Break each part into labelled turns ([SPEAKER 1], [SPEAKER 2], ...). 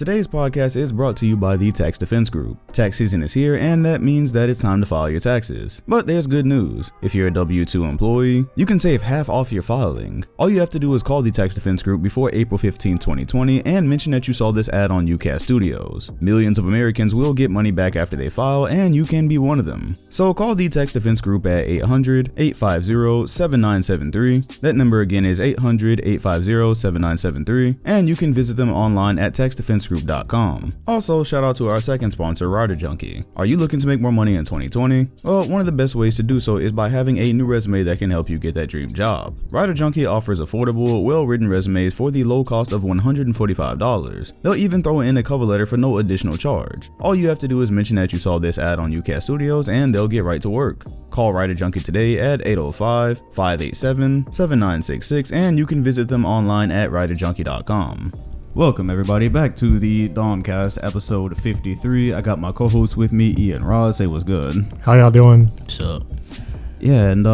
[SPEAKER 1] Today's podcast is brought to you by the Tax Defense Group. Tax season is here, and that means that it's time to file your taxes. But there's good news. If you're a W-2 employee, you can save half off your filing. All you have to do is call the Tax Defense Group before April 15, 2020 and mention that you saw this ad on UCast Studios. Millions of Americans will get money back after they file, and you can be one of them. So call the Tax Defense Group at 800-850-7973. That number again is 800-850-7973, and you can visit them online at taxdefensegroup.com. Also, shout out to our second sponsor, Rider Junkie. Are you looking to make more money in 2020? Well, one of the best ways to do so is by having a new resume that can help you get that dream job. Rider Junkie offers affordable, well-written resumes for the low cost of $145. They'll even throw in a cover letter for no additional charge. All you have to do is mention that you saw this ad on UCast Studios and they'll get right to work. Call Rider Junkie today at 805-587-7966 and you can visit them online at riderjunkie.com. Welcome everybody back to the TheDomCast episode 53. I got my co-host with me, Ian Ross. Say what's good.
[SPEAKER 2] How y'all doing?
[SPEAKER 3] What's up?
[SPEAKER 1] Yeah, and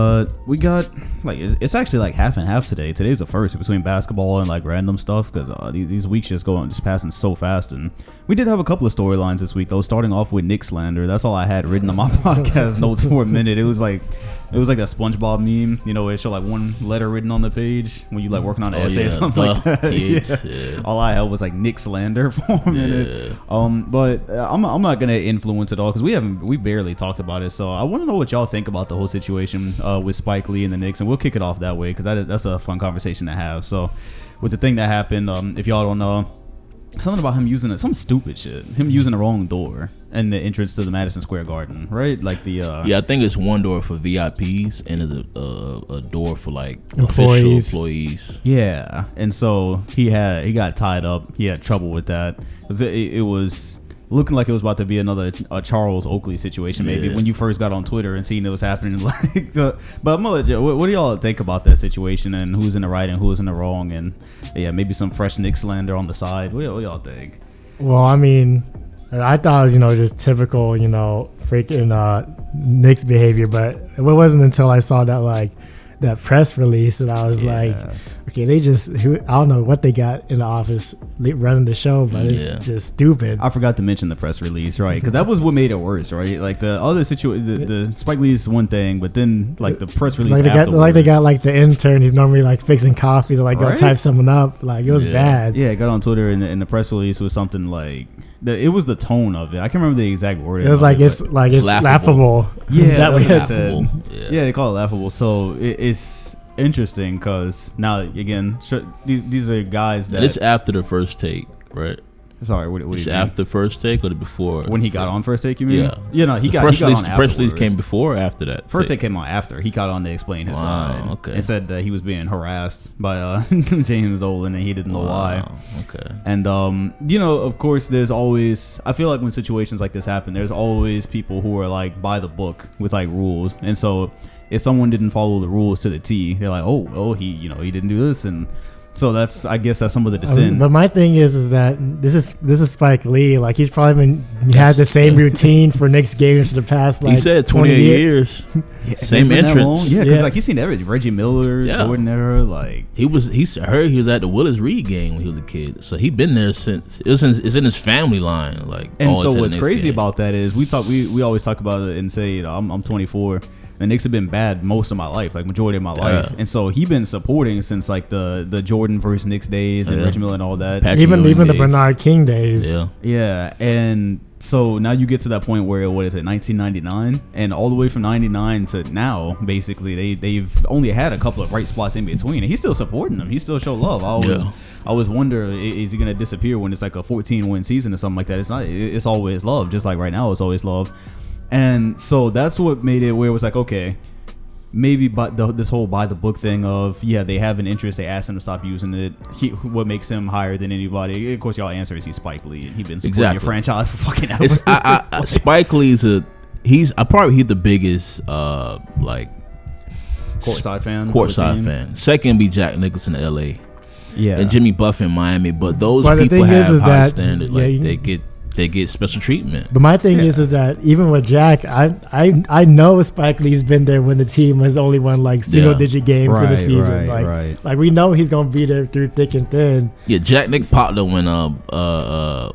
[SPEAKER 1] we got it's actually like half and half today. Today's the first between basketball and like random stuff because these weeks just passing so fast. And we did have a couple of storylines this week though. Starting off with Nick slander. That's all I had written on my podcast notes for a minute. It was like that SpongeBob meme, you know, where it showed like one letter written on the page when you like working on an essay or something like that. Yeah. All I had was like Nick slander for a minute. But I'm not gonna influence it all because we barely talked about it. So I want to know what y'all think about the whole situation with Spike Lee and the Knicks, and we'll kick it off that way because that's a fun conversation to have. So with the thing that happened, if y'all don't know, something about him using some stupid shit, him using the wrong door and the entrance to the Madison Square Garden, right? Like the
[SPEAKER 3] I think it's one door for VIPs and it's a door for like
[SPEAKER 2] employees.
[SPEAKER 3] official employees.
[SPEAKER 1] Yeah, and so he got tied up. He had trouble with that. It was looking like it was about to be another Charles Oakley situation, maybe when you first got on Twitter and seen it was happening. Like, but I'm gonna let you, what do y'all think about that situation and who's in the right and who's in the wrong, and maybe some fresh Nick slander on the side. What y'all think?
[SPEAKER 2] Well, I mean, I thought it was just typical, freaking Nick's behavior, but it wasn't until I saw that press release that I was like, okay, I don't know what they got in the office running the show, but it's just stupid.
[SPEAKER 1] I forgot to mention the press release, right? Because that was what made it worse, right? Like the other situation, the Spike Lee is one thing, but then like the press release
[SPEAKER 2] they got the intern. He's normally like fixing coffee to go type someone up. Like it was bad.
[SPEAKER 1] Yeah, it got on Twitter and the press release was something like. It was the tone of it. I can't remember the exact word.
[SPEAKER 2] It was it's laughable.
[SPEAKER 1] Yeah,
[SPEAKER 2] that
[SPEAKER 1] was
[SPEAKER 3] laughable.
[SPEAKER 1] Yeah, they call it laughable. So it's interesting because now again, these are guys that
[SPEAKER 3] it's after the first take, right?
[SPEAKER 1] Sorry, what
[SPEAKER 3] it's after first take or before?
[SPEAKER 1] When he got on first take, you mean?
[SPEAKER 3] Yeah.
[SPEAKER 1] He got on afterwards.
[SPEAKER 3] Press release came before or after that?
[SPEAKER 1] First take came on after. He got on to explain his side.
[SPEAKER 3] Okay.
[SPEAKER 1] And said that he was being harassed by James Dolan and he didn't know why.
[SPEAKER 3] Okay.
[SPEAKER 1] And, of course, there's always, I feel like when situations like this happen, there's always people who are like by the book with like rules. And so if someone didn't follow the rules to the T, they're like, oh, he didn't do this. And so I guess that's some of the dissent.
[SPEAKER 2] But my thing is that this is Spike Lee. Like he's probably had the same routine for Knicks games for the past
[SPEAKER 3] he said 28 years. Same entrance.
[SPEAKER 1] Yeah, because he's seen everything. Reggie Miller, Jordan era. Like
[SPEAKER 3] I heard he was at the Willis Reed game when he was a kid. So he been there since it's in his family line. Like,
[SPEAKER 1] and so what's crazy about that is we always talk about it and say I'm 24. The Knicks have been bad most of my life, like majority of my life, and so he been supporting since like the Jordan versus Knicks days and Reggie Miller and all that.
[SPEAKER 2] Even the Bernard King days.
[SPEAKER 1] Yeah, and so now you get to that point where 1999, and all the way from 99 to now, basically they've only had a couple of bright spots in between, and he's still supporting them. He still show love. I always wonder, is he gonna disappear when it's like a 14-win season or something like that? It's not. It's always love, just like right now it's always love. And so that's what made it where it was like, okay, maybe this whole by the book thing of they have an interest, they asked him to stop using it. What makes him higher than anybody? Of course, y'all answer is he's Spike Lee, and he's been supporting your franchise for fucking ever.
[SPEAKER 3] Spike Lee's he's the biggest
[SPEAKER 1] courtside
[SPEAKER 3] fan. Second be Jack Nicholson in LA.
[SPEAKER 1] Yeah,
[SPEAKER 3] and Jimmy Buffett in Miami. But those people have high standard. Like they get they get special treatment.
[SPEAKER 2] But my thing is that even with Jack, I know Spike Lee's been there when the team has only won like single digit games in the season. Like we know he's gonna be there through thick and thin.
[SPEAKER 3] Yeah, Jack Nick popped up when it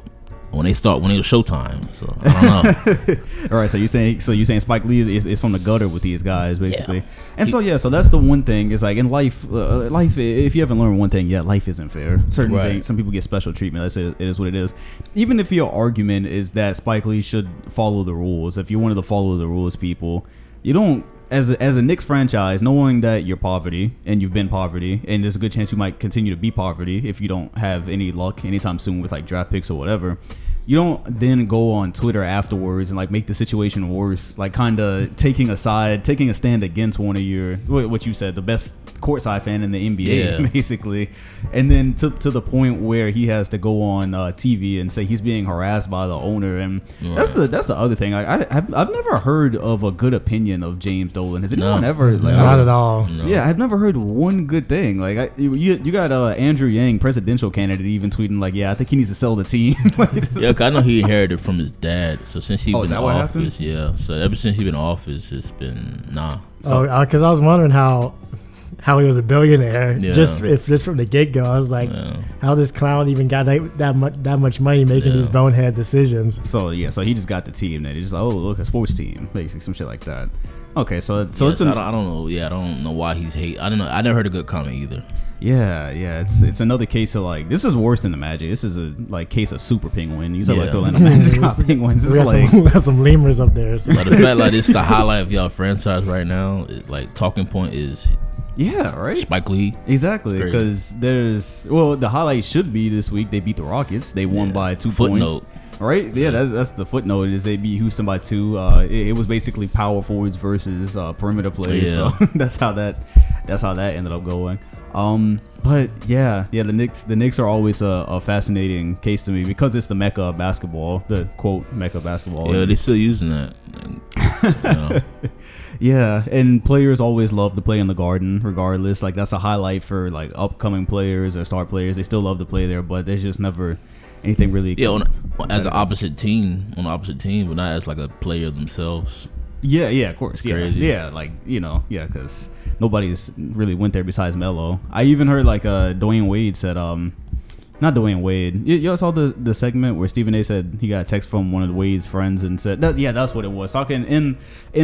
[SPEAKER 3] was Showtime. So I don't
[SPEAKER 1] know. All right, so you're saying Spike Lee is from the gutter with these guys basically, and so that's the one thing is like in life, if you haven't learned one thing yet, life isn't fair. Certain things, some people get special treatment. That's it is what it is. Even if your argument is that Spike Lee should follow the rules, if you're one of the follow the rules people, you don't. As a Knicks franchise, knowing that you're poverty and you've been poverty, and there's a good chance you might continue to be poverty if you don't have any luck anytime soon with like draft picks or whatever, you don't then go on Twitter afterwards and like make the situation worse, like kind of taking a stand against one of your, what you said, the best courtside fan in the NBA, basically, and then to the point where he has to go on TV and say he's being harassed by the owner, and that's the other thing. I've never heard of a good opinion of James Dolan. Has anyone ever? Like,
[SPEAKER 2] not at all.
[SPEAKER 1] No. Yeah, I've never heard one good thing. Like you got Andrew Yang, presidential candidate, even tweeting like, I think he needs to sell the team.
[SPEAKER 3] I know he inherited from his dad. So since he's been in office, so ever since he's been in office, it's been
[SPEAKER 2] because I was wondering how he was a billionaire just from the get go. I was like, how this clown even got that much money making these bonehead decisions?
[SPEAKER 1] So he just got the team. Then he's just like, oh look, a sports team, basically some shit like that. Okay, so it's
[SPEAKER 3] I don't know. Yeah, I don't know why he's hate. I don't know. I never heard a good comment either.
[SPEAKER 1] Yeah, it's another case of like, this is worse than the Magic. This is a like case of super penguin. You said like the Orlando Magic got penguins.
[SPEAKER 2] We got some lemurs up there. So.
[SPEAKER 3] But the fact like this is the highlight of y'all franchise right now. Like talking point is.
[SPEAKER 1] Yeah, right.
[SPEAKER 3] Spike Lee.
[SPEAKER 1] Exactly, because the highlight should be this week. They beat the Rockets. They won by 2 points. Right? Yeah, that's the footnote. Is they beat Houston by 2. It was basically power forwards versus perimeter players. So that's how that ended up going. But the Knicks are always a fascinating case to me because it's the mecca of basketball, the quote mecca of basketball.
[SPEAKER 3] Yeah, they're still using that.
[SPEAKER 1] Yeah, and players always love to play in the Garden, regardless. Like that's a highlight for like upcoming players or star players. They still love to play there, but there's just never anything really.
[SPEAKER 3] Yeah, as an opposite team, but not as like a player themselves.
[SPEAKER 1] Yeah, of course. Yeah,
[SPEAKER 3] crazy.
[SPEAKER 1] Yeah, like because nobody's really went there besides Melo. I even heard like Dwayne Wade said not Dwayne Wade. Y'all saw the segment where Stephen A said he got a text from one of Wade's friends and said that's what it was. Talking in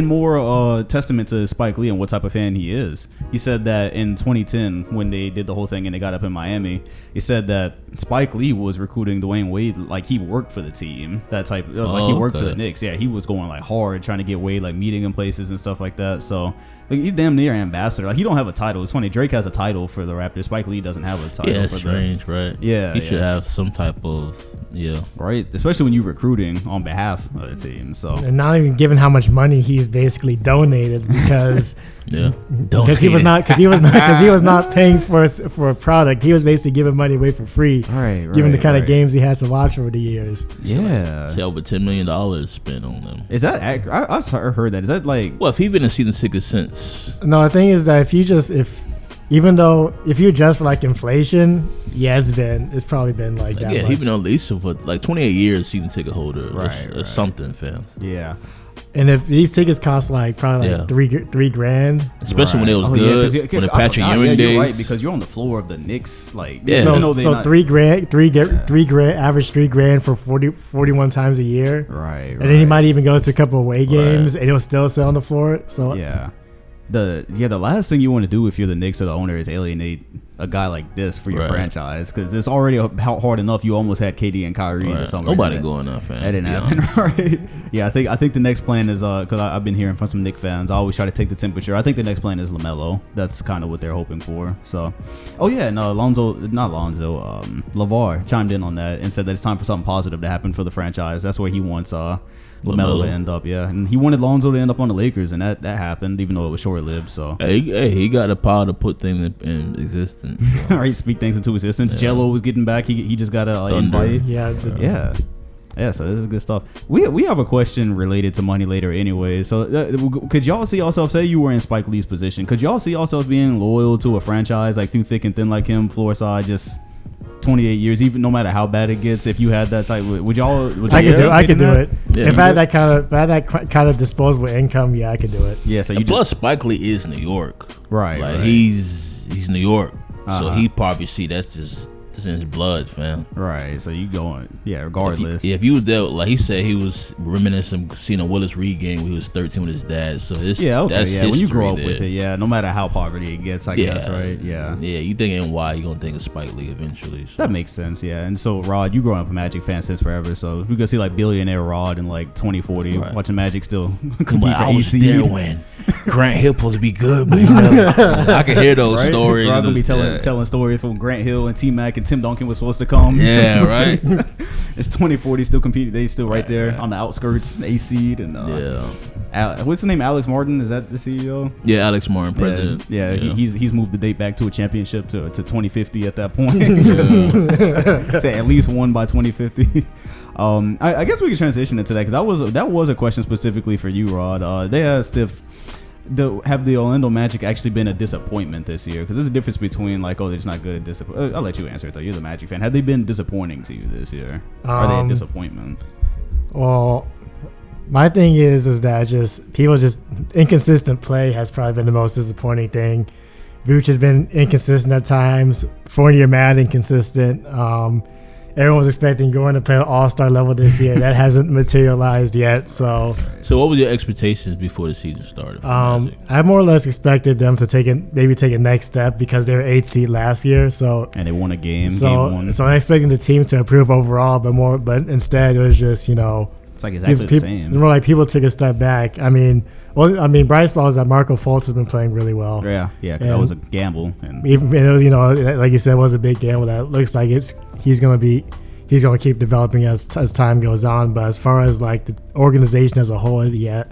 [SPEAKER 1] more testament to Spike Lee and what type of fan he is. He said that in 2010 when they did the whole thing and they got up in Miami, he said that Spike Lee was recruiting Dwayne Wade like he worked for the team. That type like he worked for the Knicks. Yeah, he was going like hard trying to get Wade, like meeting in places and stuff like that. So like he's damn near ambassador. Like he don't have a title. It's funny. Drake has a title for the Raptors. Spike Lee doesn't have a title.
[SPEAKER 3] Yeah, it's strange, right?
[SPEAKER 1] Yeah,
[SPEAKER 3] he should have some type of
[SPEAKER 1] right. Especially when you're recruiting on behalf of the team. So
[SPEAKER 2] and not even given how much money he's basically donated because because he was not paying for a product. He was basically giving money away for free.
[SPEAKER 1] Right.
[SPEAKER 2] Given the kind of games he had to watch over the years.
[SPEAKER 1] Yeah,
[SPEAKER 3] so over $10 million spent on them.
[SPEAKER 1] Is that accurate? I heard that. Is that like?
[SPEAKER 3] Well, if he's been a season ticket since.
[SPEAKER 2] No, the thing is that if you adjust for like inflation, it's probably been like that.
[SPEAKER 3] Yeah, he's been on lease for like 28 years, season ticket holder, or something, fans.
[SPEAKER 1] Yeah.
[SPEAKER 2] And if these tickets cost like probably like $3,000,
[SPEAKER 3] especially when it was good, when the Patrick Ewing days,
[SPEAKER 1] you're right, because you're on the floor of the Knicks, like
[SPEAKER 2] so $3,000, average $3,000 for 41 times a year,
[SPEAKER 1] right?
[SPEAKER 2] And then he might even go to a couple of away games, and he'll still sit on the floor. So
[SPEAKER 1] the last thing you want to do if you're the Knicks or the owner is alienate a guy like this for your franchise, because it's already hard enough. You almost had KD and Kyrie or something.
[SPEAKER 3] Nobody going up, man.
[SPEAKER 1] That didn't happen, right? Yeah, I think the next plan is because I've been hearing from some Knicks fans. I always try to take the temperature. I think the next plan is LaMelo. That's kind of what they're hoping for. So, LeVar chimed in on that and said that it's time for something positive to happen for the franchise. That's where he wants LaMelo to end up, and he wanted Lonzo to end up on the Lakers, and that happened, even though it was short-lived. So
[SPEAKER 3] he got the power to put things in existence. So.
[SPEAKER 1] All right, speak things into existence. Yeah. Jello was getting back. He just got an invite.
[SPEAKER 2] Yeah.
[SPEAKER 1] So this is good stuff. We have a question related to money later anyway. So could y'all see yourself, say you were in Spike Lee's position, could y'all see yourselves being loyal to a franchise like through thick and thin like him, floor side, just 28 years, even no matter how bad it gets. If you had that type, would y'all?
[SPEAKER 2] I could do it.
[SPEAKER 3] Yeah,
[SPEAKER 2] if I had that kind of disposable income, yeah, I could do it.
[SPEAKER 1] Yeah. So you
[SPEAKER 3] plus Spike Lee is New York,
[SPEAKER 1] right?
[SPEAKER 3] Like
[SPEAKER 1] right.
[SPEAKER 3] he's New York, so he probably see that's just in his blood, fam.
[SPEAKER 1] Right. So you going, regardless.
[SPEAKER 3] If you was there, like he said, he was reminiscing seeing a Willis Reed game when he was 13 with his dad. So it's that's
[SPEAKER 1] when you grow up
[SPEAKER 3] there.
[SPEAKER 1] with it, no matter how poverty it gets, I guess, right? Yeah.
[SPEAKER 3] You think NY, you're gonna think of Spike Lee eventually. So.
[SPEAKER 1] That makes sense, yeah. And so Rod, you growing up a Magic fan since forever, so we gonna see like billionaire Rod in like 2040 watching Magic still compete for
[SPEAKER 3] I was
[SPEAKER 1] AC.
[SPEAKER 3] there when Grant Hill supposed to be good, but I can hear those stories.
[SPEAKER 1] Rod gonna be telling stories from Grant Hill and T Mac and Tim Duncan was supposed to come.
[SPEAKER 3] Yeah, right.
[SPEAKER 1] It's 2040, still competing. They still right there on the outskirts, AC and what's his name? Alex Martin, is that the CEO?
[SPEAKER 3] Yeah, Alex Martin, president.
[SPEAKER 1] Yeah. He's moved the date back to a championship to 2050 at that point. Say at least one by 2050. I guess we can transition into that because that was a question specifically for you, Rod. They asked if have the Orlando Magic actually been a disappointment this year? Because there's a difference between like, they're just not good at disappointment. I'll let you answer it though. You're the Magic fan. Have they been disappointing to you this year? Are they a disappointment?
[SPEAKER 2] Well, my thing is that just inconsistent play has probably been the most disappointing thing. Vooch has been inconsistent at times. Fournier mad inconsistent. Everyone was expecting going to play at All-Star level this year. That hasn't materialized yet. So
[SPEAKER 3] what were your expectations before the season started?
[SPEAKER 2] I more or less expected them to maybe take a next step because they were 8th seed last year. So
[SPEAKER 1] and they won a game.
[SPEAKER 2] So
[SPEAKER 1] game one.
[SPEAKER 2] I'm expecting the team to improve overall, but instead it was just
[SPEAKER 1] it's like exactly the same.
[SPEAKER 2] It's more like people took a step back. I mean, Bryce Ball is that Marco Fultz has been playing really well.
[SPEAKER 1] Yeah, that was a gamble. And
[SPEAKER 2] it was, like you said, it was a big gamble. That looks like he's gonna keep developing as time goes on. But as far as like the organization as a whole, I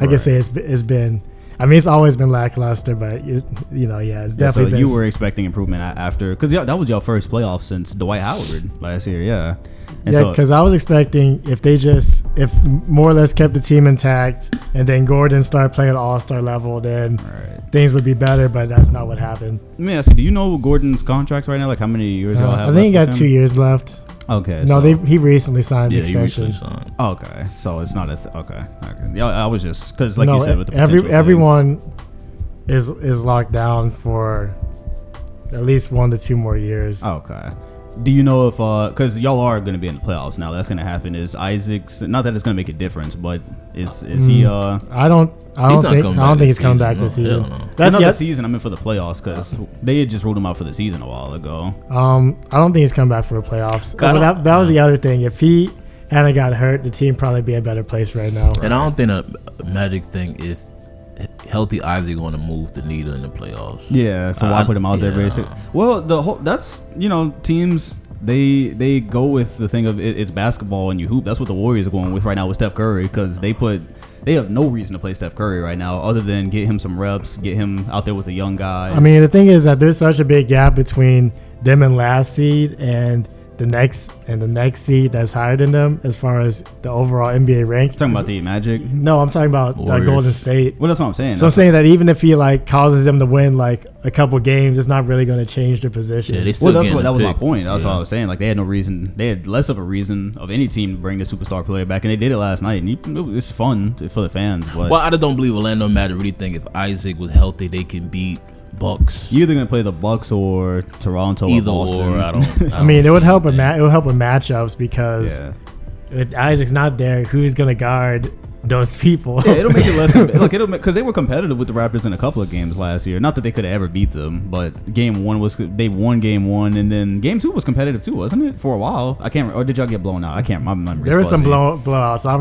[SPEAKER 2] can say it's been. I mean, it's always been lackluster, but it's definitely been.
[SPEAKER 1] You were expecting improvement after because that was your first playoff since Dwight Howard last year. Yeah.
[SPEAKER 2] Because I was expecting if more or less kept the team intact and then Gordon started playing at All-Star level, then things would be better, but that's not what happened.
[SPEAKER 1] Let me ask you, do you know Gordon's contract right now? Like how many years y'all have?
[SPEAKER 2] I think he got 2 years left.
[SPEAKER 1] Okay.
[SPEAKER 2] No, he recently signed the extension.
[SPEAKER 1] Okay, so it's not okay. Yeah, I was just because you said with the
[SPEAKER 2] everyone is locked down for at least 1 to 2 more years.
[SPEAKER 1] Okay. Do you know if because y'all are going to be in the playoffs now? That's going to happen. Is Isaac's not that it's going to make a difference, but is he?
[SPEAKER 2] I don't think he's coming back this season.
[SPEAKER 1] That's not the season. I mean for the playoffs because they had just ruled him out for the season a while ago.
[SPEAKER 2] I don't think he's coming back for the playoffs. But that was the other thing. If he hadn't got hurt, the team probably be in a better place right now.
[SPEAKER 3] And I don't think a Magic thing if healthy Isaac going to move the needle in the playoffs.
[SPEAKER 1] Yeah, so why put him out there basically? Well, that's teams they go with the thing of it's basketball and you hoop. That's what the Warriors are going with right now with Steph Curry because they have no reason to play Steph Curry right now other than get him some reps, get him out there with a young guy.
[SPEAKER 2] I mean, the thing is that there's such a big gap between them and last seed and the next seed that's higher than them as far as the overall NBA rank.
[SPEAKER 1] Talking about the Magic?
[SPEAKER 2] No, I'm talking about Golden State.
[SPEAKER 1] Well, that's what I'm saying.
[SPEAKER 2] So I'm saying that even if he causes them to win a couple games, it's not really going to change their position.
[SPEAKER 3] Yeah,
[SPEAKER 1] that was my point. That's what I was saying. Like they had no reason. They had less of a reason of any team to bring the superstar player back, and they did it last night. And it's fun for the fans. But
[SPEAKER 3] I just don't believe Orlando Magic really think if Isaac was healthy, they can beat Bucks.
[SPEAKER 1] You're either gonna play the Bucks or Toronto or Boston.
[SPEAKER 3] Or I don't
[SPEAKER 2] I mean, it would help with matchups because if Isaac's not there, who's gonna guard those people?
[SPEAKER 1] Yeah, it'll make it less. Look, because they were competitive with the Raptors in a couple of games last year. Not that they could have ever beat them, but they won game 1, and then game 2 was competitive too, wasn't it? For a while, I can't. Or did y'all get blown out? I can't. My memory.
[SPEAKER 2] There was some blowouts. I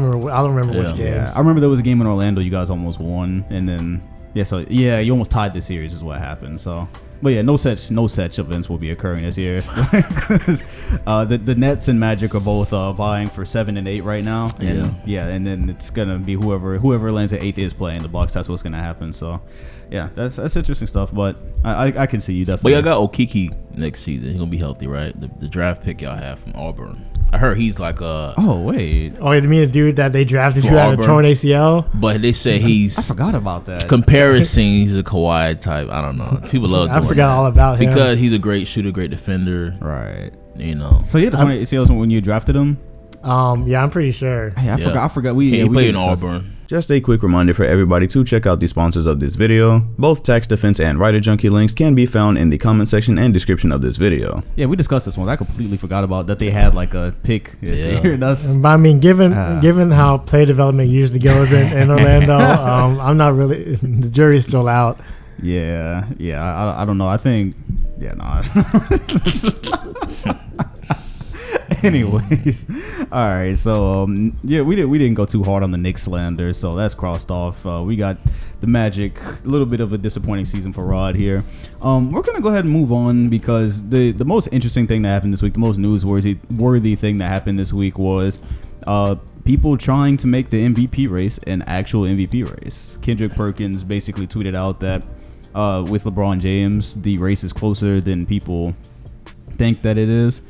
[SPEAKER 2] don't remember which games.
[SPEAKER 1] Yeah. I remember there was a game in Orlando. You guys almost won, and then. You almost tied the series is what happened. So, but yeah, no such events will be occurring this year. The Nets and Magic are both vying for 7 and 8 right now. And, and then it's gonna be whoever lands at 8th is playing the Bucks. That's what's gonna happen. So, yeah, that's interesting stuff. But I can see you definitely.
[SPEAKER 3] But y'all got Okiki next season. He's gonna be healthy, right? The draft pick y'all have from Auburn. I heard he's like a.
[SPEAKER 1] Oh wait.
[SPEAKER 2] Oh, you mean the dude that they drafted who had a torn ACL?
[SPEAKER 3] But they say he's.
[SPEAKER 1] I forgot about that.
[SPEAKER 3] Comparison, he's a Kawhi type. I don't know. People love.
[SPEAKER 2] I forgot all about him
[SPEAKER 3] because he's a great shooter, great defender.
[SPEAKER 1] Right.
[SPEAKER 3] You know.
[SPEAKER 1] So yeah, that's when you drafted him.
[SPEAKER 2] Yeah, I'm pretty sure.
[SPEAKER 1] Hey, I forgot.
[SPEAKER 3] He
[SPEAKER 1] we
[SPEAKER 3] played in Auburn.
[SPEAKER 1] Just a quick reminder for everybody to check out the sponsors of this video. Both Tax Defense and Writer Junkie links can be found in the comment section and description of this video. Yeah, we discussed this one. I completely forgot about that they had like a pick this year.
[SPEAKER 2] But I mean, given how play development usually goes in Orlando, I'm not really. The jury's still out.
[SPEAKER 1] Yeah. I don't know. I think. Yeah, no. Anyways, all right. So we didn't go too hard on the Knicks slander, so that's crossed off. We got the Magic. A little bit of a disappointing season for Rod here. We're gonna go ahead and move on because the most interesting thing that happened this week, the most newsworthy thing that happened this week was people trying to make the MVP race an actual MVP race. Kendrick Perkins basically tweeted out that with LeBron James, the race is closer than people think that it is.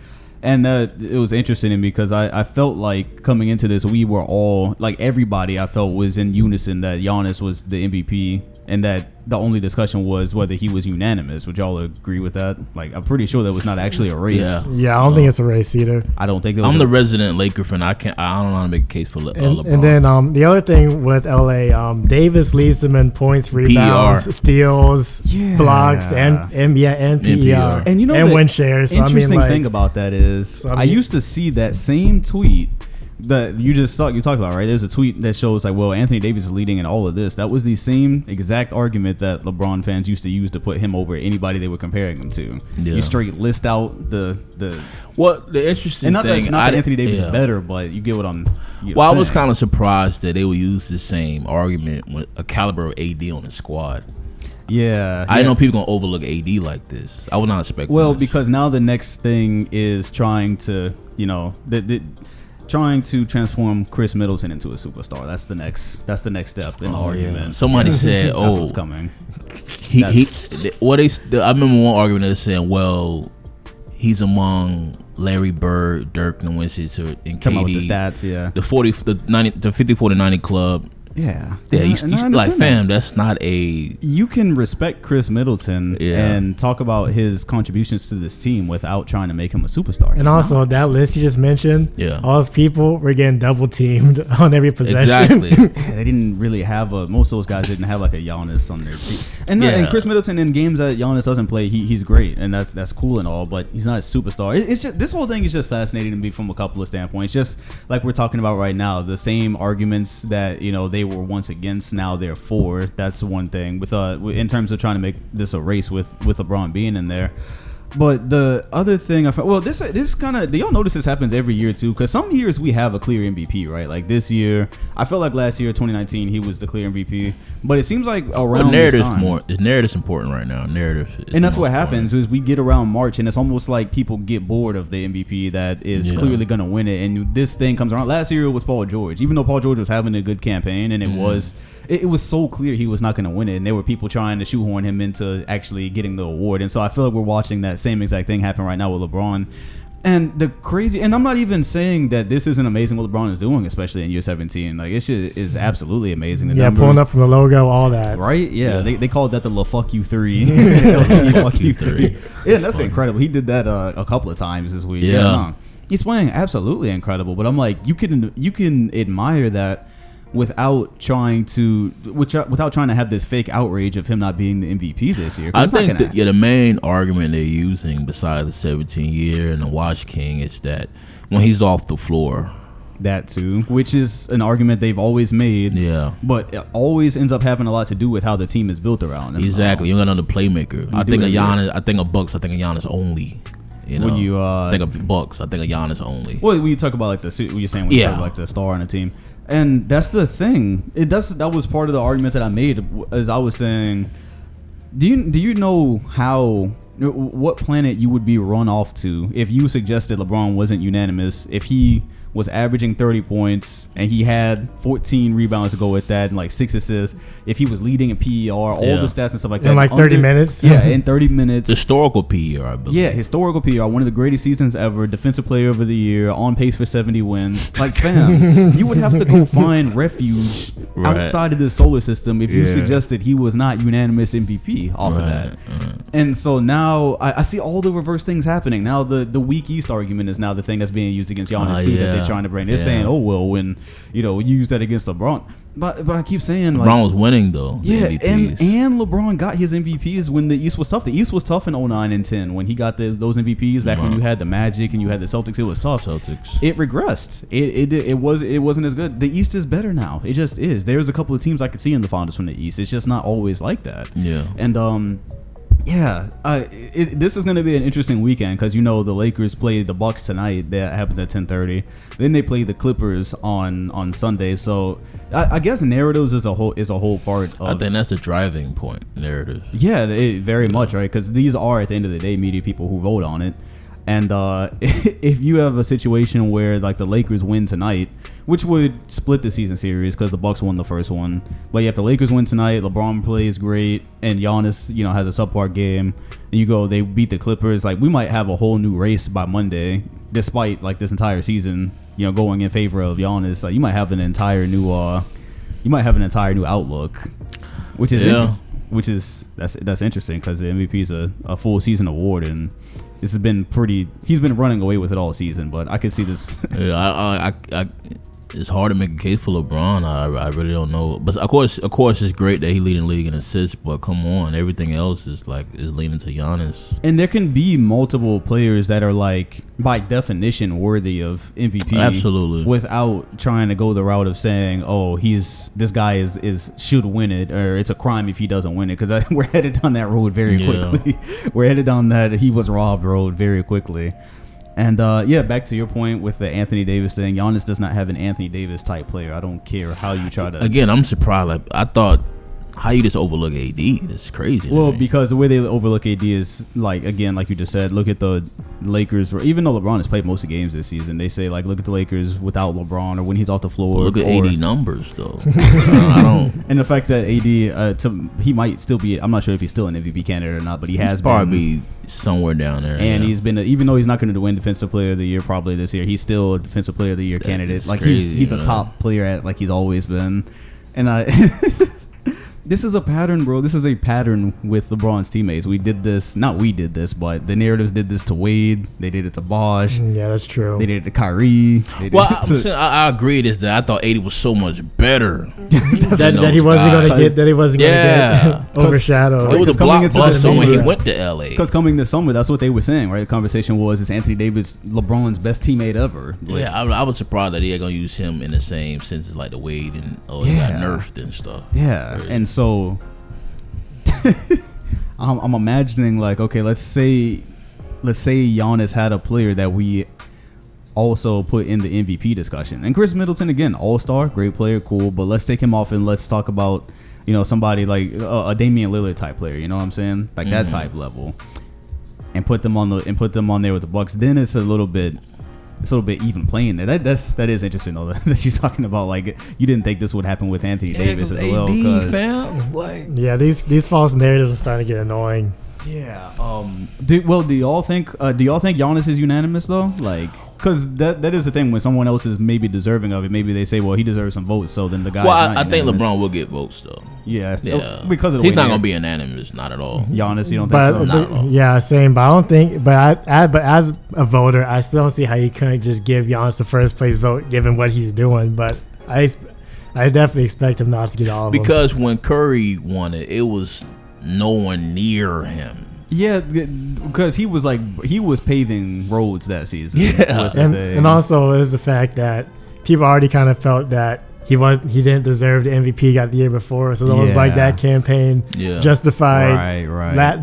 [SPEAKER 1] And it was interesting to me because I felt like coming into this, we were all, like everybody I felt was in unison that Giannis was the MVP and that the only discussion was whether he was unanimous. Would y'all agree with that? Like, I'm pretty sure that was not actually a race.
[SPEAKER 2] Yeah, I don't think it's a race either.
[SPEAKER 1] I don't think that was
[SPEAKER 3] I'm the resident Laker fan. I don't know how to make a case for LeBron.
[SPEAKER 2] And then the other thing with LA, Davis leads them in points, rebounds,
[SPEAKER 3] PER.
[SPEAKER 2] steals, blocks, and PER.
[SPEAKER 1] And you know,
[SPEAKER 2] and win shares. So
[SPEAKER 1] interesting
[SPEAKER 2] I mean,
[SPEAKER 1] thing about that is I used to see that same tweet that you talked about, right? There's a tweet that shows like, well, Anthony Davis is leading in all of this. That was the same exact argument that LeBron fans used to use to put him over anybody they were comparing him to. Yeah. You straight list out the
[SPEAKER 3] interesting thing.
[SPEAKER 1] Not that Anthony Davis is better, but you get what I'm.
[SPEAKER 3] I was kind of surprised that they would use the same argument with a caliber of AD on the squad.
[SPEAKER 1] Yeah,
[SPEAKER 3] I didn't know people gonna overlook AD like this. I would not expect.
[SPEAKER 1] Well,
[SPEAKER 3] this.
[SPEAKER 1] Because now the next thing is trying to, trying to transform Chris Middleton into a superstar. That's the next step in the argument.
[SPEAKER 3] Yeah. Somebody said,
[SPEAKER 1] that's what's coming.
[SPEAKER 3] I remember one argument that saying, well, he's among Larry Bird, Dirk Nowitzki, and KD.
[SPEAKER 1] With the stats, yeah.
[SPEAKER 3] The 50-40-90 club.
[SPEAKER 1] Yeah.
[SPEAKER 3] You like, fam, that's not a...
[SPEAKER 1] You can respect Chris Middleton and talk about his contributions to this team without trying to make him a superstar.
[SPEAKER 2] And also, that list you just mentioned, all those people were getting double teamed on every possession.
[SPEAKER 3] Exactly.
[SPEAKER 1] They didn't really have most of those guys didn't have like a Giannis on their team. And Chris Middleton in games that Giannis doesn't play, he's great, and that's cool and all, but he's not a superstar. It's just, this whole thing is just fascinating to me from a couple of standpoints. Just like we're talking about right now, the same arguments that they were once against, now they're for. That's one thing with in terms of trying to make this a race with LeBron being in there. But the other thing I found, well, this kind of, do y'all notice this happens every year too? Because some years we have a clear MVP, right? Like this year, I felt like last year, 2019, he was the clear MVP. But it seems like around this time,
[SPEAKER 3] narrative's important right now.
[SPEAKER 1] And that's what happens is we get around March, and it's almost like people get bored of the MVP that is clearly going to win it. And this thing comes around. Last year it was Paul George, even though Paul George was having a good campaign, and it was so clear he was not going to win it, and there were people trying to shoehorn him into actually getting the award. And so I feel like we're watching that same exact thing happen right now with LeBron. And and I'm not even saying that this isn't amazing what LeBron is doing, especially in year 17. Like, it is absolutely amazing. The numbers,
[SPEAKER 2] pulling up from the logo, all that.
[SPEAKER 1] Right? Yeah. They called that the LaFuck You 3. LaFuck You 3. Yeah, that's incredible. He did that a couple of times this week. Yeah. He's playing absolutely incredible, but I'm like, you can admire that without trying to have this fake outrage of him not being the MVP this year.
[SPEAKER 3] I think the main argument they're using, besides the 17 year and the Watch King, is that when he's off the floor.
[SPEAKER 1] That too, which is an argument they've always made. Yeah, but it always ends up having a lot to do with how the team is built around him.
[SPEAKER 3] Exactly, you got another playmaker. I think of Giannis. I think of Bucks. I think of Giannis only. When you think of Bucks, I think of Giannis only.
[SPEAKER 1] Well, when you talk about like what you're saying, when you talk about like the star on the team. And that's the thing. That was part of the argument that I made, as I was saying. Do you know what planet you would be run off to if you suggested LeBron wasn't unanimous, if he was averaging 30 points, and he had 14 rebounds to go with that, and like 6 assists. If he was leading in PER, all the stats and stuff like that.
[SPEAKER 2] In like 30 minutes?
[SPEAKER 1] Yeah, in 30 minutes.
[SPEAKER 3] Historical PER, I believe.
[SPEAKER 1] Yeah, historical PER. One of the greatest seasons ever. Defensive player of the year. On pace for 70 wins. Like, fam, you would have to go find refuge outside of the solar system if you suggested he was not unanimous MVP off of that. And so now I see all the reverse things happening. Now the weak East argument is now the thing that's being used against Giannis too, that they're trying to bring. They're saying, oh well, when you use that against LeBron. But I keep saying
[SPEAKER 3] LeBron was winning though.
[SPEAKER 1] Yeah, and LeBron got his MVPs when the East was tough. The East was tough in 09 and 10 when he got those MVPs back when you had the Magic and you had the Celtics. It was tough. It regressed. It wasn't as good. The East is better now. It just is. There's a couple of teams I could see in the finals from the East. It's just not always like that.
[SPEAKER 3] Yeah.
[SPEAKER 1] And this is going to be an interesting weekend because the Lakers play the Bucks tonight. That happens at 10:30. Then they play the Clippers on Sunday. So I guess narratives is a whole part of.
[SPEAKER 3] I think that's the driving point. Narrative.
[SPEAKER 1] Yeah, very much, right? Because these are at the end of the day media people who vote on it. And if you have a situation where like the Lakers win tonight, which would split the season series because the Bucks won the first one, but you have the Lakers win tonight, LeBron plays great, and Giannis has a subpar game, and they beat the Clippers, like we might have a whole new race by Monday, despite like this entire season going in favor of Giannis. Like you might have an entire new outlook, which is that's interesting because the MVP is a full season award, and this has been he's been running away with it all season, but I could see this.
[SPEAKER 3] It's hard to make a case for LeBron. I really don't know, but of course it's great that he leading the league in assists. But come on, everything else is leaning to Giannis.
[SPEAKER 1] And there can be multiple players that are like by definition worthy of MVP.
[SPEAKER 3] Absolutely,
[SPEAKER 1] without trying to go the route of saying, oh, this guy is should win it, or it's a crime if he doesn't win it. Because we're headed down that road very quickly. We're headed down that he was robbed road very quickly. And back to your point with the Anthony Davis thing. Giannis does not have an Anthony Davis type player. I don't care how you try to.
[SPEAKER 3] Again, I'm surprised. Like, I thought, how you just overlook AD? That's crazy.
[SPEAKER 1] Well, because the way they overlook AD is like you just said. Look at the Lakers. Even though LeBron has played most of the games this season, they say like look at the Lakers without LeBron or when he's off the floor.
[SPEAKER 3] Well, look at AD numbers though. I don't.
[SPEAKER 1] And the fact that AD, he might still be. I'm not sure if he's still an MVP candidate or not, but he's
[SPEAKER 3] probably somewhere down there.
[SPEAKER 1] And he's been, even though he's not going to win Defensive Player of the Year probably this year, he's still a Defensive Player of the Year candidate. Like crazy, he's a top player at like he's always been. And this is a pattern, bro. This is a pattern with LeBron's teammates. But the narratives did this to Wade. They did it to Bosh.
[SPEAKER 2] Yeah, that's true.
[SPEAKER 1] They did it to Kyrie.
[SPEAKER 3] I agree with that. I thought AD was so much better.
[SPEAKER 2] that he wasn't going to get overshadowed.
[SPEAKER 3] It was a blockbuster when he went to LA.
[SPEAKER 1] Because coming this summer, that's what they were saying, right? The conversation was, is Anthony Davis LeBron's best teammate ever?
[SPEAKER 3] Like, I was surprised that they are going to use him in the same sense as like the Wade and he got nerfed and stuff.
[SPEAKER 1] Yeah, right. And so I'm imagining like, okay, let's say Giannis had a player that we also put in the MVP discussion, and Chris Middleton again, all-star, great player, cool, but let's take him off and let's talk about somebody like a Damian Lillard type player, you know what I'm saying, like that type level, and put them on there with the Bucks. Then it's a little bit even playing there. That is interesting though that you're talking about. Like you didn't think this would happen with Anthony Davis as well.
[SPEAKER 2] Yeah, these false narratives are starting to get annoying.
[SPEAKER 1] Yeah. Do y'all think Giannis is unanimous though? Like, because that is the thing when someone else is maybe deserving of it. Maybe they say, well, he deserves some votes, so then the guy.
[SPEAKER 3] Well, I think LeBron will get votes though.
[SPEAKER 1] Yeah. Because of the
[SPEAKER 3] he's not gonna be unanimous, not at all.
[SPEAKER 1] Giannis, you don't think so?
[SPEAKER 2] Not at all. Yeah, same. But I don't think. But as a voter, I still don't see how you couldn't just give Giannis the first place vote, given what he's doing. But I definitely expect him not to get all of them.
[SPEAKER 3] Because when Curry won it, it was no one near him.
[SPEAKER 1] Yeah, because he was paving roads that season.
[SPEAKER 3] Yeah,
[SPEAKER 2] and also it was the fact that people already kind of felt that he didn't deserve the MVP he got the year before. So it was like that campaign justified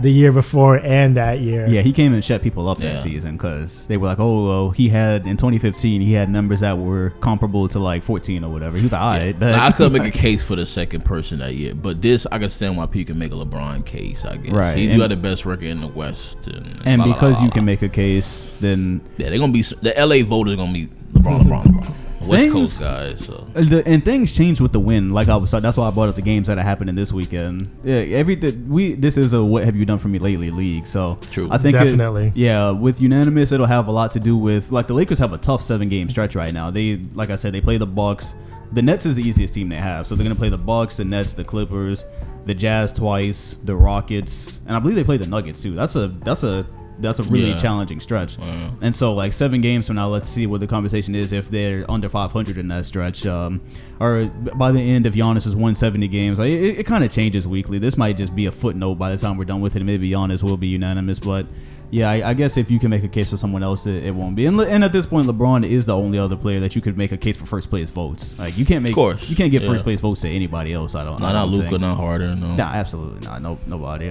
[SPEAKER 2] the year before and that year.
[SPEAKER 1] Yeah, he came and shut people up that season because they were like, oh, well, he had in 2015 he had numbers that were comparable to like 14 or whatever. He was like, all right.
[SPEAKER 3] I could make a case for the second person that year, but this I can understand why people can make a LeBron case. I guess you got the best record in the West,
[SPEAKER 1] and because you can make a case, then
[SPEAKER 3] they're gonna be the LA voters gonna be LeBron. West Coast guys. So.
[SPEAKER 1] And things change with the win. Like I was, that's why I brought up the games that are happening this weekend. Yeah, this is a what have you done for me lately league. So
[SPEAKER 3] true.
[SPEAKER 1] I think
[SPEAKER 2] definitely.
[SPEAKER 1] With unanimous, it'll have a lot to do with like the Lakers have a tough 7-game stretch right now. They, like I said, they play the Bucks. The Nets is the easiest team they have, so they're gonna play the Bucks, the Nets, the Clippers, the Jazz twice, the Rockets, and I believe they play the Nuggets too. That's a really challenging stretch. And so like 7 games from now, let's see what the conversation is if they're under 500 in that stretch, or by the end if Giannis has won 70 games. Like, it kind of changes weekly. This might just be a footnote by the time we're done with it. Maybe Giannis will be unanimous, but yeah, I guess if you can make a case for someone else, it won't be. And at this point, LeBron is the only other player that you could make a case for first place votes. Like you can't get first place votes to anybody else. I don't. Not
[SPEAKER 3] Luka, not Harden. No.
[SPEAKER 1] Nah, absolutely not. Nobody.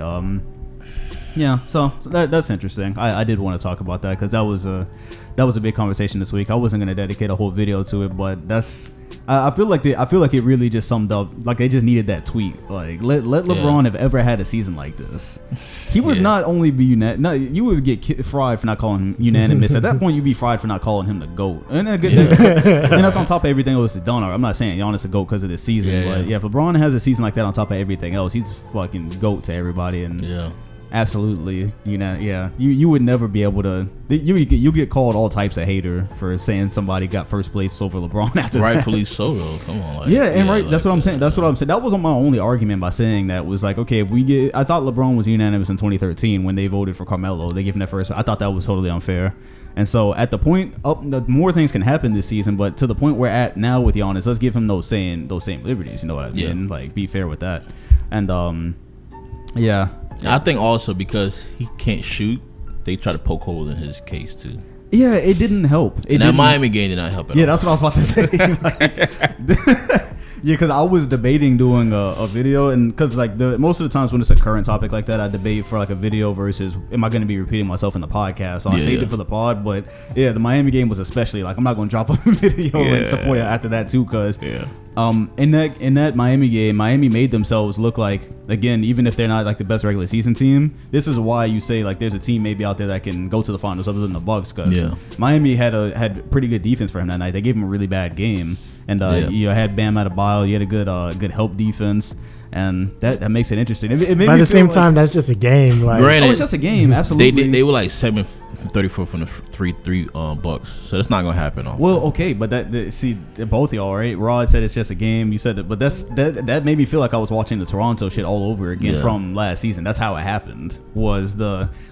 [SPEAKER 1] Yeah, so that's interesting. I did want to talk about that because that was a big conversation this week. I wasn't gonna dedicate a whole video to it, but I feel like it really just summed up. Like they just needed that tweet. Like let LeBron have ever had a season like this, he would not only be you would get fried for not calling him unanimous. At that point, you'd be fried for not calling him the GOAT. And that's on top of everything else is done. I'm not saying Giannis a GOAT because of this season, but if LeBron has a season like that on top of everything else, he's fucking GOAT to everybody. And absolutely, you would never be able to. You get called all types of hater for saying somebody got first place over LeBron after
[SPEAKER 3] rightfully
[SPEAKER 1] that.
[SPEAKER 3] so though. Come on,
[SPEAKER 1] that's what I'm saying. That's what I'm saying. That wasn't my only argument by saying that was like, okay, if I thought LeBron was unanimous in 2013 when they voted for Carmelo, they gave him that first. I thought that was totally unfair. And so at the point more things can happen this season, but to the point we're at now with Giannis, let's give him those same liberties. You know what I mean? Like be fair with that. And
[SPEAKER 3] I think also because he can't shoot, they try to poke holes in his case too.
[SPEAKER 1] Yeah, it didn't help.
[SPEAKER 3] That Miami game did not help at all.
[SPEAKER 1] Yeah, that's what I was about to say. Yeah, because I was debating doing a video, and because like most of the times when it's a current topic like that, I debate for like a video versus am I going to be repeating myself in the podcast. So I saved it for the pod, but the Miami game was especially like I'm not going to drop a video and support it after that too, because in that Miami game, Miami made themselves look like, again, even if they're not like the best regular season team, this is why you say like there's a team maybe out there that can go to the finals other than the Bucks, because Miami had pretty good defense for him that night. They gave him a really bad game. And you had Bam Adebayo. You had a good help defense, and that makes it interesting. It made
[SPEAKER 2] but at the same time, that's just a game. Like,
[SPEAKER 3] granted,
[SPEAKER 1] it's just a game. Absolutely,
[SPEAKER 3] they were like 7-34 from the three Bucks, so that's not gonna happen.
[SPEAKER 1] Well, okay, but both of y'all, right? Rod said it's just a game. You said that, but that made me feel like I was watching the Toronto shit all over again from last season. That's how it happened. Was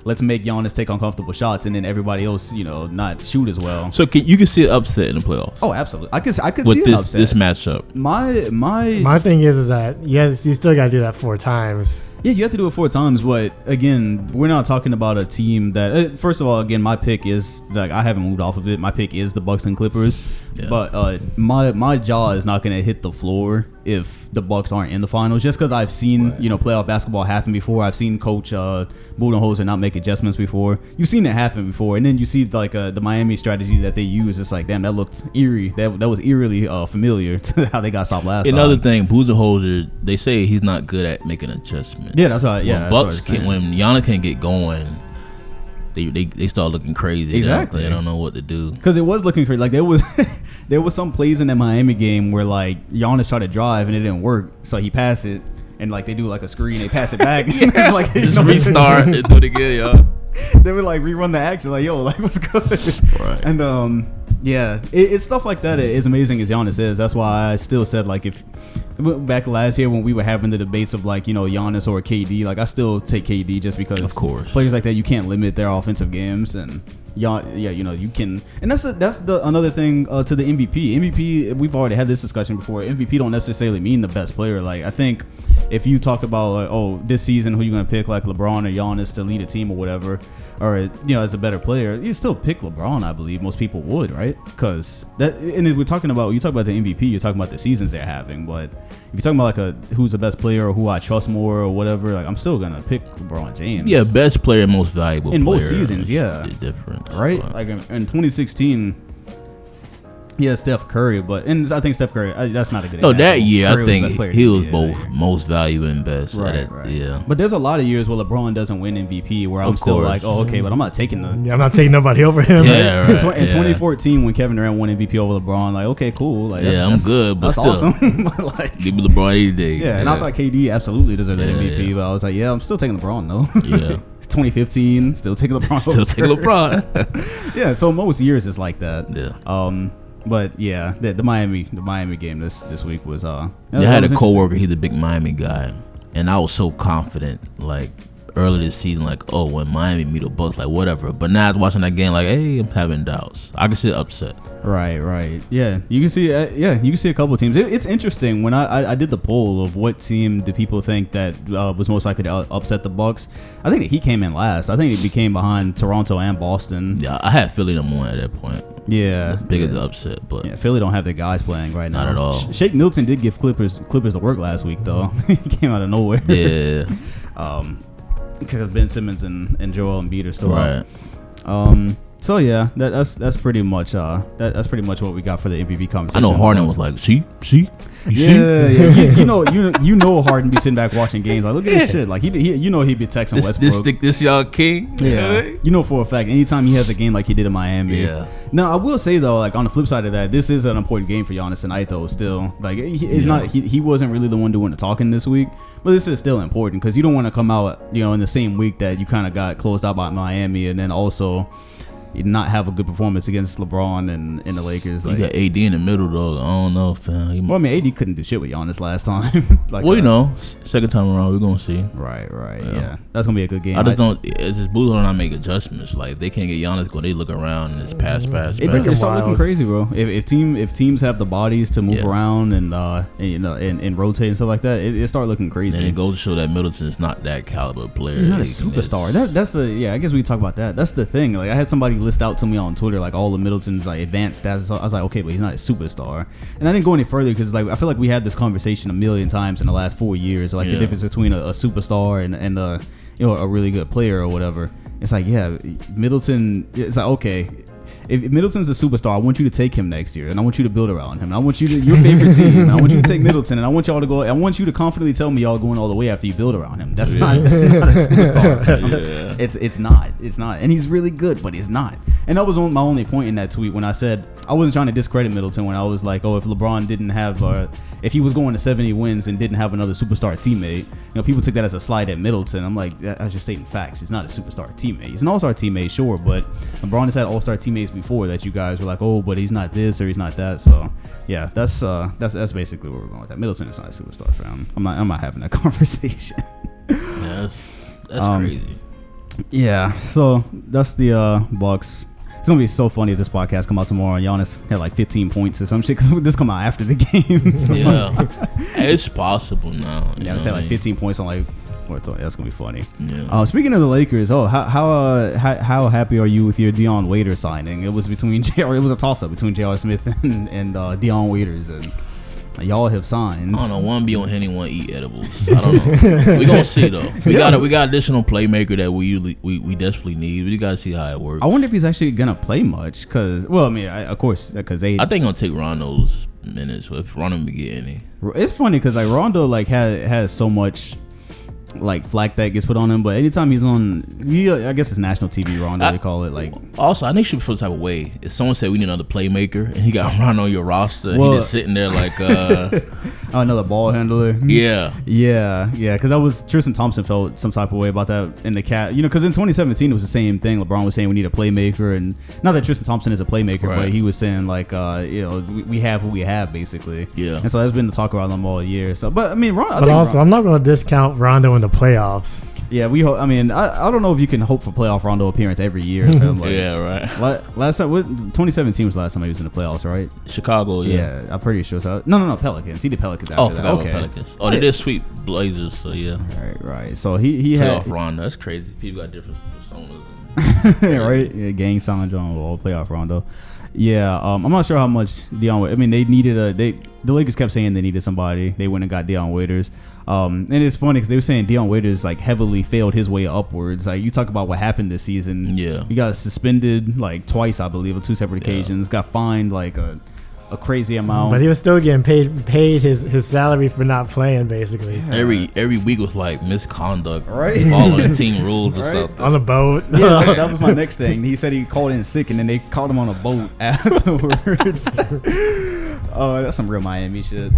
[SPEAKER 1] let's make Giannis take uncomfortable shots, and then everybody else, not shoot as well.
[SPEAKER 3] So you can see an upset in the playoffs.
[SPEAKER 1] Oh, absolutely. I could
[SPEAKER 3] with
[SPEAKER 1] see an upset.
[SPEAKER 3] This matchup.
[SPEAKER 2] My thing is that you still got to do that 4 times.
[SPEAKER 1] Yeah, you have to do it 4 times, but again, we're not talking about a team that. First of all, again, my pick is like I haven't moved off of it. My pick is the Bucks and Clippers, but my jaw is not going to hit the floor if the Bucks aren't in the finals. Just because I've seen playoff basketball happen before. I've seen Coach Budenholzer not make adjustments before. You've seen it happen before, and then you see like the Miami strategy that they use. It's like, damn, that looked eerie. That was eerily familiar to how they got stopped last time.
[SPEAKER 3] Another thing, Budenholzer, they say he's not good at making adjustments.
[SPEAKER 1] Yeah, that's right. Yeah,
[SPEAKER 3] when Giannis can get going, they start looking crazy.
[SPEAKER 1] Exactly,
[SPEAKER 3] they don't know what to do.
[SPEAKER 1] Because it was looking crazy. Like there was some plays in that Miami game where like Giannis tried to drive and it didn't work, so he passed it, and like they do like a screen, they pass it back. It's like
[SPEAKER 3] just restart and do it again, y'all.
[SPEAKER 1] They would like rerun the action, like yo, like what's good, right? And it's stuff like that. As amazing as Giannis is, that's why I still said like if back last year when we were having the debates of like Giannis or KD, like I still take KD just because
[SPEAKER 3] of course
[SPEAKER 1] players like that you can't limit their offensive games, and you can, and that's the another thing to the MVP. We've already had this discussion before. MVP don't necessarily mean the best player. Like I think if you talk about like, this season who you gonna pick, like LeBron or Giannis to lead a team or whatever, or as a better player, you still pick LeBron. I believe most people would, right? Because that, and if we're talking about, you talk about the MVP, you're talking about the seasons they're having. But if you're talking about like who's the best player or who I trust more or whatever, like I'm still gonna pick LeBron James.
[SPEAKER 3] Yeah, best player, most valuable
[SPEAKER 1] in
[SPEAKER 3] player.
[SPEAKER 1] Most seasons. Yeah,
[SPEAKER 3] different,
[SPEAKER 1] right?
[SPEAKER 3] But.
[SPEAKER 1] Like in 2016, Yeah, Steph Curry, and I think Steph Curry, that's not a good
[SPEAKER 3] example.
[SPEAKER 1] example.
[SPEAKER 3] That year,
[SPEAKER 1] Curry
[SPEAKER 3] I think he was
[SPEAKER 1] yeah,
[SPEAKER 3] both most valuable and best.
[SPEAKER 1] Right.
[SPEAKER 3] Yeah.
[SPEAKER 1] But there's a lot of years where LeBron doesn't win MVP where I'm still like, oh, okay, but I'm not taking the...
[SPEAKER 2] Yeah, I'm not taking nobody over him.
[SPEAKER 3] Yeah, right.
[SPEAKER 1] In 2014, when Kevin Durant won MVP over LeBron, like, okay, cool. Like,
[SPEAKER 3] I'm good, but
[SPEAKER 1] that's
[SPEAKER 3] still.
[SPEAKER 1] awesome. But like,
[SPEAKER 3] give me LeBron any day.
[SPEAKER 1] Yeah, and I thought KD absolutely deserved that MVP, but I was like, yeah, I'm still taking LeBron, though.
[SPEAKER 3] Yeah.
[SPEAKER 1] It's 2015, still taking LeBron.
[SPEAKER 3] Still taking LeBron.
[SPEAKER 1] Yeah, so most years it's like that.
[SPEAKER 3] Yeah.
[SPEAKER 1] But yeah, the Miami game this week was
[SPEAKER 3] I had a coworker. He's a big Miami guy, and I was so confident like early this season, like, oh, when Miami meet the Bucks, like whatever. But now after watching that game, like, hey, I'm having doubts. I can see upset.
[SPEAKER 1] Right. Yeah, you can see. You can see a couple of teams. It's interesting when I did the poll of what team do people think that was most likely to upset the Bucks. I think that he came in last. I think he became behind Toronto and Boston.
[SPEAKER 3] Yeah, I had Philly number one at that point.
[SPEAKER 1] Yeah,
[SPEAKER 3] big as the upset, but
[SPEAKER 1] yeah, Philly don't have their guys playing right now.
[SPEAKER 3] Not at all.
[SPEAKER 1] Shake Milton did give Clippers the work last week though. He came out of nowhere.
[SPEAKER 3] Yeah.
[SPEAKER 1] Because Ben Simmons and Joel Embiid are still
[SPEAKER 3] right.
[SPEAKER 1] out. So yeah, that's pretty much that's pretty much what we got for the MVP conversation.
[SPEAKER 3] I know Harden was like, see.
[SPEAKER 1] Yeah. You know Harden be sitting back watching games like, look at this shit. Like he he'd be texting Westbrook.
[SPEAKER 3] This y'all king.
[SPEAKER 1] Yeah. You know for a fact, anytime he has a game like he did in Miami.
[SPEAKER 3] Yeah.
[SPEAKER 1] Now I will say though, like on the flip side of that, this is an important game for Giannis tonight though. Still, like he wasn't really the one doing the talking this week, but this is still important because you don't want to come out in the same week that you kind of got closed out by Miami and then also not have a good performance against LeBron and the Lakers.
[SPEAKER 3] Like, you got AD in the middle though. I don't know, fam.
[SPEAKER 1] Well, I mean, AD couldn't do shit with Giannis last time.
[SPEAKER 3] Second time around, we're gonna see.
[SPEAKER 1] Right. Yeah, that's gonna be a good game.
[SPEAKER 3] I just don't. It's just Bulls don't make adjustments. Like if they can't get Giannis going, they look around and it's pass.
[SPEAKER 1] It start looking crazy, bro. If teams have the bodies to move around and rotate and stuff like that, it start looking crazy.
[SPEAKER 3] And it goes to show that Middleton's not that caliber player.
[SPEAKER 1] He's not a superstar. That's the I guess we talk about that. That's the thing. Like I had somebody list out to me on Twitter like all of Middleton's like advanced stats. I was like, okay, but he's not a superstar. And I didn't go any further because like I feel like we had this conversation a million times in the last 4 years, like the difference between a superstar and a really good player or whatever. It's like, yeah, Middleton. It's like, okay, if Middleton's a superstar, I want you to take him next year, and I want you to build around him. I want you to your favorite team. I want you to take Middleton, and I want y'all to go. I want you to confidently tell me y'all going all the way after you build around him. That's not a superstar. It's not, and he's really good, but he's not. And that was my only point in that tweet when I said I wasn't trying to discredit Middleton when I was like, oh, if LeBron didn't have, if he was going to 70 wins and didn't have another superstar teammate, people took that as a slight at Middleton. I'm like, I was just stating facts. He's not a superstar teammate. He's an all-star teammate, sure, but LeBron has had all-star teammates before that you guys were like, oh, but he's not this or he's not that. So yeah, that's basically where we're going with that. Middleton is not a superstar, fam. I'm not having that conversation.
[SPEAKER 3] That's crazy.
[SPEAKER 1] Yeah, so that's the Bucks. It's gonna be so funny if this podcast come out tomorrow and Giannis had like 15 points or some shit because this come out after the game. So.
[SPEAKER 3] Yeah, it's possible now.
[SPEAKER 1] Yeah, it's had like 15 points on like. That's gonna be funny.
[SPEAKER 3] Yeah.
[SPEAKER 1] Speaking of the Lakers, how happy are you with your Dion Waiters signing? It was a toss up between J.R. Smith and Dion Waiters, and y'all have signed.
[SPEAKER 3] I don't know. One be on Henny, one eat edibles. I don't know. We gonna see though. We got additional playmaker that we desperately need. We gotta see how it works.
[SPEAKER 1] I wonder if he's actually gonna play much because of course because
[SPEAKER 3] I think he'll take Rondo's minutes if Rondo be getting any.
[SPEAKER 1] It's funny because like Rondo like has so much like flack that gets put on him, but anytime he's on, I guess it's national TV Rondo they call it. Like
[SPEAKER 3] also, I think he should feel the type of way if someone said we need another playmaker and he got Rondo on your roster, he just sitting there like
[SPEAKER 1] another ball handler.
[SPEAKER 3] Yeah,
[SPEAKER 1] because that was Tristan Thompson felt some type of way about that in the cat. Because in 2017 it was the same thing. LeBron was saying we need a playmaker, and not that Tristan Thompson is a playmaker, but he was saying like we have who we have basically.
[SPEAKER 3] Yeah,
[SPEAKER 1] and so that's been the talk around them all year. So, but I mean,
[SPEAKER 2] I'm not going to discount Rondo in the playoffs.
[SPEAKER 1] Yeah, we hope. I mean, I don't know if you can hope for playoff Rondo appearance every year. Like,
[SPEAKER 3] yeah, right.
[SPEAKER 1] Last time, 2017 was the last time he was in the playoffs, right?
[SPEAKER 3] Chicago,
[SPEAKER 1] yeah. I'm pretty sure. So no, Pelicans. He did Pelicans after that. Okay.
[SPEAKER 3] Pelicans. Oh, they did sweep Blazers, so yeah.
[SPEAKER 1] Right. So he
[SPEAKER 3] playoff
[SPEAKER 1] had
[SPEAKER 3] Rondo. That's crazy. People got different personas.
[SPEAKER 1] Right? Yeah, gang sign John Wall, playoff Rondo. Yeah, I'm not sure how much Dion. I mean, they needed the Lakers kept saying they needed somebody. They went and got Dion Waiters. And it's funny because they were saying Dion Waiters like heavily failed his way upwards. Like you talk about what happened this season.
[SPEAKER 3] Yeah,
[SPEAKER 1] he got suspended like twice, I believe, on two separate occasions. Got fined like a crazy amount.
[SPEAKER 2] But he was still getting paid his salary for not playing, basically.
[SPEAKER 3] Yeah. Every week was like misconduct,
[SPEAKER 1] right?
[SPEAKER 3] Following team rules or something.
[SPEAKER 2] On a boat.
[SPEAKER 1] Yeah, that was my next thing. He said he called in sick, and then they caught him on a boat afterwards. Oh, that's some real Miami shit.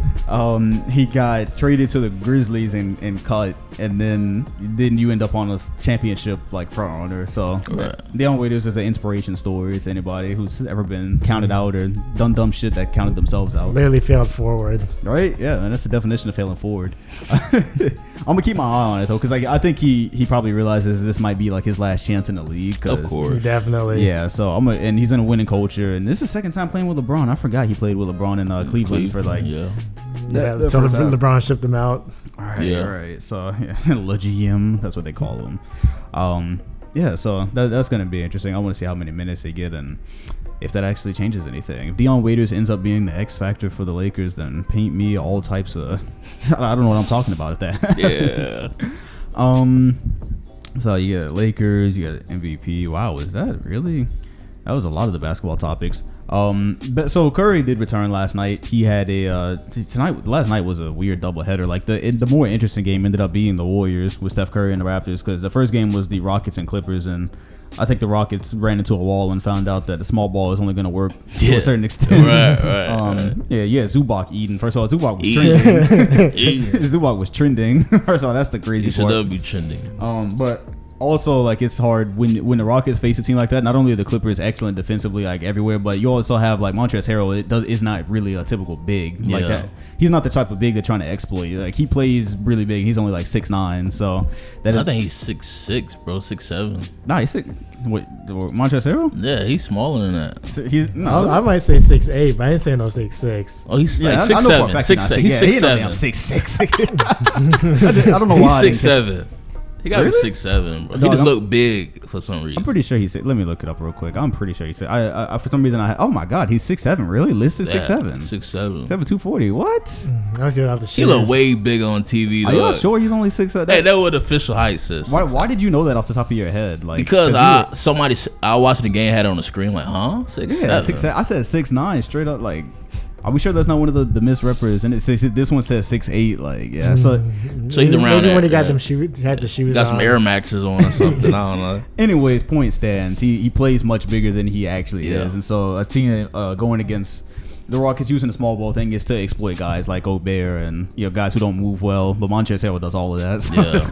[SPEAKER 1] He got traded to the Grizzlies and cut, and then you end up on a championship like front runner. So
[SPEAKER 3] right.
[SPEAKER 1] Deion Waiters is an inspiration story to anybody who's ever been counted out or done dumb shit that counted themselves out.
[SPEAKER 2] Literally failed forward.
[SPEAKER 1] Right? Yeah, and that's the definition of failing forward. I'm gonna keep my eye on it though, because I think he probably realizes this might be like his last chance in the league.
[SPEAKER 3] Of course,
[SPEAKER 2] definitely.
[SPEAKER 1] Yeah, so and he's in a winning culture, and this is his second time playing with LeBron. I forgot he played with LeBron in Cleveland for like
[SPEAKER 2] until LeBron shipped him out.
[SPEAKER 1] All right. So Le GM, that's what they call him. Yeah, so that's gonna be interesting. I want to see how many minutes they get and if that actually changes anything. If Deion Waiters ends up being the X factor for the Lakers, then paint me all types of I don't know what I'm talking about if that happens. So you got Lakers, you got MVP. Wow, was that really? That was a lot of the basketball topics. But so Curry did return last night. He had last night was a weird doubleheader. Like the more interesting game ended up being the Warriors with Steph Curry and the Raptors, because the first game was the Rockets and Clippers, and I think the Rockets ran into a wall and found out that the small ball is only going to work to a certain extent.
[SPEAKER 3] Right.
[SPEAKER 1] Zubac eating. First of all, Zubac was trending. Zubac was trending. First of all, that's the crazy part.
[SPEAKER 3] He should be trending.
[SPEAKER 1] But also, like, it's hard when the Rockets face a team like that. Not only are the Clippers excellent defensively, like everywhere, but you also have like Montrezl Harrell. Is not really a typical big like that. He's not the type of big they're trying to exploit. Like, he plays really big. He's only like 6'9", so
[SPEAKER 3] I think he's 6'6", bro, 6'7".
[SPEAKER 1] Nah, he's 6. Wait, Montrezl Harrell?
[SPEAKER 3] Yeah, he's smaller than that.
[SPEAKER 1] So
[SPEAKER 2] I might say 6'8", but I didn't say no 6'6".
[SPEAKER 3] Oh, he's like 6'7". He's 6'7".
[SPEAKER 1] I'm 6'6". I don't know why.
[SPEAKER 3] He's 6'7". He got to be 6'7", bro. He just look big for some reason.
[SPEAKER 1] I'm pretty sure he's. Let me look it up real quick. I'm pretty sure he's. I for some reason oh my god, he's 6'7". Really? Listed 6'7".
[SPEAKER 3] 6'7".
[SPEAKER 1] 240. What?
[SPEAKER 2] He
[SPEAKER 3] look way bigger on TV.
[SPEAKER 1] Are you sure he's only 6'7"?
[SPEAKER 3] Hey, that's what the official height says.
[SPEAKER 1] Why did you know that off the top of your head? Like,
[SPEAKER 3] because I watching the game, had it on the screen, like, huh? 6'7".
[SPEAKER 1] Yeah, 6'7". I said 6'9", straight up. Like, are we sure that's not one of the misrepresents? And this one says 6'8". Like, yeah. So
[SPEAKER 3] he's around there.
[SPEAKER 2] When he got them had the shoes
[SPEAKER 3] got
[SPEAKER 2] on.
[SPEAKER 3] some Air Maxes on or something. I don't know.
[SPEAKER 1] Anyways, point stands. He plays much bigger than he actually is, and so a team going against the Rockets using the small ball thing is to exploit guys like Gobert and guys who don't move well. But Montrezl Harrell does all of that, so that's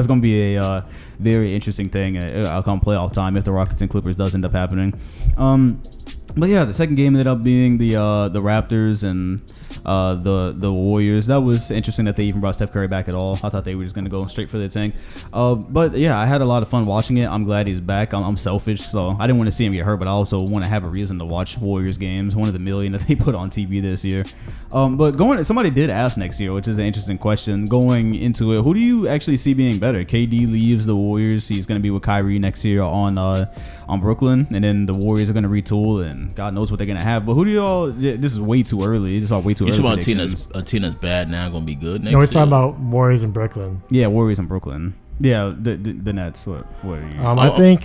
[SPEAKER 1] gonna be a very interesting thing. Come playoff time if the Rockets and Clippers does end up happening. But yeah, the second game ended up being the Raptors and the Warriors. That was interesting that they even brought Steph Curry back at all. I thought they were just going to go straight for the tank. But yeah, I had a lot of fun watching it. I'm glad he's back. I'm selfish, so I didn't want to see him get hurt, but I also want to have a reason to watch Warriors games, one of the million that they put on TV this year. But somebody did ask next year, which is an interesting question. Going into it, who do you actually see being better? KD leaves the Warriors. He's going to be with Kyrie next year on Brooklyn, and then the Warriors are going to retool, and God knows what they're going to have. But who do y'all? This is way too early. This is all way too early.
[SPEAKER 3] You talking about a team that's bad now going to be good next year?
[SPEAKER 2] No, we're talking about Warriors in Brooklyn.
[SPEAKER 1] Yeah, Warriors in Brooklyn. Yeah, the Nets. What are you?
[SPEAKER 2] I think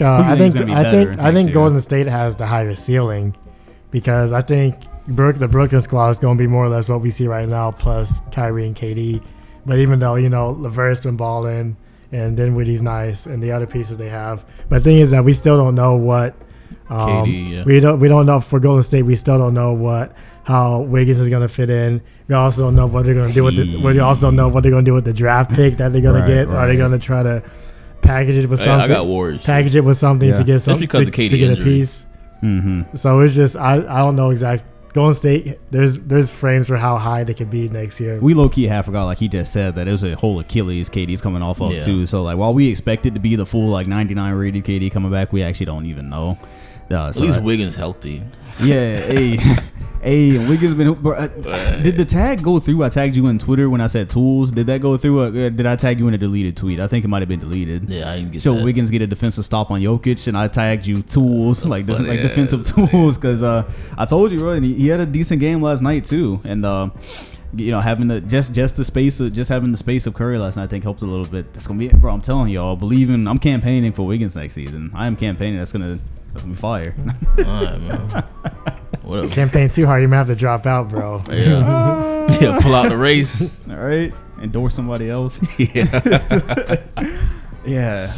[SPEAKER 2] Golden State has the higher ceiling, because I think the Brooklyn squad is going to be more or less what we see right now, plus Kyrie and KD. But even though LeVert's been balling, and Dinwiddie's nice, and the other pieces they have, but the thing is that we still don't know what.
[SPEAKER 3] KD,
[SPEAKER 2] we don't know for Golden State. We still don't know how Wiggins is going to fit in. We also don't know what they're going to do with we also don't know what they're going to do with the draft pick that they're going to get. Right. Are they going to try to package it with something?
[SPEAKER 3] I got Warriors.
[SPEAKER 2] Package it with something to get something to get a piece.
[SPEAKER 1] Mm-hmm.
[SPEAKER 2] So it's just I don't know exactly. Golden State, there's frames for how high they could be next year.
[SPEAKER 1] We low key half forgot, like he just said, that it was a whole Achilles KD's coming off of too. So like while we expect it to be the full like 99 rated KD coming back, we actually don't even know.
[SPEAKER 3] At least Wiggins healthy.
[SPEAKER 1] Yeah, hey, Wiggins been. Did the tag go through? I tagged you in Twitter when I said tools. Did that go through? Did I tag you in a deleted tweet? I think it might have been deleted.
[SPEAKER 3] Yeah, I didn't get that.
[SPEAKER 1] Wiggins get a defensive stop on Jokic, and I tagged you tools, like defensive tools, because I told you, bro, and he had a decent game last night too, and having having the space of Curry last night, I think helped a little bit. That's gonna be it, bro. I'm telling y'all, I'm campaigning for Wiggins next season. I am campaigning. That's gonna be fire.
[SPEAKER 3] All right, man. Whatever.
[SPEAKER 2] Campaign too hard, you might have to drop out, bro.
[SPEAKER 3] Yeah. Yeah, pull out the race.
[SPEAKER 1] All right, endorse somebody else.
[SPEAKER 3] Yeah.
[SPEAKER 1] Yeah.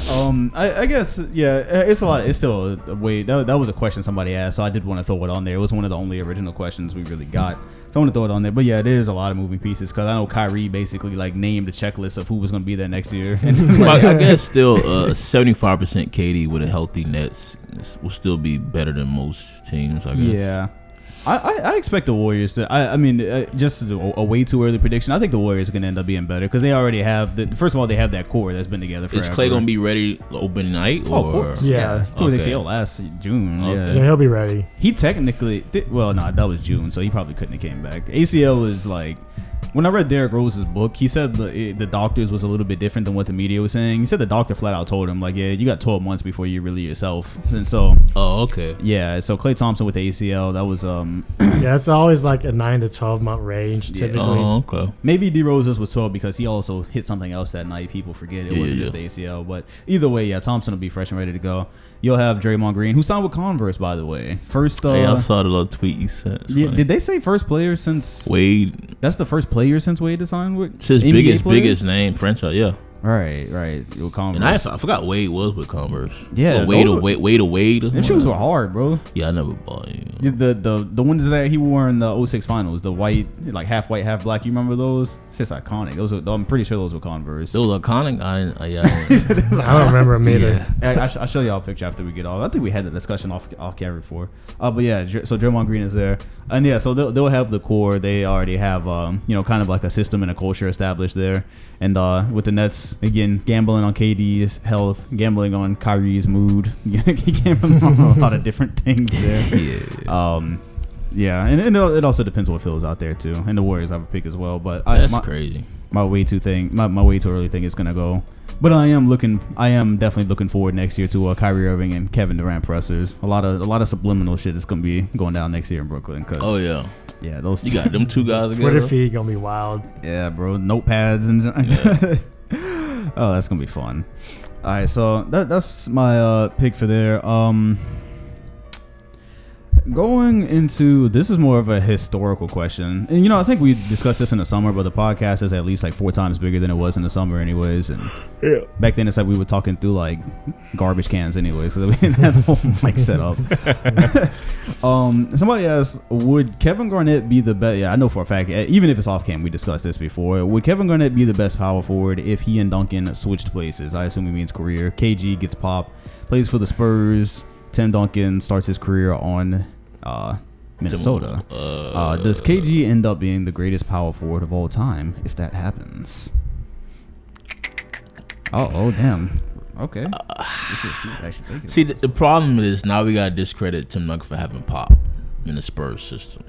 [SPEAKER 1] I guess. Yeah. It's a lot. It's still a way. That was a question somebody asked, so I did want to throw it on there. It was one of the only original questions we really got, so I want to throw it on there. But yeah, there is a lot of moving pieces because I know Kyrie basically like named a checklist of who was going to be there next year.
[SPEAKER 3] Like, I guess still 75% KD with a healthy Nets will still be better than most teams. I guess.
[SPEAKER 1] Yeah. I expect the Warriors to. I mean, just a way too early prediction. I think the Warriors are going to end up being better because they already have first of all, they have that core that's been together forever.
[SPEAKER 3] Is Klay going to be ready opening night? Or?
[SPEAKER 1] Oh, of course.
[SPEAKER 2] Yeah.
[SPEAKER 1] Towards ACL last June.
[SPEAKER 3] Okay.
[SPEAKER 2] Yeah, he'll be ready.
[SPEAKER 1] He technically, well, no, that was June, so he probably couldn't have came back. ACL is like. When I read Derrick Rose's book, he said the doctors was a little bit different than what the media was saying. He said the doctor flat out told him, like, yeah, you got 12 months before you're really yourself. And so...
[SPEAKER 3] Oh, okay.
[SPEAKER 1] Yeah, so Klay Thompson with the ACL, that was...
[SPEAKER 2] Yeah, it's always like a 9 to 12 month range, typically.
[SPEAKER 3] Oh, okay.
[SPEAKER 1] Maybe D Rose's was 12 because he also hit something else that night. People forget it wasn't just the ACL. But either way, yeah, Thompson will be fresh and ready to go. You'll have Draymond Green, who signed with Converse, by the way. First...
[SPEAKER 3] Hey, I saw the little tweet you sent.
[SPEAKER 1] Yeah, did they say first player since...
[SPEAKER 3] Wade.
[SPEAKER 1] That's the first player since Wade signed with?
[SPEAKER 3] It's his biggest name franchise, yeah.
[SPEAKER 1] Right. With Converse.
[SPEAKER 3] And I forgot Wade was with Converse.
[SPEAKER 1] Yeah,
[SPEAKER 3] Wade.
[SPEAKER 1] Them shoes were hard, bro.
[SPEAKER 3] Yeah, I never bought it.
[SPEAKER 1] The ones that he wore in the 06 finals, the white, like half white, half black. You remember those? It's just iconic. I'm pretty sure those were Converse.
[SPEAKER 3] Those were iconic.
[SPEAKER 2] I don't remember them either.
[SPEAKER 1] I'll show y'all a picture after we get off. I think we had the discussion off camera before. But yeah, so Draymond Green is there, and yeah, so they'll have the core. They already have kind of like a system and a culture established there, and with the Nets. Again, gambling on KD's health, gambling on Kyrie's mood, gambling on a lot of different things there. Yeah, and it also depends on what feels out there too. And the Warriors have a pick as well, but
[SPEAKER 3] that's crazy.
[SPEAKER 1] My way too early thing is gonna go. But I am definitely looking forward next year to Kyrie Irving and Kevin Durant pressers. A lot of subliminal shit is gonna be going down next year in Brooklyn. Yeah, those.
[SPEAKER 3] You got them two guys together.
[SPEAKER 2] Twitter feed gonna be wild.
[SPEAKER 1] Yeah, bro. Notepads and. Yeah. Oh, that's gonna be fun. All right, so that's my pick for there. Going into this is more of a historical question, and I think we discussed this in the summer, but the podcast is at least like 4 times bigger than it was in the summer, anyways. And back then, it's like we were talking through like garbage cans, anyways, so we didn't have the whole mic set up. Somebody asked, would Kevin Garnett be the best? Yeah, I know for a fact, even if it's off cam, we discussed this before. Would Kevin Garnett be the best power forward if he and Duncan switched places? I assume he means career. KG gets popped, plays for the Spurs. Tim Duncan starts his career on Minnesota. Does KG end up being the greatest power forward of all time if that happens? Oh damn. Okay. He's actually thinking.
[SPEAKER 3] See, the problem is now we gotta discredit Tim Duncan for having pop in the Spurs system.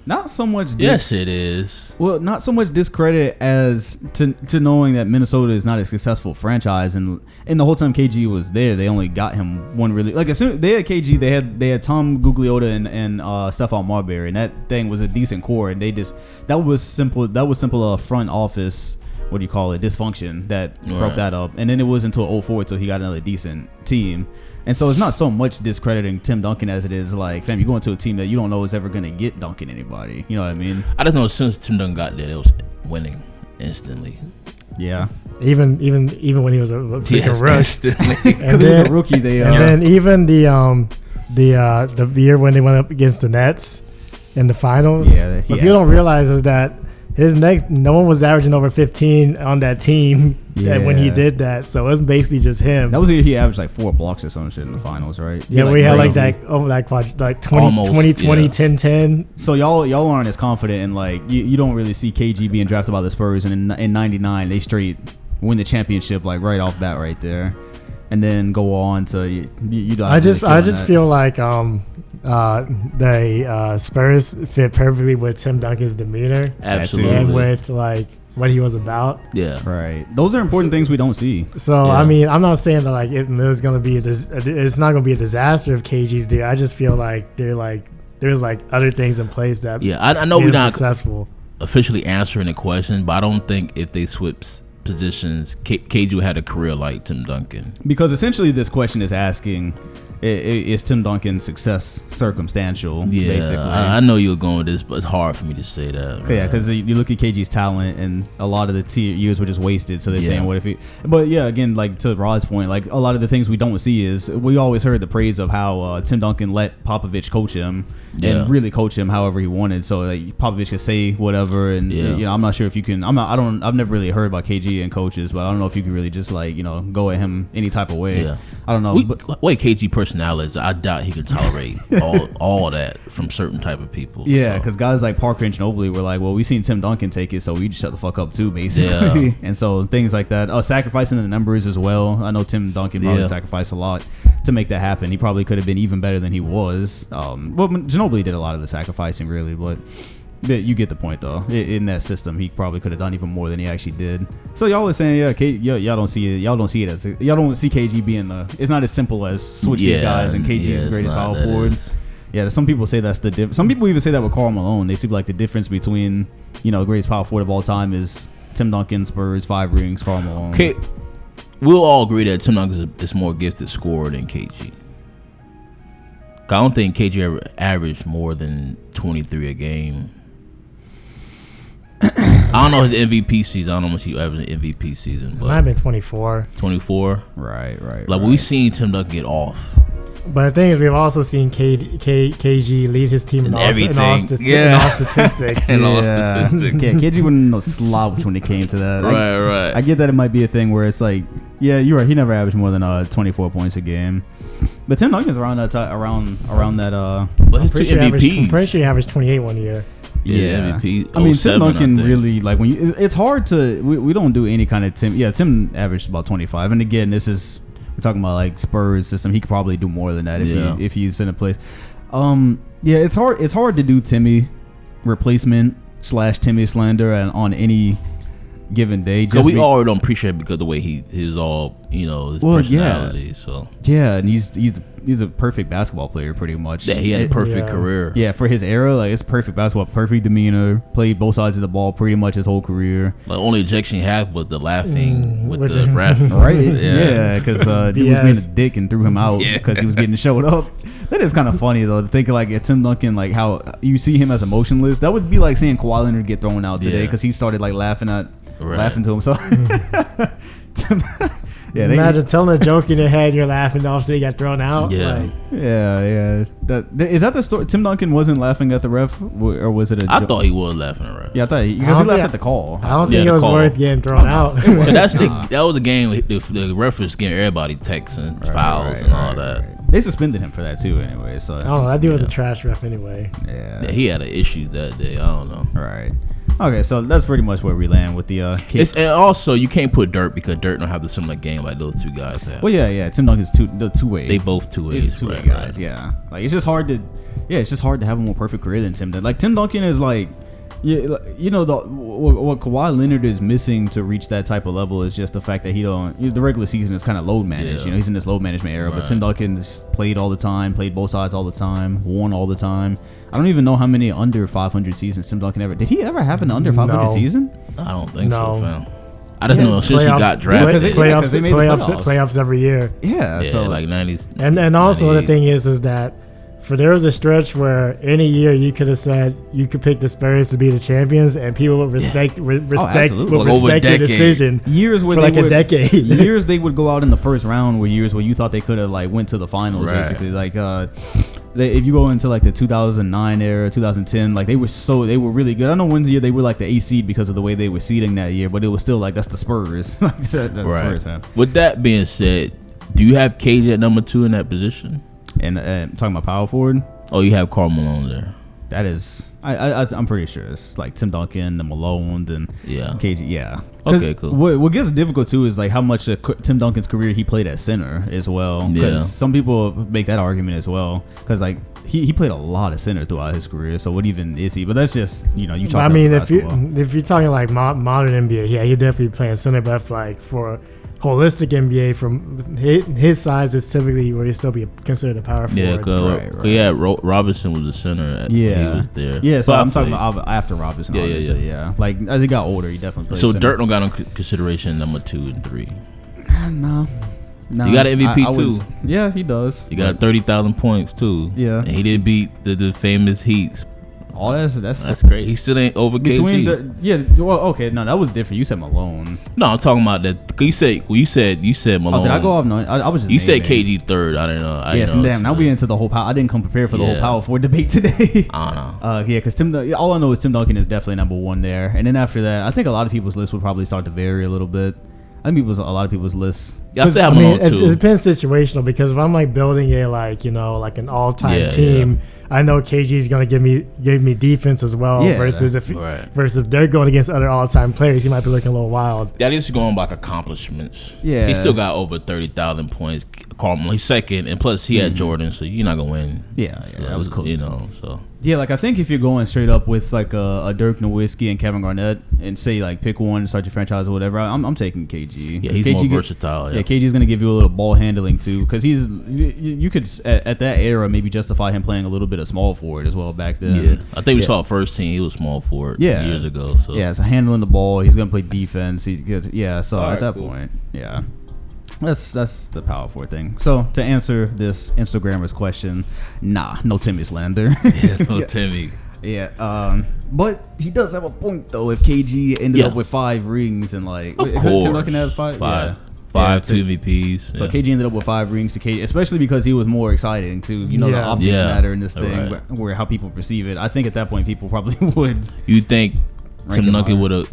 [SPEAKER 1] Not so much.
[SPEAKER 3] Yes, it is.
[SPEAKER 1] Well, not so much discredit as to knowing that Minnesota is not a successful franchise, and the whole time KG was there, they only got him one really. Like as soon they had KG, they had Tom Gugliotta and Stephon Marbury, and that thing was a decent core, and that was simple front office. What do you call it? Dysfunction that broke that up, and then it was until 2004 till he got another decent team. And so it's not so much discrediting Tim Duncan as it is like, fam, you go into a team that you don't know is ever gonna get Duncan anybody. You know what I mean?
[SPEAKER 3] I just know as soon as Tim Duncan got there, it was winning instantly.
[SPEAKER 1] Yeah.
[SPEAKER 2] Even when he was a freaking rush,
[SPEAKER 1] because he was a rookie.
[SPEAKER 2] And then even the year when they went up against the Nets in the finals.
[SPEAKER 1] Yeah.
[SPEAKER 2] What people don't realize is that no one was averaging over 15 on that team when he did that. So it was basically just him.
[SPEAKER 1] That was the year he averaged like 4 blocks or some shit in the finals, right?
[SPEAKER 2] Yeah, we had like 20, 10.
[SPEAKER 1] So y'all aren't as confident in like you don't really see KG being drafted by the Spurs, and in '99 they straight win the championship like right off bat right there, and then go on to you don't.
[SPEAKER 2] I just feel like the Spurs fit perfectly with Tim Duncan's demeanor,
[SPEAKER 3] absolutely,
[SPEAKER 2] and with like what he was about.
[SPEAKER 3] Yeah,
[SPEAKER 1] right. Those are important things we don't see.
[SPEAKER 2] So I mean, I'm not saying that like it's not gonna be a disaster if KG's there. I just feel like there's like other things in place that
[SPEAKER 3] I know we're not
[SPEAKER 2] successful
[SPEAKER 3] officially answering the question, but I don't think if they switch positions, KG had a career like Tim Duncan.
[SPEAKER 1] Because essentially this question is asking, Is Tim Duncan's success circumstantial?
[SPEAKER 3] Yeah,
[SPEAKER 1] basically.
[SPEAKER 3] I know you're going with this, but it's hard for me to say that.
[SPEAKER 1] Yeah, because you look at KG's talent, and a lot of the years were just wasted. So they're saying, "What if he?" But yeah, again, like to Rod's point, like a lot of the things we don't see is we always heard the praise of how Tim Duncan let Popovich coach him and really coach him however he wanted. So like, Popovich could say whatever, and I'm not sure if you can. I've never really heard about KG and coaches, but I don't know if you can really just like go at him any type of way. Yeah. I don't know.
[SPEAKER 3] Wait, KG personality, I doubt he could tolerate all that from certain type of people.
[SPEAKER 1] Yeah, because guys like Parker and Ginobili were like, well, we seen Tim Duncan take it, so we just shut the fuck up too, basically. Yeah. And so things like that. Sacrificing the numbers as well. I know Tim Duncan probably sacrificed a lot to make that happen. He probably could have been even better than he was. Well, Ginobili did a lot of the sacrificing, really, but you get the point, though. In that system, he probably could have done even more than he actually did. So y'all are saying, y'all don't see it. Y'all don't see it as y'all don't see KG being it's not as simple as switch these guys and KG is the greatest power forward. Yeah, some people say that's the difference. Some people even say that with Karl Malone. They see like the difference between the greatest power forward of all time is Tim Duncan, Spurs, 5 rings, Karl Malone.
[SPEAKER 3] Okay, we'll all agree that Tim Duncan is more gifted scorer than KG. I don't think KG ever averaged more than 23 a game. I don't know his MVP season. I don't know how much he averaged in MVP season. But
[SPEAKER 2] it might have been 24.
[SPEAKER 3] 24?
[SPEAKER 1] Right.
[SPEAKER 3] Like, we've seen Tim Duncan get off.
[SPEAKER 2] But the thing is, we've also seen KG lead his team in all statistics.
[SPEAKER 3] In all statistics.
[SPEAKER 1] Yeah, KG wouldn't slouch when it came to that.
[SPEAKER 3] Right.
[SPEAKER 1] I get that it might be a thing where it's like, yeah, you're right. He never averaged more than 24 points a game. But Tim Duncan's around that.
[SPEAKER 3] But his two MVPs.
[SPEAKER 2] I'm pretty sure he averaged 28 one year.
[SPEAKER 3] Yeah, MVP.
[SPEAKER 1] I mean, Tim Duncan really like when it's hard to. We don't do any kind of Tim. Yeah, Tim averaged about 25, and again, we're talking about like Spurs system. He could probably do more than that if he's in a place. It's hard. It's hard to do Timmy replacement / Timmy slander on any given day.
[SPEAKER 3] Because we all don't appreciate it because of the way his personality.
[SPEAKER 1] Yeah.
[SPEAKER 3] So
[SPEAKER 1] and he's a perfect basketball player, pretty much.
[SPEAKER 3] Yeah, he had a perfect career.
[SPEAKER 1] Yeah, for his era, like it's perfect basketball, perfect demeanor. Played both sides of the ball pretty much his whole career.
[SPEAKER 3] The only ejection he had was the laughing with the ref.
[SPEAKER 1] Right? Yeah, because he was being a dick and threw him out because he was getting showed up. That is kind of funny though, to think like Tim Duncan, like how you see him as emotionless. That would be like seeing Kawhi Leonard get thrown out today because he started like laughing to himself.
[SPEAKER 2] Imagine telling a joke in your head, you're laughing off, so you got thrown out.
[SPEAKER 1] Yeah, is that the story? Tim Duncan wasn't laughing at the ref, or was it?
[SPEAKER 3] I thought he was laughing at the ref.
[SPEAKER 1] Yeah, I thought because he laughed at the call.
[SPEAKER 2] I don't think it was worth getting thrown out.
[SPEAKER 3] That was a game. The ref was getting everybody texts and fouls and all that.
[SPEAKER 1] Right. They suspended him for that too, anyway. So
[SPEAKER 2] I don't know. That dude was a trash ref anyway.
[SPEAKER 3] Yeah, he had an issue that day. I don't know.
[SPEAKER 1] Right. Okay, so that's pretty much where we land with the case.
[SPEAKER 3] And also, you can't put Dirk because Dirk don't have the similar game like those two guys have.
[SPEAKER 1] Well, yeah. Tim Duncan's two-way.
[SPEAKER 3] They both two-ways.
[SPEAKER 1] Two-way guys, yeah. Like it's just hard to have a more perfect career than Tim. Like Tim Duncan is like, what Kawhi Leonard is missing to reach that type of level is just the fact that the regular season is kind of load managed. He's in this load management era, but Tim Duncan's played all the time, played both sides all the time, won all the time. I don't even know how many under 500 seasons Tim Duncan did he ever have an under 500 season?
[SPEAKER 3] I don't think so, fam. I just know since he got drafted.
[SPEAKER 2] Playoffs every year.
[SPEAKER 1] Yeah, so
[SPEAKER 3] like 90s.
[SPEAKER 2] And also the thing is that there was a stretch where any year you could have said you could pick the Spurs to be the champions, and people would respect your decision.
[SPEAKER 1] Years where
[SPEAKER 2] for like a decade.
[SPEAKER 1] Years they would go out in the first round were years where you thought they could have like went to the finals basically. Like if you go into like the 2009 era, 2010, like they were really good. I know one year they were like the A seed because of the way they were seeding that year, but it was still like that's the Spurs. That's the Spurs, man.
[SPEAKER 3] With that being said, do you have KJ at number 2 in that position?
[SPEAKER 1] And talking about power forward,
[SPEAKER 3] you have Karl Malone there.
[SPEAKER 1] That is, I'm pretty sure it's like Tim Duncan and Malone and KG. Yeah.
[SPEAKER 3] Okay, cool.
[SPEAKER 1] What gets difficult too is like how much Tim Duncan's career he played at center as well. Because some people make that argument as well. Because like he played a lot of center throughout his career. So what even is he? But that's just you talk.
[SPEAKER 2] I mean, if you're talking like modern NBA, he definitely playing center. But like for holistic NBA, from his size is typically where he'd still be considered a power forward.
[SPEAKER 3] Yeah, Robinson was the center. He was there.
[SPEAKER 1] Yeah, so I'm talking about after Robinson. Yeah. Like as he got older, he definitely played
[SPEAKER 3] so
[SPEAKER 1] center.
[SPEAKER 3] Dirk don't got no consideration number 2 and 3.
[SPEAKER 1] No. Nah,
[SPEAKER 3] he got an MVP
[SPEAKER 1] I
[SPEAKER 3] too.
[SPEAKER 1] Yeah, he does.
[SPEAKER 3] He got 30,000 points too.
[SPEAKER 1] Yeah,
[SPEAKER 3] and he did beat the famous Heats.
[SPEAKER 1] Oh, that's
[SPEAKER 3] great. He still ain't over KG.
[SPEAKER 1] Well, okay, no, that was different. You said Malone.
[SPEAKER 3] No, I'm talking about that. You said Malone.
[SPEAKER 1] Oh, did I go off? No, I was just.
[SPEAKER 3] You said KG third. I didn't know.
[SPEAKER 1] Damn. Now we into the whole power. I didn't come prepared for the whole power forward debate today.
[SPEAKER 3] I don't know.
[SPEAKER 1] Yeah, because all I know is Tim Duncan is definitely number one there, and then after that, I think a lot of people's lists would probably start to vary a little bit. I think a lot of people's lists.
[SPEAKER 3] Yeah, I say I'm on too.
[SPEAKER 2] It depends situational, because if I'm like building a like an all time team, I know KG's gonna give me defense as well. Versus if they're going against other all time players, he might be looking a little wild.
[SPEAKER 3] That is going by accomplishments.
[SPEAKER 1] Yeah,
[SPEAKER 3] he still got over 30,000 points. Carmelo, he's second, and plus he had Jordan, so you're not gonna win.
[SPEAKER 1] Yeah, that was cool.
[SPEAKER 3] So.
[SPEAKER 1] Yeah, like I think if you're going straight up with like a Dirk Nowitzki and Kevin Garnett and say like pick one to start your franchise or whatever, I'm taking KG.
[SPEAKER 3] Yeah, he's
[SPEAKER 1] KG
[SPEAKER 3] more versatile.
[SPEAKER 1] Yeah, KG's gonna give you a little ball handling too, because you could at that era maybe justify him playing a little bit of small forward as well back then.
[SPEAKER 3] Yeah, I think we saw first team he was small forward years ago. So
[SPEAKER 1] so handling the ball, he's gonna play defense. He's good. Yeah, so
[SPEAKER 3] All
[SPEAKER 1] at that point, That's the power forward thing. So to answer this Instagrammer's question, no Timmy slander.
[SPEAKER 3] No Timmy.
[SPEAKER 1] Yeah, but he does have a point though. If KG ended up with 5 rings and like,
[SPEAKER 3] of course,
[SPEAKER 1] Tim Duncan had 5,
[SPEAKER 3] 2 MVPs.
[SPEAKER 1] So KG ended up with 5 rings to KG, especially because he was more exciting too. The optics matter in this thing, where how people perceive it. I think at that point people probably would.
[SPEAKER 3] You think Tim Duncan would have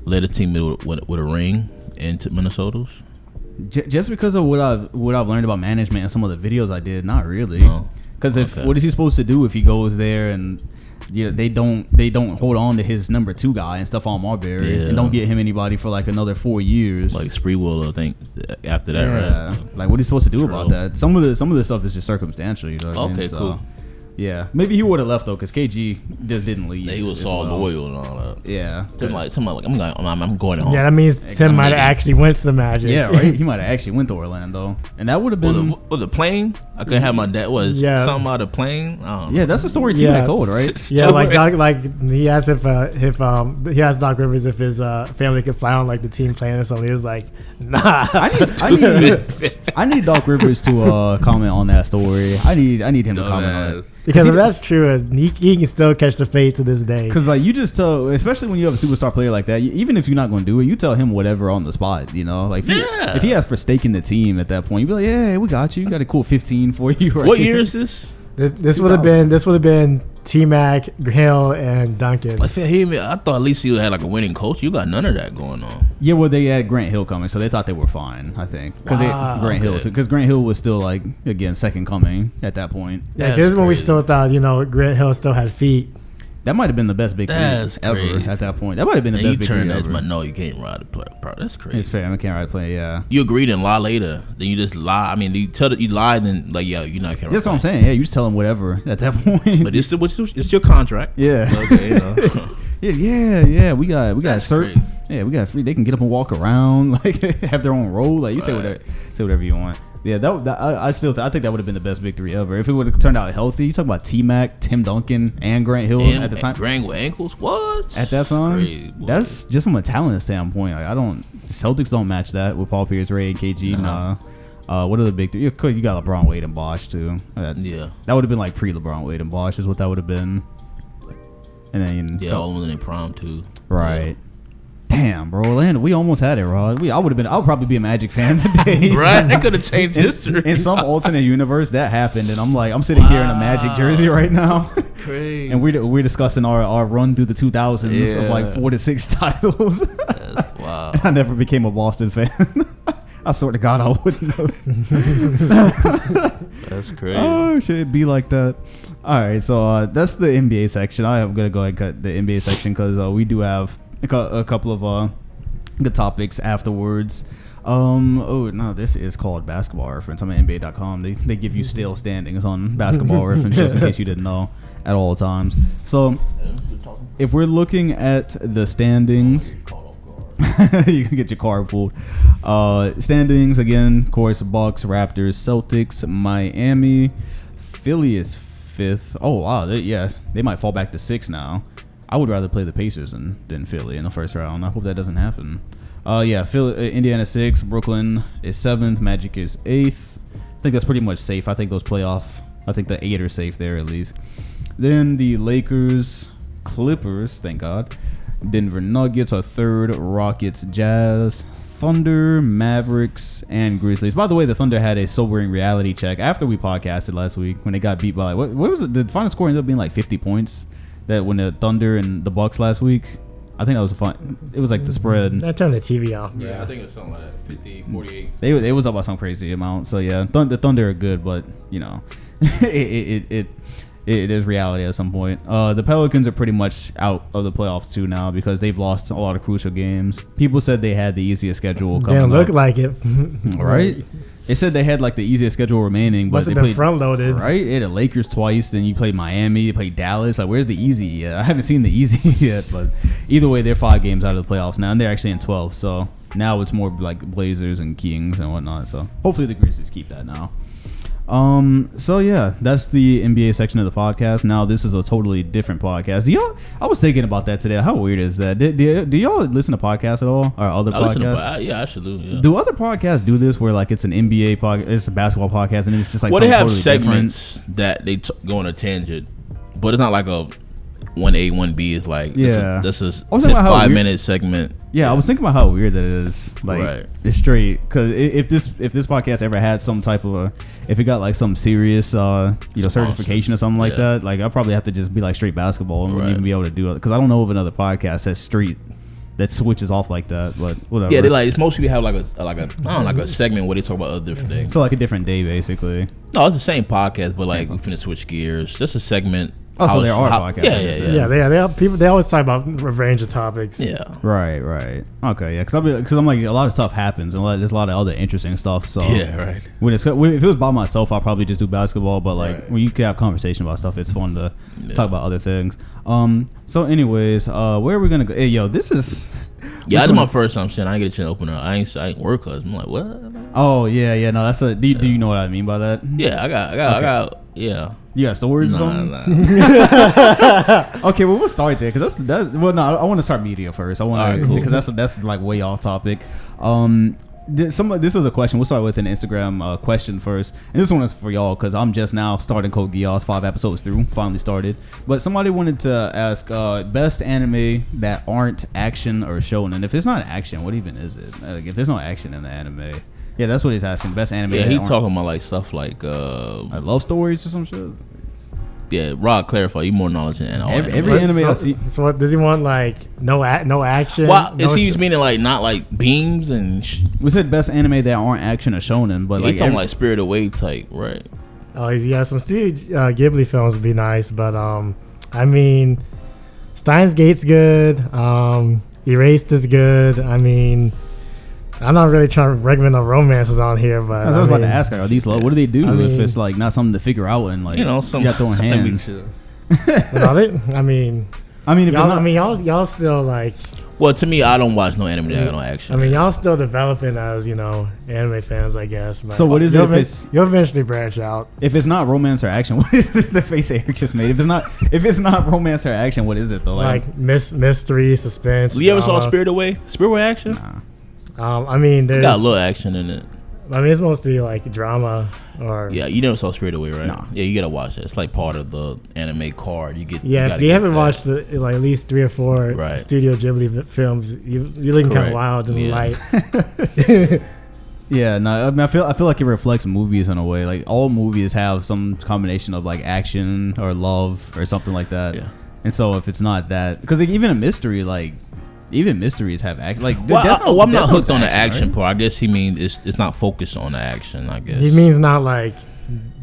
[SPEAKER 3] led a team with a ring into Minnesota's?
[SPEAKER 1] Just because of what I've learned about management and some of the videos I did, not really. Because what is he supposed to do if he goes there and they don't hold on to his number 2 guy and Stephon Marbury and don't get him anybody for like another 4 years?
[SPEAKER 3] Like Spreewell, I think after that, right?
[SPEAKER 1] Like what is he supposed to do about that? Some of the stuff is just circumstantial. You know what I mean?
[SPEAKER 3] Cool.
[SPEAKER 1] Yeah, maybe he would have left though, because KG just didn't leave.
[SPEAKER 3] He was all loyal and all that.
[SPEAKER 1] Yeah,
[SPEAKER 3] Tim like I'm going home.
[SPEAKER 2] Yeah, that means Tim might have actually went to the Magic.
[SPEAKER 1] Yeah, right. He might have actually went to Orlando, and that would have been
[SPEAKER 3] was the plane. I couldn't have my dad. Something about a plane. I don't know.
[SPEAKER 1] Yeah, that's the story T-Mac told, right?
[SPEAKER 2] Yeah, like he asked if he asked Doc Rivers if his family could fly on like the team plane or something. He was like, nah.
[SPEAKER 1] I need Doc Rivers to comment on that story. I need him to comment on it.
[SPEAKER 2] Because if that's true, he can still catch the fade to this day.
[SPEAKER 1] Because like you just tell, especially when you have a superstar player like that, even if you're not going to do it, you tell him whatever on the spot. Like if he asks for staking the team at that point, you'd be like, yeah, we got you. We got a cool 15 for you. Right
[SPEAKER 3] What year is this?
[SPEAKER 2] This would have been T-Mac, Hill, and Duncan.
[SPEAKER 3] I thought at least he had like a winning coach. You got none of that going on.
[SPEAKER 1] Yeah, well, they had Grant Hill coming, so they thought they were fine. I think because Grant Hill was still like again second coming at that point.
[SPEAKER 2] Yeah, because this is when we still thought Grant Hill still had feet.
[SPEAKER 1] That might have been the best big three ever at that point. That might have been the best big three ever.
[SPEAKER 3] No, you can't ride the play. Bro, that's crazy.
[SPEAKER 1] It's fair. I can't ride the play. Yeah.
[SPEAKER 3] You agreed and lie later. Then you just lie. I mean, you lied and like, yeah, you're not.
[SPEAKER 1] That's what I'm saying. Yeah, you just tell them whatever at that point.
[SPEAKER 3] But it's your contract.
[SPEAKER 1] Yeah.
[SPEAKER 3] Okay.
[SPEAKER 1] Yeah. We got cert. Yeah, we got free. They can get up and walk around, like have their own role. Like you say whatever you want. Yeah, I think that would have been the best victory ever if it would have turned out healthy. You talk about T-Mac, Tim Duncan, and Grant Hill at the time.
[SPEAKER 3] Grant with ankles, what?
[SPEAKER 1] At that time, that's just from a talent standpoint. Like Celtics don't match that with Paul Pierce, Ray, and KG. Nah. What are the big three? You got LeBron, Wade, and Bosh too. That would have been like pre-LeBron, Wade, and Bosh is what that would have been. And then
[SPEAKER 3] all in their prime too.
[SPEAKER 1] Right. Yeah. Damn, bro, Orlando, we almost had it, Rod. I would probably be a Magic fan today.
[SPEAKER 3] Right? That could have changed history.
[SPEAKER 1] In some alternate universe, that happened, and I'm sitting here in a Magic jersey right now.
[SPEAKER 3] Crazy.
[SPEAKER 1] And we're discussing our run through the 2000s of like 4 to 6 titles.
[SPEAKER 3] That's wild.
[SPEAKER 1] I never became a Boston fan. I swear to God, I wouldn't know.
[SPEAKER 3] That's crazy.
[SPEAKER 1] Oh, shit, it'd be like that. All right, so that's the NBA section. I am gonna go ahead and cut the NBA section because we do have a couple of good topics afterwards. This is called Basketball Reference. I'm at NBA.com. They give you stale standings on Basketball Reference just in case you didn't know at all times. So if we're looking at the standings, you can get your car pulled. Standings again, of course, Bucks, Raptors, Celtics, Miami, Philly is 5th. Oh wow, they might fall back to 6 now. I would rather play the Pacers than Philly in the first round. I hope that doesn't happen. Philly, Indiana 6, Brooklyn is 7th, Magic is 8th. I think that's pretty much safe. I think the 8 are safe there at least. Then the Lakers, Clippers, thank God. Denver Nuggets are 3rd, Rockets, Jazz, Thunder, Mavericks, and Grizzlies. By the way, the Thunder had a sobering reality check after we podcasted last week when they got beat by what was it? The final score ended up being like 50 points. That when the Thunder and the Bucks last week. I think that was it was like the spread.
[SPEAKER 2] I turned the TV off.
[SPEAKER 3] Yeah, I think it was something like that. 50, 48.
[SPEAKER 1] They was up by some crazy amount. So yeah, the Thunder are good, but you know, it is reality at some point. The Pelicans are pretty much out of the playoffs too now because they've lost a lot of crucial games. People said they had the easiest schedule coming up.
[SPEAKER 2] Damn, look like it.
[SPEAKER 1] Right? They said they had like the easiest schedule remaining, but
[SPEAKER 2] must have been front loaded.
[SPEAKER 1] Right? They had the Lakers twice, then you played Miami, you played Dallas. Like, where's the easy yet? I haven't seen the easy yet, but either way, they're 5 games out of the playoffs now, and they're actually in 12. So now it's more like Blazers and Kings and whatnot. So hopefully the Grizzlies keep that now. So yeah, that's the NBA section of the podcast. Now this is a totally different podcast. I was thinking about that today. How weird is that? Do y'all listen to podcasts at all or other podcasts?
[SPEAKER 3] Yeah, absolutely. Yeah.
[SPEAKER 1] Do other podcasts do this where like it's an NBA podcast, it's a basketball podcast, and it's just like
[SPEAKER 3] they have
[SPEAKER 1] totally
[SPEAKER 3] segments different that they go on a tangent, but it's not like a 1A 1B. It's like this is 5-minute segment.
[SPEAKER 1] Yeah, I was thinking about how weird that is. Like, it's straight. Because if this podcast ever had some type of if it got like some serious, certification or something like that, like I'd probably have to just be like straight basketball and wouldn't even be able to do it. Because I don't know of another podcast that's straight that switches off like that. But whatever.
[SPEAKER 3] Yeah, they like most people have like a segment where they talk about other different things.
[SPEAKER 1] So like a different day, basically.
[SPEAKER 3] No, it's the same podcast, but like we finna switch gears. Just a segment.
[SPEAKER 1] Oh, so there are podcasts.
[SPEAKER 2] Yeah. They have people. They always talk about a range of topics.
[SPEAKER 3] Yeah.
[SPEAKER 1] Right. Okay. Yeah. Because I'm like a lot of stuff happens and there's a lot of other interesting stuff. So
[SPEAKER 3] yeah. Right.
[SPEAKER 1] If it was by myself, I'd probably just do basketball. But like when you can have conversation about stuff, it's fun to talk about other things. So anyways, where are we gonna go? Hey, yo, this is.
[SPEAKER 3] Yeah, I did my first time saying I ain't get a chance to open it. I ain't work cause I'm like, what?
[SPEAKER 1] Oh yeah. No, that's a. Do you know what I mean by that?
[SPEAKER 3] Yeah, I got. Yeah.
[SPEAKER 1] You got stories or something?
[SPEAKER 3] Nah.
[SPEAKER 1] Okay, well we'll start there because that's well no, I want to start media first. I want to because that's like way off topic. This is a question. We'll start with an Instagram question first, and this one is for y'all because I'm just now starting Code Geass 5 episodes through, finally started. But somebody wanted to ask best anime that aren't action or shonen. If it's not action, what even is it? Like, if there's no action in the anime. Yeah, that's what he's asking. Best anime.
[SPEAKER 3] Yeah, he talking about like stuff like
[SPEAKER 1] love stories or some shit.
[SPEAKER 3] Yeah, Rod, clarify. You more knowledge than
[SPEAKER 1] every anime I see.
[SPEAKER 2] So what does he want? Like no action?
[SPEAKER 3] Well, it seems meaning like not like beams and.
[SPEAKER 1] We said best anime that aren't action or shonen, but like
[SPEAKER 3] talking like Spirit Away type, right?
[SPEAKER 2] Oh, yeah, some Studio Ghibli films would be nice, but I mean, Steins Gate's good. Erased is good. I mean. I'm not really trying to recommend no romances on here, but
[SPEAKER 1] I was about to ask her, are these low? What do they do if it's like not something to figure out and like you got throwing hands?
[SPEAKER 2] Y'all still like.
[SPEAKER 3] Well, to me, I don't watch no anime that got no action.
[SPEAKER 2] I mean, y'all still developing as anime fans, I guess. But
[SPEAKER 1] so what is it?
[SPEAKER 2] You'll eventually branch out.
[SPEAKER 1] If it's not romance or action, what is it? The face Eric just made. If it's not romance or action, what is it though?
[SPEAKER 2] Like mystery, suspense.
[SPEAKER 3] You ever saw Spirit Away? Spirit Away action?
[SPEAKER 1] Nah.
[SPEAKER 2] I mean, there's
[SPEAKER 3] got a little action in it.
[SPEAKER 2] I mean, it's mostly like drama or.
[SPEAKER 3] Yeah, you never saw Spirit Away, right?
[SPEAKER 1] No.
[SPEAKER 3] Yeah, you gotta watch it. It's like part of the anime card.
[SPEAKER 2] If you haven't watched like at least 3 or 4 Studio Ghibli films, you're looking kind of wild in the light.
[SPEAKER 1] Yeah, no, I mean, I feel like it reflects movies in a way. Like all movies have some combination of like action or love or something like that. Yeah. And so if it's not that, because like, even a mystery like. Even mysteries have action. Like,
[SPEAKER 3] I'm not hooked on the action part. I guess he means it's not focused on the action. I guess
[SPEAKER 2] he means not like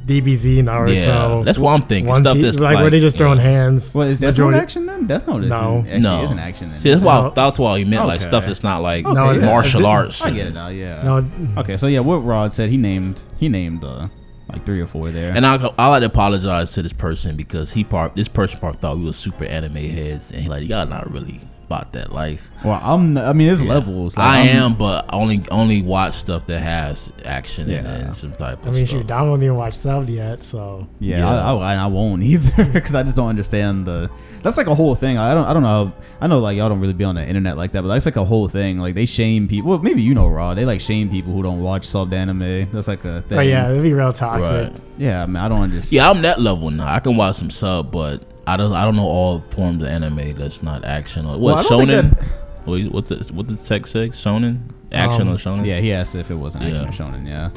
[SPEAKER 2] DBZ, Naruto. Yeah,
[SPEAKER 3] that's what I'm thinking. Stuff that's
[SPEAKER 2] like where they just throwing hands.
[SPEAKER 1] Well, is Death Note action then? Death Note isn't action.
[SPEAKER 3] See, that's why he meant like stuff that's not like martial arts.
[SPEAKER 1] I get it now. Yeah. Okay, so yeah, what Rod said, he named like 3 or 4 there.
[SPEAKER 3] And I like to apologize to this person because this person thought we were super anime heads, and he like y'all not really about that life.
[SPEAKER 1] Well, I mean, it's levels. Like,
[SPEAKER 3] I am, but only watch stuff that has action in it and some type of
[SPEAKER 2] I mean,
[SPEAKER 3] stuff.
[SPEAKER 2] shoot, Dom don't even watch subbed yet, so
[SPEAKER 1] I won't either because I just don't understand that's like a whole thing. I don't know. I know like y'all don't really be on the internet like that, but that's like a whole thing. Like they shame people. Well, maybe you know, Rod. They like shame people who don't watch subbed anime. That's like a thing.
[SPEAKER 2] Oh yeah, it'd be real toxic.
[SPEAKER 3] Right.
[SPEAKER 1] Yeah, I mean, I don't understand.
[SPEAKER 3] Yeah, I'm that level now. I can watch some sub, but I don't know all forms of anime that's not action or what shonen. What the text say? Shonen, action or shonen?
[SPEAKER 1] Yeah, he asked if it was an action or shonen. Yeah,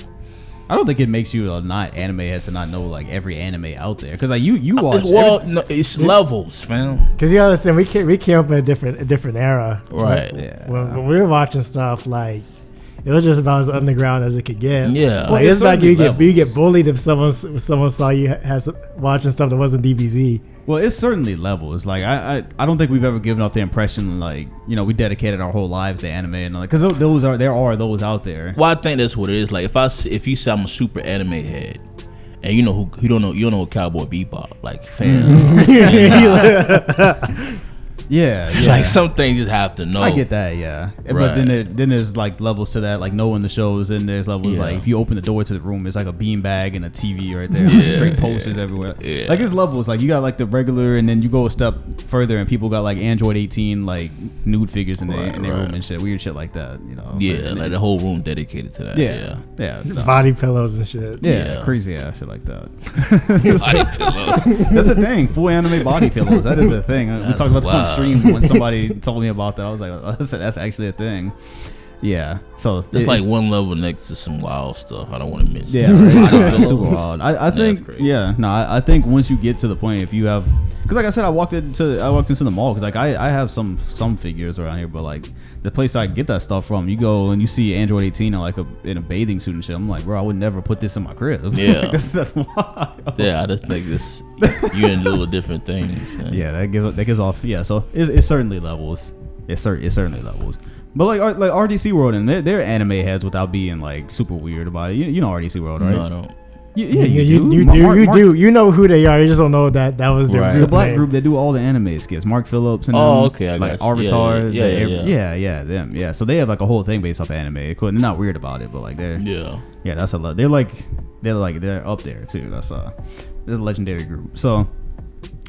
[SPEAKER 1] I don't think it makes you a not anime head to not know like every anime out there because like you watch.
[SPEAKER 3] Well, no, it's levels, fam.
[SPEAKER 2] Because you understand, we came up in a different era,
[SPEAKER 3] right?
[SPEAKER 2] When we were watching stuff like. It was just about as underground as it could get.
[SPEAKER 3] Yeah,
[SPEAKER 2] like it's like you get bullied if someone saw you watching stuff that wasn't DBZ.
[SPEAKER 1] Well, it's certainly levels. Like I don't think we've ever given off the impression like we dedicated our whole lives to anime and like because there are those out there.
[SPEAKER 3] Well, I think that's what it is. Like if you say I'm a super anime head. And you know you don't know Cowboy Bebop, like fam.
[SPEAKER 1] Yeah.
[SPEAKER 3] Like some things you have to know.
[SPEAKER 1] I get that, yeah. Right. But then there's like levels to that, like knowing the shows. Then there's levels like if you open the door to the room, it's like a beanbag and a TV right there, like straight posters everywhere. Yeah. Like it's levels. Like you got like the regular, and then you go a step further, and people got like Android 18 like nude figures in their room and shit, weird shit like that.
[SPEAKER 3] Yeah, like the whole room dedicated to that.
[SPEAKER 1] Yeah.
[SPEAKER 2] Body pillows and shit.
[SPEAKER 1] Yeah. Crazy ass shit like that. Body pillows. That's a thing. Full anime body pillows. That is a thing. We talked about that on stream when somebody told me about that. I was like, oh, that's actually a thing. Yeah, so
[SPEAKER 3] it's like one level next to some wild stuff. I don't want to mention.
[SPEAKER 1] Yeah, right. That's super wild. I think. I think once you get to the point, if you have, because like I said, I walked into the mall because like I have some figures around here, but like the place I get that stuff from, you go and you see Android 18 in a bathing suit and shit. I'm like, bro, I would never put this in my crib.
[SPEAKER 3] Yeah,
[SPEAKER 1] like, that's wild.
[SPEAKER 3] Yeah, I just think this you're in little different things.
[SPEAKER 1] Yeah, that gives off. Yeah, so it's certainly levels. It's certainly levels. But like RDC World, and they're anime heads without being like super weird about it. You know RDC World, right?
[SPEAKER 3] No, I don't.
[SPEAKER 1] Yeah,
[SPEAKER 2] you do. You know who they are. You just don't know that was their group.
[SPEAKER 1] The black group that do all the anime skits. Mark Phillips and
[SPEAKER 3] okay, I
[SPEAKER 1] like
[SPEAKER 3] got you.
[SPEAKER 1] Avatar.
[SPEAKER 3] Them.
[SPEAKER 1] Yeah. So they have like a whole thing based off anime. They're not weird about it, but like they're that's a lot. They're up there too. That's a legendary group. So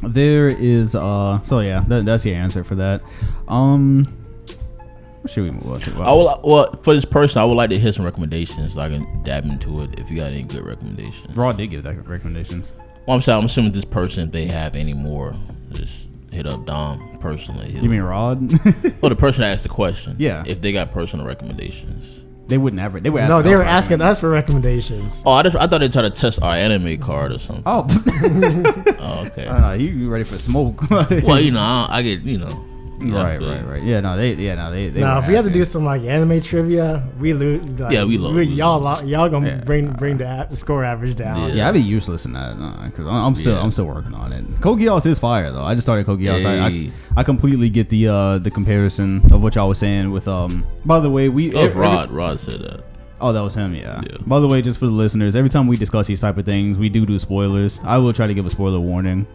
[SPEAKER 1] there is that's your answer for that. What should we move on to?
[SPEAKER 3] For this person, I would like to hear some recommendations so I can dab into it if you got any good recommendations.
[SPEAKER 1] Rod did give that recommendations.
[SPEAKER 3] Well, I'm assuming this person, if they have any more, just hit up Dom personally.
[SPEAKER 1] You mean Rod?
[SPEAKER 3] Well, the person that asked the question.
[SPEAKER 1] Yeah.
[SPEAKER 3] If they got personal recommendations.
[SPEAKER 1] They wouldn't ever. They were
[SPEAKER 2] asking us for recommendations.
[SPEAKER 3] Oh, I thought they tried to test our anime card or something.
[SPEAKER 1] Oh.
[SPEAKER 3] Oh, okay.
[SPEAKER 1] You ready for smoke?
[SPEAKER 3] Well, I get.
[SPEAKER 1] Right. Yeah, they.
[SPEAKER 2] Now, if we have to do some like anime trivia, we lose. Like,
[SPEAKER 3] we lose.
[SPEAKER 2] Y'all gonna bring the score average down.
[SPEAKER 1] Yeah, I'd be useless in that because I'm still working on it. Code Geass is fire though. I just started Code Geass. I completely get the comparison of what y'all was saying with By the way,
[SPEAKER 3] Rod said that.
[SPEAKER 1] Oh, that was him, yeah. By the way, just for the listeners, every time we discuss these type of things, we do spoilers. I will try to give a spoiler warning.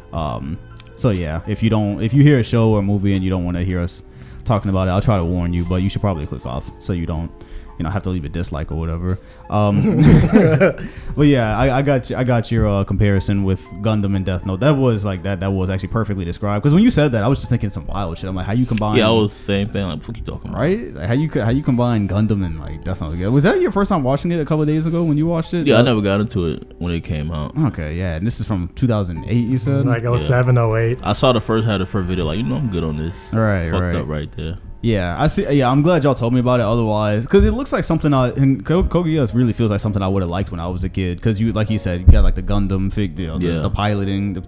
[SPEAKER 1] So yeah, if you hear a show or a movie and you don't want to hear us talking about it, I'll try to warn you, but you should probably click off so you don't have to leave a dislike or whatever. But yeah, I got your comparison with Gundam and Death Note. That was actually perfectly described. Because when you said that, I was just thinking some wild shit. I'm like, how you combine?
[SPEAKER 3] Yeah, I was same thing. Like, what you talking about?
[SPEAKER 1] Right? Like, how you combine Gundam and like Death Note together? Was that your first time watching it a couple of days ago when you watched it?
[SPEAKER 3] Yeah, I never got into it when it came out.
[SPEAKER 1] Okay, yeah, and this is from 2008. You said
[SPEAKER 2] like 07, 08.
[SPEAKER 3] I saw the first video. Like, I'm good on this.
[SPEAKER 1] Right,
[SPEAKER 3] fucked up right there.
[SPEAKER 1] Yeah, I see. Yeah, I'm glad y'all told me about it. Otherwise, because it looks like something. And Code Geass really feels like something I would have liked when I was a kid. Because like you said, you got like the Gundam the piloting,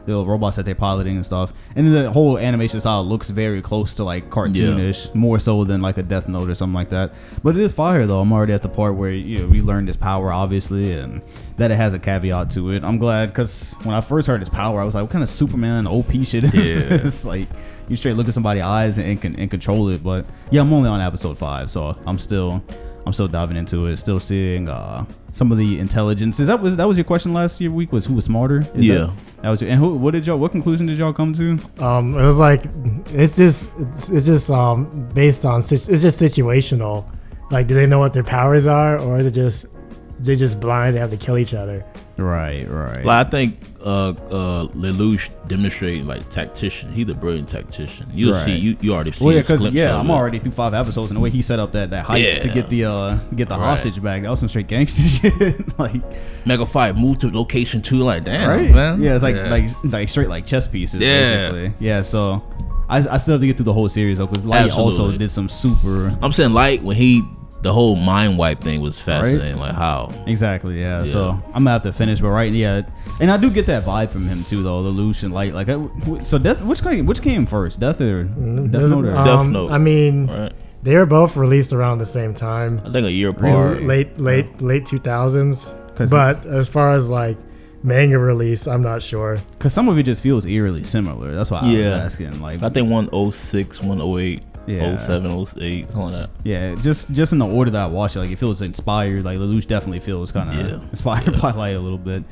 [SPEAKER 1] the robots that they're piloting and stuff. And the whole animation style looks very close to like cartoonish, more so than like a Death Note or something like that. But it is fire though. I'm already at the part where we learned his power obviously, and that it has a caveat to it. I'm glad because when I first heard his power, I was like, what kind of Superman OP shit is this? Like. You straight look at somebody's eyes and control it, but yeah, I'm only on episode 5, so I'm still diving into it. Still seeing some of the intelligence. That was your question last week? Was who was smarter? That was and what conclusion did y'all come to?
[SPEAKER 2] It was like it's just based on it's just situational. Like, do they know what their powers are, or is it just they're just blind? They have to kill each other.
[SPEAKER 1] Right.
[SPEAKER 3] Like, I think Lelouch demonstrated like tactician. He's a brilliant tactician. You'll see. You already see.
[SPEAKER 1] Well, I'm already through 5 episodes, and the way he set up that heist to get the hostage back, that was some straight gangster shit. Like
[SPEAKER 3] mega fight, move to location 2. Like, damn,
[SPEAKER 1] right?
[SPEAKER 3] man.
[SPEAKER 1] Yeah, it's like straight like chess pieces.
[SPEAKER 3] Yeah.
[SPEAKER 1] Basically. Yeah. So I still have to get through the whole series though, because Light also did some super.
[SPEAKER 3] I'm saying Light when the whole mind wipe thing was fascinating. Right? Like how
[SPEAKER 1] exactly, yeah. So I'm gonna have to finish, but and I do get that vibe from him too, though. Lelouch and Light, like so. Which came first, Death or Death Note?
[SPEAKER 3] Death Note.
[SPEAKER 2] I mean, they were both released around the same time.
[SPEAKER 3] I think a year apart.
[SPEAKER 2] Late 2000s. But as far as like manga release, I'm not sure.
[SPEAKER 1] Because some of it just feels eerily similar. That's why I was asking. Like,
[SPEAKER 3] I think 106, 108.
[SPEAKER 1] Yeah.
[SPEAKER 3] 07, 08, something like that.
[SPEAKER 1] Yeah, just in the order that I watched it, like it feels inspired. Like Lelouch definitely feels kind of inspired by Light a little bit.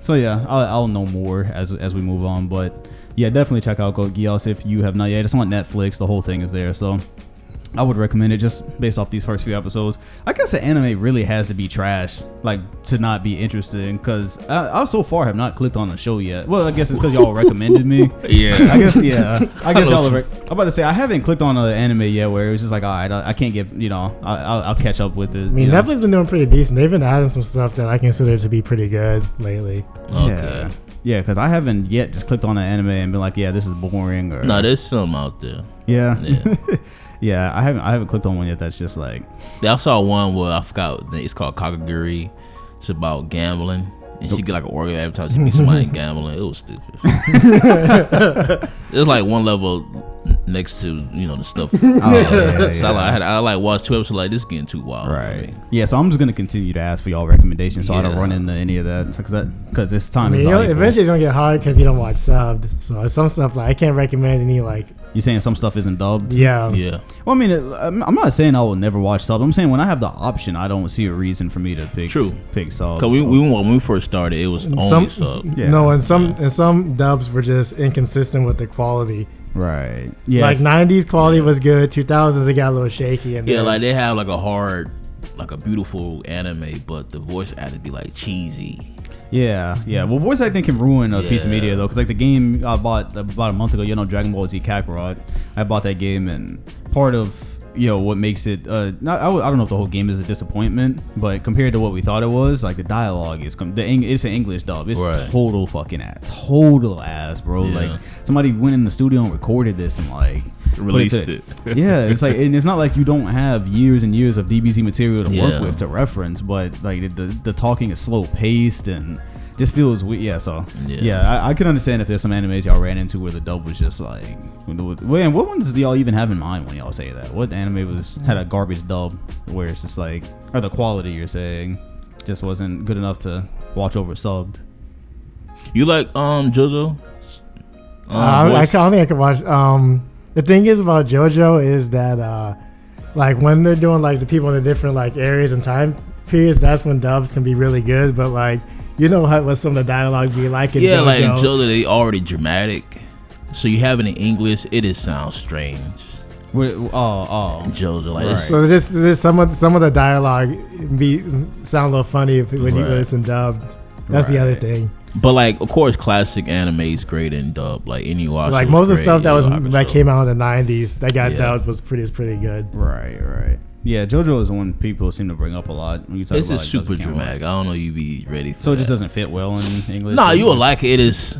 [SPEAKER 1] So yeah, I'll know more as we move on. But yeah, definitely check out Code Geass if you have not yet. It's on Netflix. The whole thing is there. So I would recommend it just based off these first few episodes. I guess the anime really has to be trash, like, to not be interesting, because I so far have not clicked on the show yet. Well, I guess it's because y'all recommended me. I guess y'all I'm about to say I haven't clicked on an anime yet where it was just like, all right, I can't get, I'll catch up with it.
[SPEAKER 2] I mean, Netflix been doing pretty decent. They've been adding some stuff that I consider to be pretty good lately.
[SPEAKER 3] Okay.
[SPEAKER 1] Yeah, because I haven't yet just clicked on an anime and been like, yeah, this is boring. Or
[SPEAKER 3] no, there's some out there.
[SPEAKER 1] Yeah. Yeah, I haven't clicked on one yet. That's just like
[SPEAKER 3] I saw one where I forgot. It's called Kakaguri. It's about gambling, and she get like an organ every time she meets somebody gambling. It was stupid. It's like one level next to the stuff. So I watched 2 episodes. Like, this is getting too wild.
[SPEAKER 1] Right.
[SPEAKER 3] For me.
[SPEAKER 1] Yeah. So I'm just gonna continue to ask for y'all recommendations, so I don't run into any of that, because this time is valuable.
[SPEAKER 2] Eventually it's gonna get hard because you don't watch subbed. So some stuff like I can't recommend any like.
[SPEAKER 1] You saying some stuff isn't dubbed?
[SPEAKER 2] Yeah.
[SPEAKER 1] Well, I mean, I'm not saying I will never watch sub. I'm saying when I have the option, I don't see a reason for me to pick sub.
[SPEAKER 3] Because when we first started, it was only sub.
[SPEAKER 2] Yeah. No, and some dubs were just inconsistent with the quality.
[SPEAKER 1] Right. Yeah.
[SPEAKER 2] Like 90s quality was good. 2000s it got a little shaky. And
[SPEAKER 3] like they have like a beautiful anime, but the voice had to be like cheesy.
[SPEAKER 1] Yeah. Well, voice acting can ruin a piece of media though, because like the game I bought about a month ago, Dragon Ball Z Kakarot. I bought that game, and part of what makes it I don't know if the whole game is a disappointment, but compared to what we thought it was, like the dialogue is it's an English dub. It's total fucking ass, bro. Yeah. Like somebody went in the studio and recorded this and like
[SPEAKER 3] released it.
[SPEAKER 1] Yeah, it's like, and it's not like you don't have years and years of DBZ material to work with to reference, but like the talking is slow paced and just feels weird. Yeah, so I can understand if there's some animes y'all ran into where the dub was just like, what ones do y'all even have in mind when y'all say that? What anime had a garbage dub where it's just like, or the quality you're saying just wasn't good enough to watch over subbed?
[SPEAKER 3] You like JoJo?
[SPEAKER 2] I don't think I can watch. The thing is about JoJo is that like when they're doing like the people in the different like areas and time periods, that's when dubs can be really good. But like what some of the dialogue be like in JoJo.
[SPEAKER 3] Like in JoJo they already dramatic, so you have it in English, it just sounds strange. JoJo like
[SPEAKER 2] so just some of the dialogue sound a little funny when you listen dubbed. That's the other thing.
[SPEAKER 3] But like, of course, classic anime is great in dub. Like Inuyasha,
[SPEAKER 2] like most of the stuff that came out in the 90s that got dubbed was pretty good.
[SPEAKER 1] Right. Yeah, JoJo is one people seem to bring up a lot when you talk about.
[SPEAKER 3] It's just super dramatic. I don't know you be ready for
[SPEAKER 1] so it just doesn't fit well in English.
[SPEAKER 3] Nah, you will like it. It's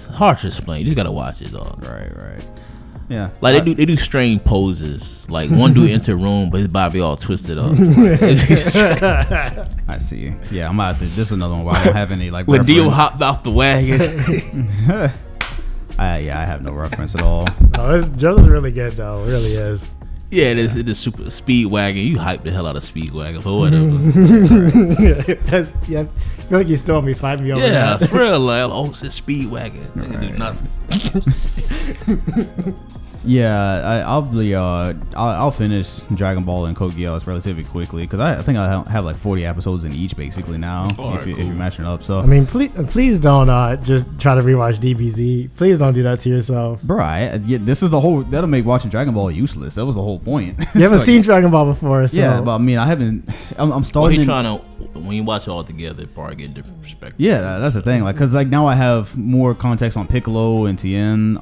[SPEAKER 3] hard to explain. You just gotta watch it, dog.
[SPEAKER 1] Right. Yeah,
[SPEAKER 3] like they do strange poses. Like one dude enter a room, but his body all twisted up.
[SPEAKER 1] I see. Yeah, I'm about to. This is another one where I don't have any like.
[SPEAKER 3] When Dio hopped off the wagon.
[SPEAKER 1] I have no reference at all.
[SPEAKER 2] JoJo's really good though. It really is.
[SPEAKER 3] Yeah, it is super Speedwagon. You hype the hell out of Speedwagon for whatever.
[SPEAKER 2] I feel like you still me fighting me over that.
[SPEAKER 3] Yeah, for real. Like, it's Speedwagon. Nigga do nothing.
[SPEAKER 1] Yeah, I'll finish Dragon Ball and Code Geass relatively quickly because I think I have like 40 episodes in each basically now if you're matching up. So
[SPEAKER 2] I mean, please don't just try to rewatch DBZ. Please don't do that to yourself,
[SPEAKER 1] bro. This is the whole that'll make watching Dragon Ball useless. That was the whole point.
[SPEAKER 2] You haven't seen Dragon Ball before, so
[SPEAKER 1] yeah. But I mean, I haven't. I'm starting.
[SPEAKER 3] Well, he's trying to. When you watch it all together, probably get a different perspective.
[SPEAKER 1] Yeah, that's the thing. Like, cause like now I have more context on Piccolo and Tien.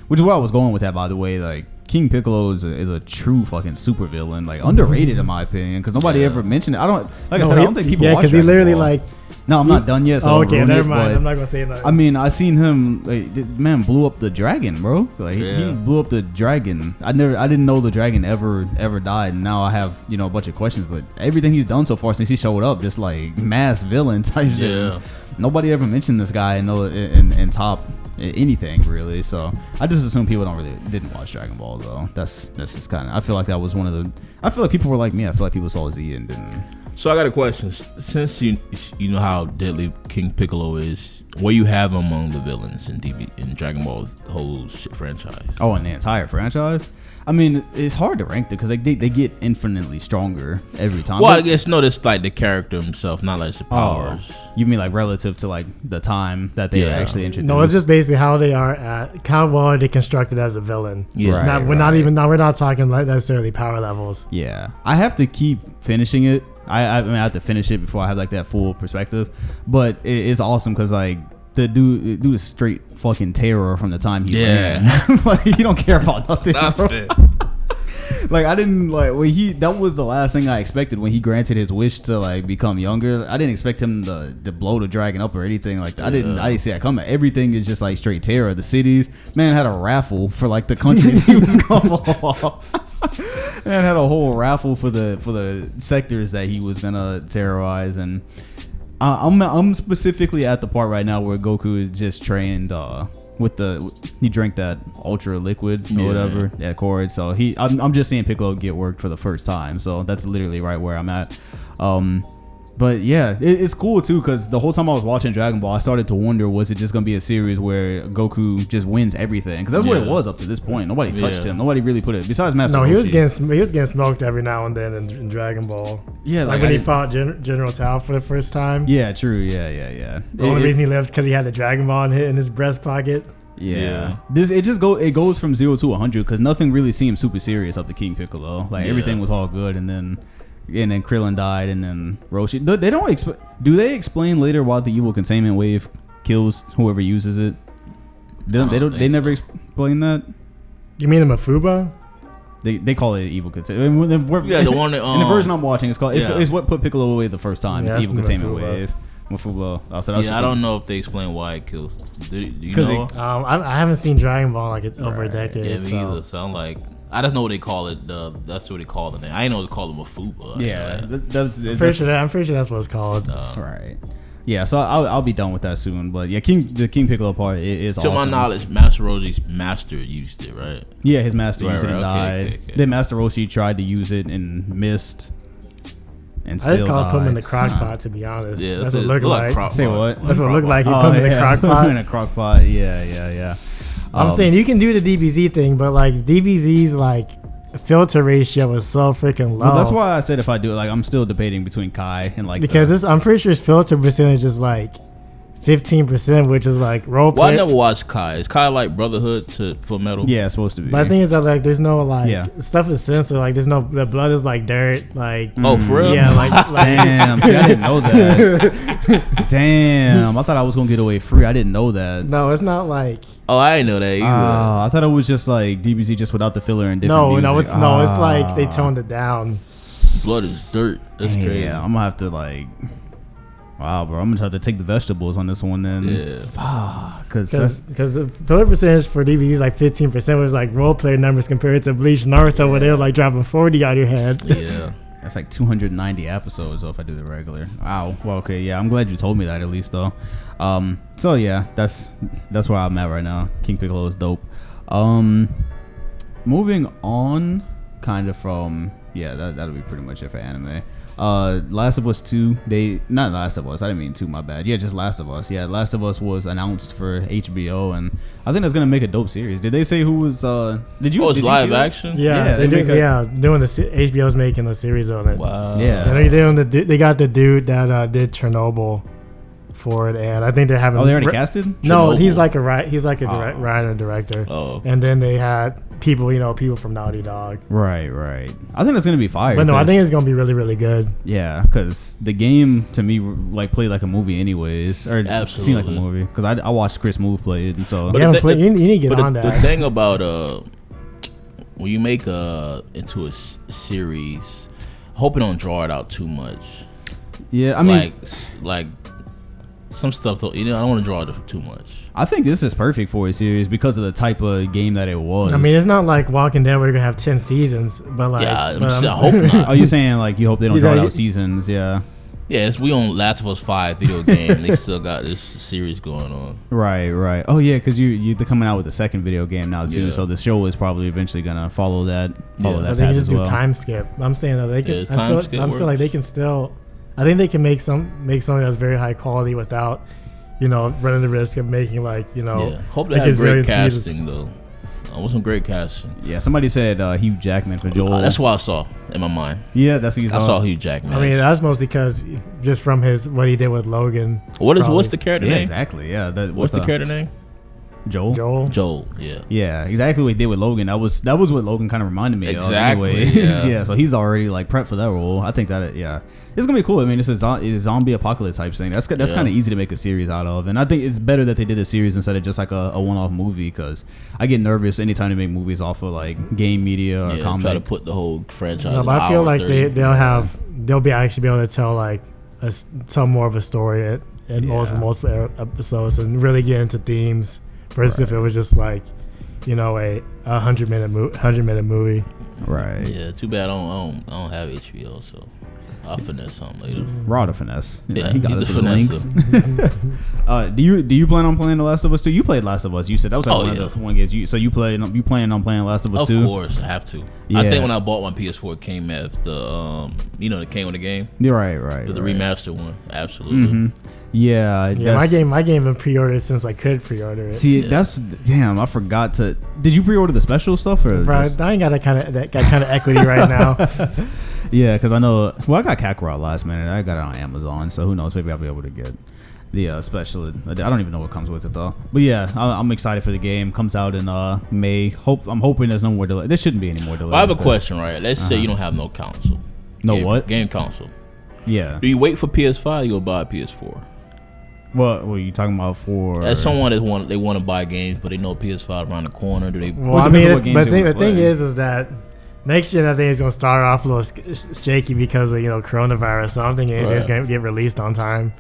[SPEAKER 1] Which is where I was going with that, by the way. Like, King Piccolo is a true fucking super villain, like underrated in my opinion, because nobody ever mentioned it. I don't I don't think people.
[SPEAKER 2] Yeah, because he literally like.
[SPEAKER 1] No, I'm not done yet. So
[SPEAKER 2] okay, never mind. I'm not gonna say that.
[SPEAKER 1] I mean, I seen him. Like, man blew up the dragon, bro. Like he blew up the dragon. I didn't know the dragon ever died, and now I have a bunch of questions. But everything he's done so far since he showed up, just like mass villain type shit. Nobody ever mentioned this guy in top anything really. So I just assume people didn't watch Dragon Ball though. That's just kind of. I feel like that was one of the. I feel like people were like me. I feel like people saw Z and didn't.
[SPEAKER 3] So I got a question. Since you know how deadly King Piccolo is, where you have him among the villains in Dragon Ball's whole franchise?
[SPEAKER 1] Oh, in the entire franchise? I mean, it's hard to rank it because they get infinitely stronger every time.
[SPEAKER 3] Well, I guess no, that's like the character himself, not like the powers.
[SPEAKER 1] You mean like relative to like the time that they actually introduced?
[SPEAKER 2] No, it's just basically how they are how well are they constructed as a villain.
[SPEAKER 3] Yeah,
[SPEAKER 2] we're not talking like necessarily power levels.
[SPEAKER 1] Yeah, I have to keep finishing it. I mean, I have to finish it before I have like that full perspective. But it's awesome because like the dude is straight fucking terror from the time he ran. Like he don't care about nothing. Like I didn't like when that was the last thing I expected when he granted his wish to like become younger. I didn't expect him to blow the dragon up or anything like that. I didn't see that coming. Everything is just like straight terror. The cities, man had a raffle for like the countries he was gonna man had a whole raffle for the sectors that he was gonna terrorize. And I'm specifically at the part right now where Goku is just trained he drank that ultra liquid or whatever at Cord. So I'm just seeing Piccolo get worked for the first time. So that's literally right where I'm at. But yeah, it's cool too because the whole time I was watching Dragon Ball, I started to wonder, was it just gonna be a series where Goku just wins everything? Because that's what it was up to this point. Nobody touched him. Nobody really put it besides Master. No,
[SPEAKER 2] he was getting smoked every now and then in Dragon Ball. Yeah, like when he fought General Tao for the first time.
[SPEAKER 1] Yeah, true. Yeah.
[SPEAKER 2] The only reason he lived because he had the Dragon Ball hit in his breast pocket.
[SPEAKER 1] Yeah. It goes from 0 to 100 because nothing really seemed super serious up to King Piccolo. Like everything was all good, and then Krillin died, and then Roshi. Do they explain later why the evil containment wave kills whoever uses it? They never explain that.
[SPEAKER 2] You mean the Mafuba?
[SPEAKER 1] They call it evil containment.
[SPEAKER 3] The one that,
[SPEAKER 1] in the version I'm watching, it's called. It's what put Piccolo away the first time. It's evil containment wave. Mafuba.
[SPEAKER 3] I don't know if they explain why it kills. Do you know?
[SPEAKER 2] I haven't seen Dragon Ball like over a decade.
[SPEAKER 3] Yeah, me either. So I'm like, I just know what they call it. That's what they call the name. I didn't know they call it Mafuba.
[SPEAKER 1] Yeah,
[SPEAKER 2] I'm pretty sure that's what it's called.
[SPEAKER 1] Right. Yeah, so I'll be done with that soon. But yeah, the King Piccolo part is awesome.
[SPEAKER 3] To my knowledge, Master Roshi's master used it, right?
[SPEAKER 1] Yeah, his master used it and died. Okay. Then Master Roshi tried to use it and missed. And I
[SPEAKER 2] just call it put him in the crock pot, to be honest.
[SPEAKER 3] Yeah,
[SPEAKER 2] that's what it looked like.
[SPEAKER 1] Say what?
[SPEAKER 2] That's what it looked like. He put him in the crock pot.
[SPEAKER 1] In a crock pot. Yeah.
[SPEAKER 2] I'm saying you can do the DBZ thing, but like DBZ's like filter ratio is so freaking low.
[SPEAKER 1] Well, that's why I said if I do it, like I'm still debating between Kai and like
[SPEAKER 2] because I'm pretty sure his filter percentage is like 15%, which is like role play.
[SPEAKER 3] Well, I never watched Kai. Is Kai like Brotherhood to Full Metal?
[SPEAKER 1] Yeah, it's supposed to be.
[SPEAKER 2] But the thing is that like there's no like stuff is censored. Like there's no the blood is like dirt. Like
[SPEAKER 3] for real?
[SPEAKER 2] Yeah, like
[SPEAKER 1] damn. See, I didn't know that. Damn, I thought I was gonna get away free. I didn't know that.
[SPEAKER 2] No, it's not like.
[SPEAKER 3] Oh, I didn't know that either.
[SPEAKER 1] I thought it was just like DBZ just without the filler and different music.
[SPEAKER 2] It's like they toned it down.
[SPEAKER 3] Blood is dirt. That's crazy.
[SPEAKER 1] Yeah, I'm gonna have to like. Wow, bro, I'm gonna have to take the vegetables on this one then.
[SPEAKER 3] Yeah.
[SPEAKER 1] Fuck,
[SPEAKER 2] because the filler percentage for DVDs is like 15%, was like role player numbers compared to Bleach, Naruto, where they're like dropping 40 out of your head.
[SPEAKER 3] Yeah.
[SPEAKER 1] That's like 290 episodes though if I do the regular. Wow. Well, okay, yeah, I'm glad you told me that at least though. So yeah, that's where I'm at right now. King Piccolo is dope. Moving on, kind of from yeah, that'll be pretty much it for anime. Last of Us 2, not Last of Us, I didn't mean 2, my bad. Yeah, just Last of Us. Yeah, Last of Us was announced for HBO, and I think that's gonna make a dope series. Did they say who was? Did you?
[SPEAKER 3] Oh, it's
[SPEAKER 1] did you
[SPEAKER 3] live
[SPEAKER 1] see that?
[SPEAKER 3] action.
[SPEAKER 2] Yeah, they're doing HBO's making a series on it.
[SPEAKER 3] Wow.
[SPEAKER 1] Yeah.
[SPEAKER 2] And they got the dude that did Chernobyl for it, and I think they're having.
[SPEAKER 1] Oh, they already casted?
[SPEAKER 2] No,
[SPEAKER 3] Chernobyl?
[SPEAKER 2] he's like a writer and director.
[SPEAKER 3] Oh.
[SPEAKER 2] And then they had people from Naughty Dog.
[SPEAKER 1] Right. I think that's gonna be fire.
[SPEAKER 2] But no, I think it's gonna be really, really good.
[SPEAKER 1] Yeah, because the game to me like played like a movie anyways, or
[SPEAKER 3] Absolutely.
[SPEAKER 1] seemed like a movie. Because I watched Chris Move play it, and so
[SPEAKER 3] But
[SPEAKER 2] You
[SPEAKER 3] the
[SPEAKER 2] you need to get on
[SPEAKER 3] The
[SPEAKER 2] that.
[SPEAKER 3] thing about when you make into a series, I hope it don't draw it out too much.
[SPEAKER 1] yeah, I mean,
[SPEAKER 3] like some stuff. I don't want to draw it too much.
[SPEAKER 1] I think this is perfect for a series because of the type of game that it was.
[SPEAKER 2] I mean, it's not like Walking Dead where you're gonna have 10 seasons, but like,
[SPEAKER 3] Yeah,
[SPEAKER 2] but
[SPEAKER 3] I hope not.
[SPEAKER 1] Are you saying like you hope they don't
[SPEAKER 2] Yeah,
[SPEAKER 1] draw out seasons? Yeah.
[SPEAKER 3] Yeah, we on Last of Us 5 video game. They still got this series going on.
[SPEAKER 1] Right. Oh yeah, because they're coming out with a second video game now too.
[SPEAKER 3] Yeah.
[SPEAKER 1] So the show is probably eventually gonna follow that.
[SPEAKER 3] Yeah.
[SPEAKER 2] but
[SPEAKER 1] That
[SPEAKER 2] they can
[SPEAKER 1] path
[SPEAKER 2] just
[SPEAKER 1] as well.
[SPEAKER 2] do time skip. I'm saying that they can.
[SPEAKER 3] Yeah, time skip
[SPEAKER 2] I'm still like they can still. I think they can make something that's very high quality without, running the risk of making
[SPEAKER 3] Yeah, hope they
[SPEAKER 2] like
[SPEAKER 3] have great
[SPEAKER 2] gazillion seasons.
[SPEAKER 3] casting though. I want some great casting.
[SPEAKER 1] Yeah, somebody said Hugh Jackman for Joel.
[SPEAKER 3] That's what I saw in my mind.
[SPEAKER 1] Yeah, that's what you saw.
[SPEAKER 3] I saw Hugh Jackman.
[SPEAKER 2] I mean, that's mostly because just from what he did with Logan.
[SPEAKER 3] what's the character
[SPEAKER 1] Yeah,
[SPEAKER 3] name?
[SPEAKER 1] exactly. Yeah,
[SPEAKER 3] What's the character name?
[SPEAKER 1] Joel?
[SPEAKER 3] Joel. Yeah.
[SPEAKER 1] Yeah, exactly what he did with Logan. That was what Logan kind of reminded me
[SPEAKER 3] Exactly,
[SPEAKER 1] of. Anyway.
[SPEAKER 3] yeah.
[SPEAKER 1] Yeah, so he's already like prepped for that role. I think that it's gonna be cool. I mean, it's a zombie apocalypse type thing. That's
[SPEAKER 3] Yeah.
[SPEAKER 1] kind of easy to make a series out of, and I think it's better that they did a series instead of just like a one-off movie, because I get nervous anytime they make movies off of like game media or
[SPEAKER 3] Yeah,
[SPEAKER 1] comic.
[SPEAKER 3] try to put the whole franchise.
[SPEAKER 2] No,
[SPEAKER 3] in
[SPEAKER 2] but I feel
[SPEAKER 3] hour
[SPEAKER 2] like
[SPEAKER 3] 30.
[SPEAKER 2] they'll be actually be able to tell tell more of a story in multiple episodes and really get into themes versus if it was just like a 100-minute movie.
[SPEAKER 1] Right.
[SPEAKER 3] Yeah, too bad I don't have HBO, so I'll finesse something later.
[SPEAKER 1] Raw to finesse.
[SPEAKER 3] Yeah,
[SPEAKER 1] he got
[SPEAKER 3] need
[SPEAKER 1] us
[SPEAKER 3] to
[SPEAKER 1] with the
[SPEAKER 3] finesse
[SPEAKER 1] links. Do you plan on playing The Last of Us 2? You played Last of Us. You said that was like one of the one games. So you plan on playing Last of Us 2?
[SPEAKER 3] Of course, I have to.
[SPEAKER 1] Yeah.
[SPEAKER 3] I think when I bought my PS4, it came with the it came with the game.
[SPEAKER 1] You're right.
[SPEAKER 3] The remastered one, absolutely.
[SPEAKER 1] Yeah,
[SPEAKER 2] my game been pre-ordered since I could pre-order it.
[SPEAKER 1] See, that's damn. I forgot to. Did you pre-order the special stuff or?
[SPEAKER 2] Bro,
[SPEAKER 1] just-
[SPEAKER 2] I ain't got that kind of equity right now.
[SPEAKER 1] Yeah, because I know. Well, I got Kakarot last minute. I got it on Amazon, so who knows? Maybe I'll be able to get the special. I don't even know what comes with it though. But yeah, I'm excited for the game. Comes out in May. I'm hoping there's no more delay. There shouldn't be any more delays.
[SPEAKER 3] Well, I have a question, right? Let's say you don't have no console. Game console.
[SPEAKER 1] Yeah.
[SPEAKER 3] Do you wait for PS5 or you go buy a PS4?
[SPEAKER 1] What were you talking about for?
[SPEAKER 3] As someone that want to buy games, but they know PS5 around the corner. Do they?
[SPEAKER 2] Well, I
[SPEAKER 1] depends on
[SPEAKER 2] mean,
[SPEAKER 1] what games
[SPEAKER 2] but
[SPEAKER 1] you wanna
[SPEAKER 2] the thing
[SPEAKER 1] play.
[SPEAKER 2] is that next year I think it's gonna start off a little shaky because of coronavirus. So I don't think anything's gonna get released on time.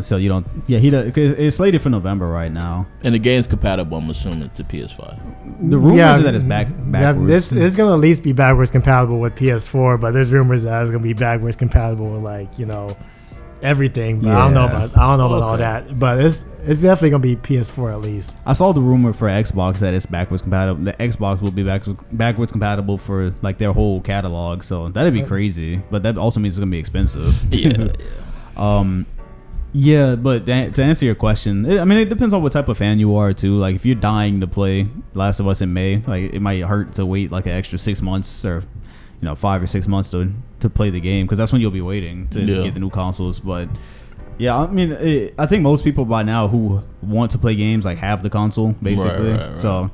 [SPEAKER 1] So you don't. Yeah, he does. Because it's slated for November right now.
[SPEAKER 3] And the game's compatible, I'm assuming, to PS5.
[SPEAKER 1] The rumors are that it's backwards.
[SPEAKER 2] It's gonna at least be backwards compatible with PS4, but there's rumors that it's gonna be backwards compatible with everything. But I don't know about all that. But it's definitely gonna be PS4 at least.
[SPEAKER 1] I saw the rumor for Xbox that it's backwards compatible. The Xbox will be backwards compatible for like their whole catalog. So that'd be crazy. But that also means it's gonna be expensive. Yeah. But to answer your question, it depends on what type of fan you are too. Like if you're dying to play Last of Us in May, like it might hurt to wait like an extra 6 months or 5 or 6 months to play the game, because that's when you'll be waiting to get the new consoles. But yeah, I mean, I think most people by now who want to play games like have the console basically.
[SPEAKER 3] Right.
[SPEAKER 1] So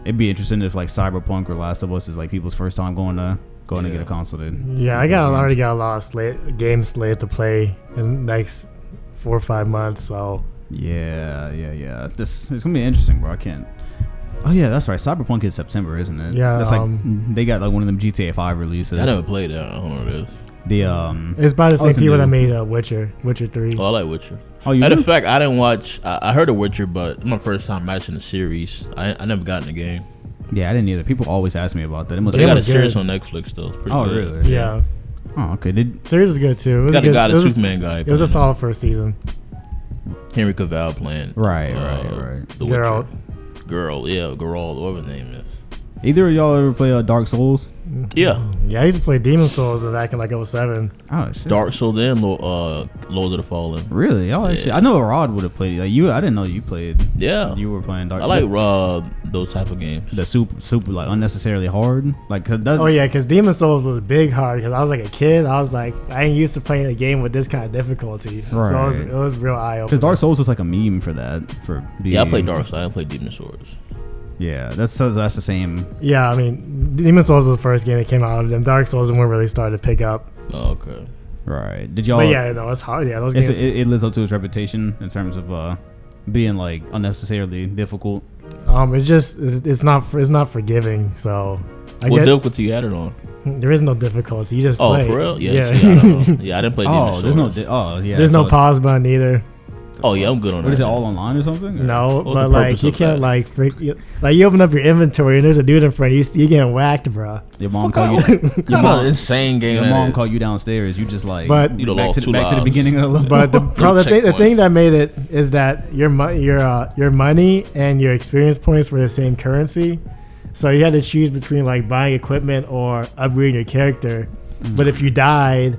[SPEAKER 1] it'd be interesting if like Cyberpunk or Last of Us is like people's first time going to get a console.
[SPEAKER 2] Yeah, I already got a lot of games slated to play in the next 4 or 5 months. So
[SPEAKER 1] Yeah. It's gonna be interesting, bro. I can't. Oh yeah, that's right. Cyberpunk is September, isn't it?
[SPEAKER 2] Yeah,
[SPEAKER 1] that's like they got like one of them GTA 5 releases.
[SPEAKER 3] I never played that. I don't know what it is.
[SPEAKER 2] it's by the same
[SPEAKER 1] it's
[SPEAKER 2] people
[SPEAKER 1] new.
[SPEAKER 2] that made Witcher 3.
[SPEAKER 3] Oh, I like Witcher.
[SPEAKER 1] Oh, you
[SPEAKER 3] Matter
[SPEAKER 1] do?
[SPEAKER 3] of fact, I didn't watch. I heard of Witcher, but it's my first time matching the series. I never got in the game.
[SPEAKER 1] Yeah, I didn't either. People always ask me about that. It must
[SPEAKER 3] They
[SPEAKER 1] be
[SPEAKER 3] got a
[SPEAKER 2] was
[SPEAKER 3] series
[SPEAKER 2] good.
[SPEAKER 3] on Netflix though. It's pretty
[SPEAKER 1] Oh
[SPEAKER 3] good.
[SPEAKER 1] really?
[SPEAKER 2] Yeah.
[SPEAKER 1] Oh okay.
[SPEAKER 2] Series was good too. It was
[SPEAKER 3] Got
[SPEAKER 2] a
[SPEAKER 3] a
[SPEAKER 2] good,
[SPEAKER 3] guy,
[SPEAKER 2] it
[SPEAKER 3] the
[SPEAKER 2] was a-
[SPEAKER 3] Superman guy.
[SPEAKER 2] It was a solid first season.
[SPEAKER 3] Henry Cavill playing.
[SPEAKER 1] Right.
[SPEAKER 3] The
[SPEAKER 2] Geralt.
[SPEAKER 3] Witcher. Girl, yeah, Geralt, whatever his name is.
[SPEAKER 1] Either of y'all ever play Dark Souls?
[SPEAKER 3] Yeah.
[SPEAKER 2] Yeah, I used to play Demon Souls back in like 07.
[SPEAKER 1] Oh shit.
[SPEAKER 3] Dark Souls and Lord of the Fallen.
[SPEAKER 1] Really? Y'all actually? I know Rod would have played. Like you, I didn't know you played.
[SPEAKER 3] Yeah.
[SPEAKER 1] You were playing Dark.
[SPEAKER 3] I like those type of games.
[SPEAKER 1] The super like unnecessarily hard. Like
[SPEAKER 2] Oh yeah, because Demon Souls was big hard because I was like a kid. I was like, I ain't used to playing a game with this kind of difficulty.
[SPEAKER 1] Right.
[SPEAKER 2] So it was real eye opening.
[SPEAKER 1] Because Dark Souls is like a meme for that. For being,
[SPEAKER 3] Yeah, I played Dark Souls. I didn't play Demon Souls.
[SPEAKER 1] Yeah, that's the same.
[SPEAKER 2] Yeah, I mean, Demon Souls was the first game that came out of them. Dark Souls and one really started to pick up.
[SPEAKER 3] Oh, okay.
[SPEAKER 1] Right. Did y'all?
[SPEAKER 2] But yeah, no, it's hard. Yeah, those games.
[SPEAKER 1] It lives up to its reputation in terms of being like unnecessarily difficult.
[SPEAKER 2] It's not forgiving. So
[SPEAKER 3] What difficulty you had it on?
[SPEAKER 2] there is no difficulty. You just play.
[SPEAKER 3] Oh, for real? Yeah.
[SPEAKER 2] Yeah.
[SPEAKER 3] See, I don't know. Yeah, I didn't play Demon Souls.
[SPEAKER 1] There's no. Yeah.
[SPEAKER 2] There's
[SPEAKER 1] so
[SPEAKER 2] no pause button either.
[SPEAKER 3] Oh yeah, I'm good on that.
[SPEAKER 1] What is it, all online or something? Or?
[SPEAKER 2] No,
[SPEAKER 3] What's
[SPEAKER 2] but
[SPEAKER 3] the
[SPEAKER 2] like
[SPEAKER 3] purpose
[SPEAKER 2] you
[SPEAKER 3] of
[SPEAKER 2] can't
[SPEAKER 3] that?
[SPEAKER 2] like you open up your inventory and there's a dude in front of you. You getting whacked, bro.
[SPEAKER 1] Your mom call you.
[SPEAKER 3] Your mom insane game.
[SPEAKER 1] Your mom call you downstairs. You just like.
[SPEAKER 2] But
[SPEAKER 3] You
[SPEAKER 1] back
[SPEAKER 3] lost
[SPEAKER 1] to the
[SPEAKER 3] 2
[SPEAKER 1] beginning of the level.
[SPEAKER 2] But the
[SPEAKER 3] Checkpoint.
[SPEAKER 2] thing that made it is that your money and your experience points were the same currency, so you had to choose between like buying equipment or upgrading your character. But if you died,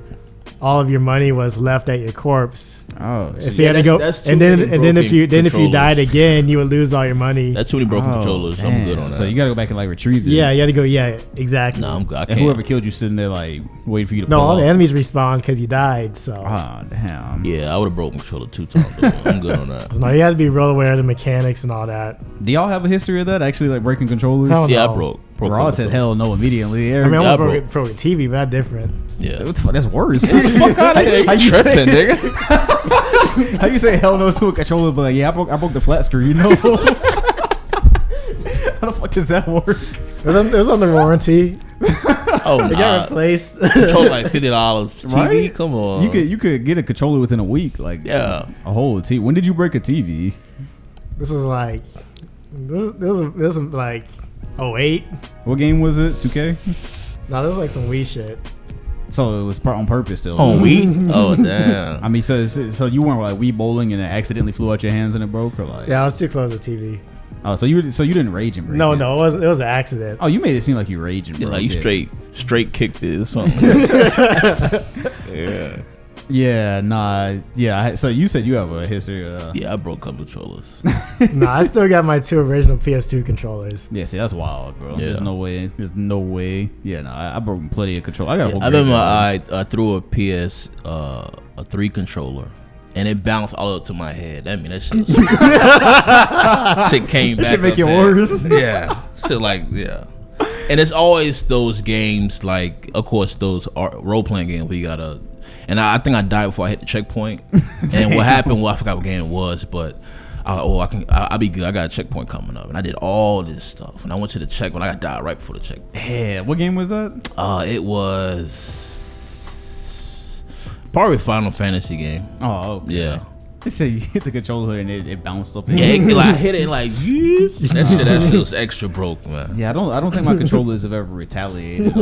[SPEAKER 2] all of your money was left at your corpse.
[SPEAKER 1] Oh,
[SPEAKER 2] So you had to go,
[SPEAKER 3] that's too
[SPEAKER 2] and
[SPEAKER 3] many
[SPEAKER 2] then if you
[SPEAKER 3] broken
[SPEAKER 2] died again, you would lose all your money.
[SPEAKER 3] That's too many broken controllers. I'm good on that.
[SPEAKER 1] So you gotta go back and like retrieve it.
[SPEAKER 2] Yeah, you had to go. Yeah, exactly.
[SPEAKER 3] Nah, I'm good. I
[SPEAKER 1] And
[SPEAKER 3] can't.
[SPEAKER 1] whoever killed you sitting there like waiting for you to.
[SPEAKER 2] No,
[SPEAKER 1] pull
[SPEAKER 2] all the
[SPEAKER 1] off.
[SPEAKER 2] enemies respawn because you died. So
[SPEAKER 1] Oh damn.
[SPEAKER 3] Yeah, I would have broken controller 2 times. Though. I'm good on that.
[SPEAKER 2] no, you had to be real aware of the mechanics and all that.
[SPEAKER 1] Do y'all have a history of that? Actually, like breaking controllers.
[SPEAKER 2] Hell
[SPEAKER 3] Yeah,
[SPEAKER 2] no.
[SPEAKER 3] I broke
[SPEAKER 1] Rod said hell no immediately.
[SPEAKER 2] I mean,
[SPEAKER 3] Yeah,
[SPEAKER 2] I
[SPEAKER 3] bro.
[SPEAKER 2] broke a TV, but that's different.
[SPEAKER 3] Yeah.
[SPEAKER 1] What the fuck? That's worse.
[SPEAKER 3] Fuck out of here.
[SPEAKER 1] How you say-
[SPEAKER 3] Tripping, nigga.
[SPEAKER 1] How you say hell no to a controller? But like, yeah, I broke the flat screen. You know. How the fuck does that work?
[SPEAKER 2] It was under warranty.
[SPEAKER 3] Oh,
[SPEAKER 2] It got replaced.
[SPEAKER 3] Controller like $50. TV,
[SPEAKER 1] Right?
[SPEAKER 3] come on.
[SPEAKER 1] You could get a controller within a week. Like
[SPEAKER 3] Yeah.
[SPEAKER 1] a whole TV. When did you break a TV?
[SPEAKER 2] This was like, this was like 08.
[SPEAKER 1] What game was it? 2K.
[SPEAKER 2] No, this was like some Wii shit.
[SPEAKER 1] So it was on purpose still.
[SPEAKER 3] On Wii? Oh, damn.
[SPEAKER 1] I mean, so you weren't like Wii bowling and it accidentally flew out your hands and it broke, or like?
[SPEAKER 2] Yeah, I was too close to TV.
[SPEAKER 1] Oh, so you didn't rage and break
[SPEAKER 2] No,
[SPEAKER 1] it?
[SPEAKER 2] no, it was an accident.
[SPEAKER 1] Oh, you made it seem like you raged and
[SPEAKER 3] Yeah,
[SPEAKER 1] broke
[SPEAKER 3] like you
[SPEAKER 1] it.
[SPEAKER 3] straight kicked it or something. Yeah.
[SPEAKER 1] Yeah, nah, yeah. So you said you have a history.
[SPEAKER 3] Yeah, I broke a couple controllers.
[SPEAKER 2] No, I still got my 2 original PS2 controllers.
[SPEAKER 1] Yeah, see, that's wild, bro.
[SPEAKER 3] Yeah.
[SPEAKER 1] There's no way. Yeah, no, I broke plenty of control. I got.
[SPEAKER 3] I remember I threw a PS3 controller. And it bounced all up to my head. I mean, that shit, shit came back.
[SPEAKER 1] Shit make
[SPEAKER 3] up
[SPEAKER 1] it
[SPEAKER 3] there.
[SPEAKER 1] worse.
[SPEAKER 3] Yeah, shit like yeah. And it's always those games like, of course, those role playing games where you gotta. And I think I died before I hit the checkpoint. And what happened? Well, I forgot what game it was, but I'll be good. I got a checkpoint coming up, and I did all this stuff. And I went to the checkpoint. I got died right before the checkpoint.
[SPEAKER 1] Yeah, what game was that?
[SPEAKER 3] It was probably a Final Fantasy game.
[SPEAKER 1] Oh, okay.
[SPEAKER 3] Yeah.
[SPEAKER 1] They say you hit the controller and it bounced up.
[SPEAKER 3] Yeah, it, like hit it like that shit was extra broke, man.
[SPEAKER 1] Yeah, I don't think my controllers have ever retaliated.